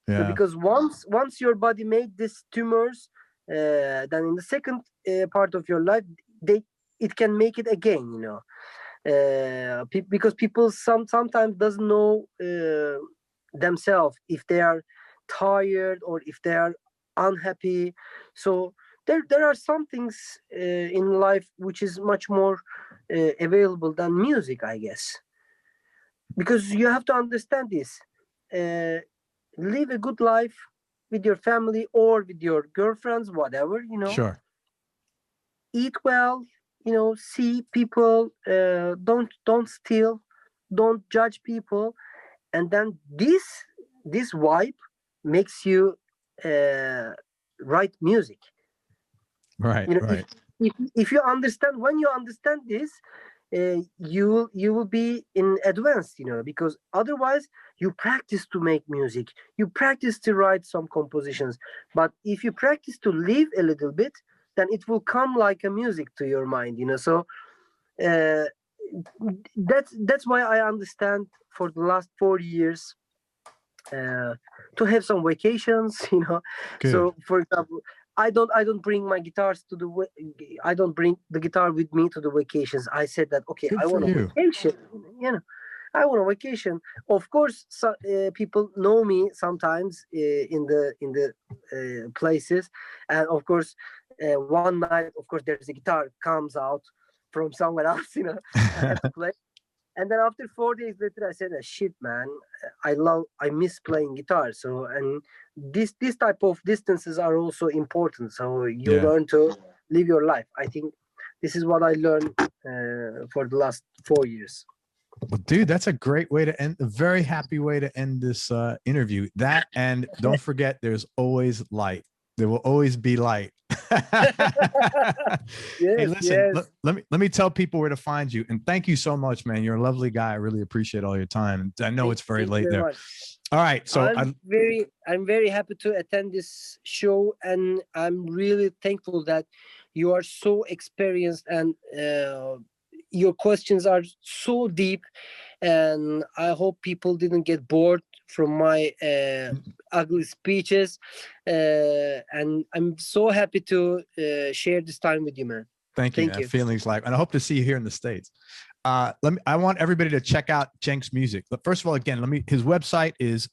So Yeah. because once your body made these tumors, then in the second part of your life, they it can make it again, you know. Because people sometimes doesn't know themselves if they are tired or if they are unhappy. So there are some things in life which is much more available than music, I guess, because you have to understand this. Uh, Live a good life with your family or with your girlfriends, whatever, you know. Sure. Eat well, you know, see people, don't steal, don't judge people, and then this vibe makes you uh, write music. Right. You know, Right. if you understand, when you understand this, you will be in advance, you know, because otherwise you practice to make music, you practice to write some compositions, but if you practice to live a little bit, then it will come like a music to your mind, you know. So uh, that's why I understand for the last 4 years uh, to have some vacations, you know. Good. So for example, I don't bring my guitars to I don't bring the guitar with me to the vacations. I said that, okay, Good I for want a you. vacation, you know. I want a vacation. Of course, people know me sometimes in the places, and of course, one night, of course, there's a guitar comes out from somewhere else, you know. I have to play, and then after 4 days later, I said, "Shit, man, I miss playing guitar." So, and this type of distances are also important. So you Yeah. learn to live your life. I think this is what I learned for the last 4 years. Well, dude, that's a great way to end, a very happy way to end this interview. That, and don't forget, there's always light. There will always be light. Hey, Yes, listen, yes. let me tell people where to find you. And thank you so much, man. You're a lovely guy. I really appreciate all your time. I know it's very Thank you late very there. much. All right. So I'm very happy to attend this show, and I'm really thankful that you are so experienced, and your questions are so deep, and I hope people didn't get bored from my ugly speeches, and I'm so happy to share this time with you, man. thank you, Thank man. you. Feelings like, and I hope to see you here in the States. I want everybody to check out Cenk's music. But first of all, again, his website is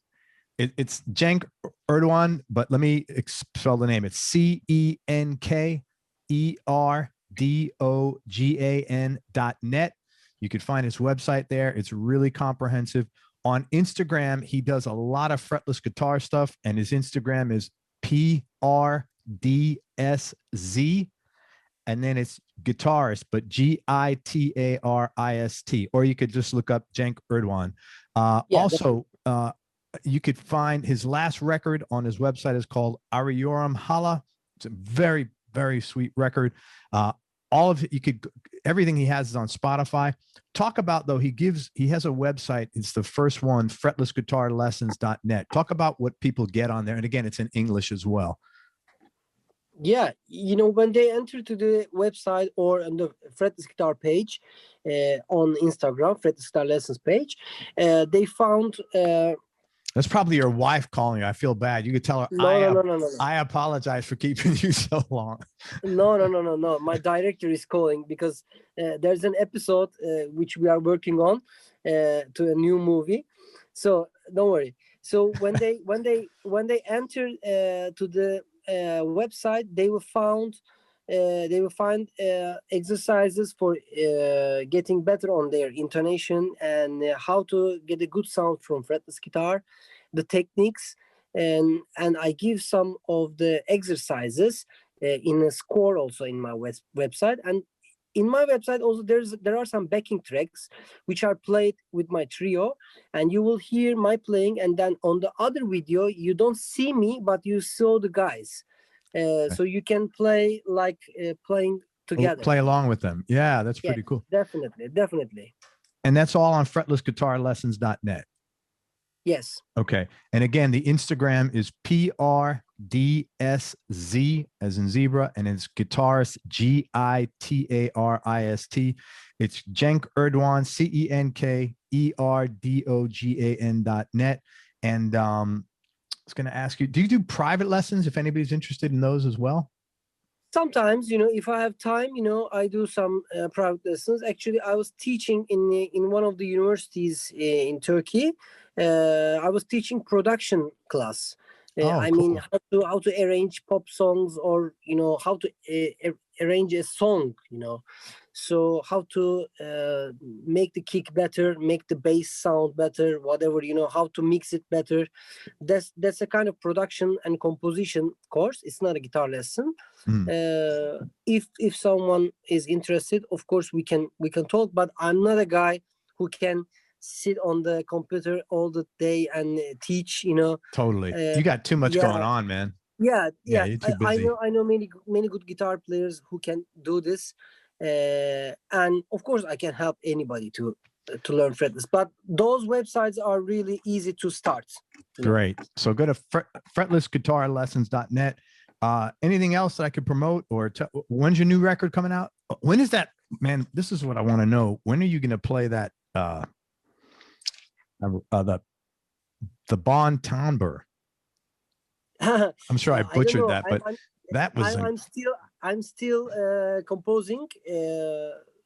it's Cenk Erdogan, but let me spell the name. It's CENKERDOGAN.net. You can find his website there. It's really comprehensive. On Instagram, he does a lot of fretless guitar stuff, and his Instagram is PRDSZ, and then it's guitarist, but GITARIST, or you could just look up Cenk Erdogan. Also, you could find his last record on his website is called Arıyorum Hala. It's a very, very sweet record. All of it, everything he has is on Spotify. Talk about, though, he has a website. It's the first one, fretlessguitarlessons.net. Talk about what people get on there. And again, it's in English as well. Yeah, when they enter to the website or on the Fretless Guitar page on Instagram, Fretless Guitar Lessons page, they found... That's probably your wife calling you. I feel bad. You could tell her, No. I apologize for keeping you so long. No. My director is calling because there's an episode which we are working on to a new movie. So don't worry. So when they enter to the website, they will find exercises for getting better on their intonation and how to get a good sound from fretless guitar, the techniques, and I give some of the exercises in a score also in my website. And in my website also there are some backing tracks which are played with my trio, and you will hear my playing, and then on the other video you don't see me but you saw the guys. So you can play like playing together. Play along with them. Yeah, that's pretty cool. Definitely. And that's all on fretlessguitarlessons.net. Yes. Okay. And again, the Instagram is PRDSZ as in zebra, and it's guitarist GITARIST. It's Cenk Erdogan, CENKERDOGAN.net. And I was going to ask you, do you do private lessons if anybody's interested in those as well? Sometimes, if I have time, I do some private lessons. Actually, I was teaching in one of the universities in Turkey. I was teaching production class. I mean, how to arrange pop songs, or how to arrange a song. So how to make the kick better, make the bass sound better, whatever, how to mix it better. That's a kind of production and composition course. It's not a guitar lesson. If someone is interested, of course we can talk, but I'm not a guy who can sit on the computer all the day and teach. Totally. You got too much going on, man. Yeah. You're too busy. I know many good guitar players who can do this. And of course I can help anybody to learn fretless, but those websites are really easy to start. Great. So go to fretlessguitarlessons.net. Anything else that I could promote, or when's your new record coming out? When is that, man? This is what I want to know. When are you going to play that the Bon Tambour? I'm sure I butchered that, but I'm still composing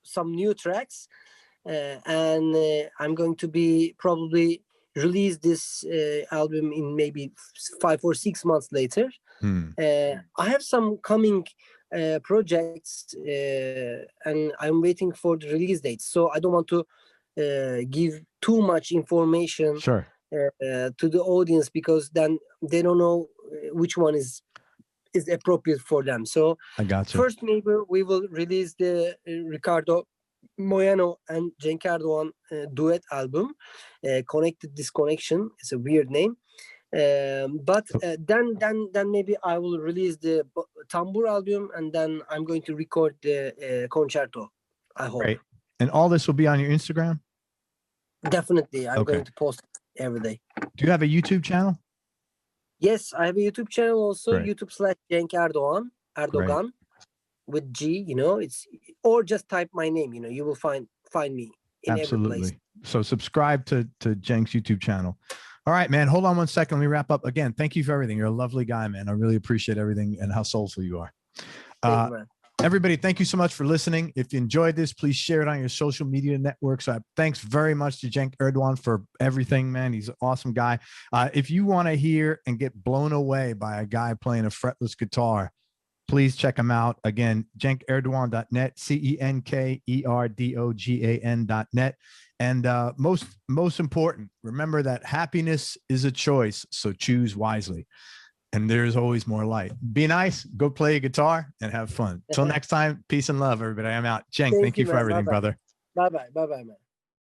some new tracks, and I'm going to be probably release this album in maybe 5 or 6 months later. I have some coming projects, and I'm waiting for the release dates. So I don't want to give too much information to the audience, because then they don't know which one is appropriate for them. So I got you. First, maybe we will release the Ricardo Moyano and Cenk Erdogan duet album, Connected Disconnection. It's a weird name. But then maybe I will release the Tambur album, and then I'm going to record the concerto, I hope. Great. And all this will be on your Instagram? Definitely. I'm going to post every day. Do you have a YouTube channel? Yes, I have a YouTube channel also. Great. YouTube/Cenk Erdogan with G, it's, or just type my name, you will find me in every place. So subscribe to Cenk's YouTube channel. All right, man. Hold on one second. Let me wrap up. Again, thank you for everything. You're a lovely guy, man. I really appreciate everything and how soulful you are. Thank you, man. Everybody, thank you so much for listening. If you enjoyed this, please share it on your social media networks. Thanks very much to Cenk Erdoğan for everything, man. He's an awesome guy. If you want to hear and get blown away by a guy playing a fretless guitar, please check him out. Again, cenkerdogan.net, CENKERDOGAN.net. And most important, remember that happiness is a choice, so choose wisely. And there's always more light. Be nice, go play a guitar, and have fun. Till next time, peace and love, everybody. I'm out. Cenk, thank you for everything, brother. Bye-bye. Bye-bye, man.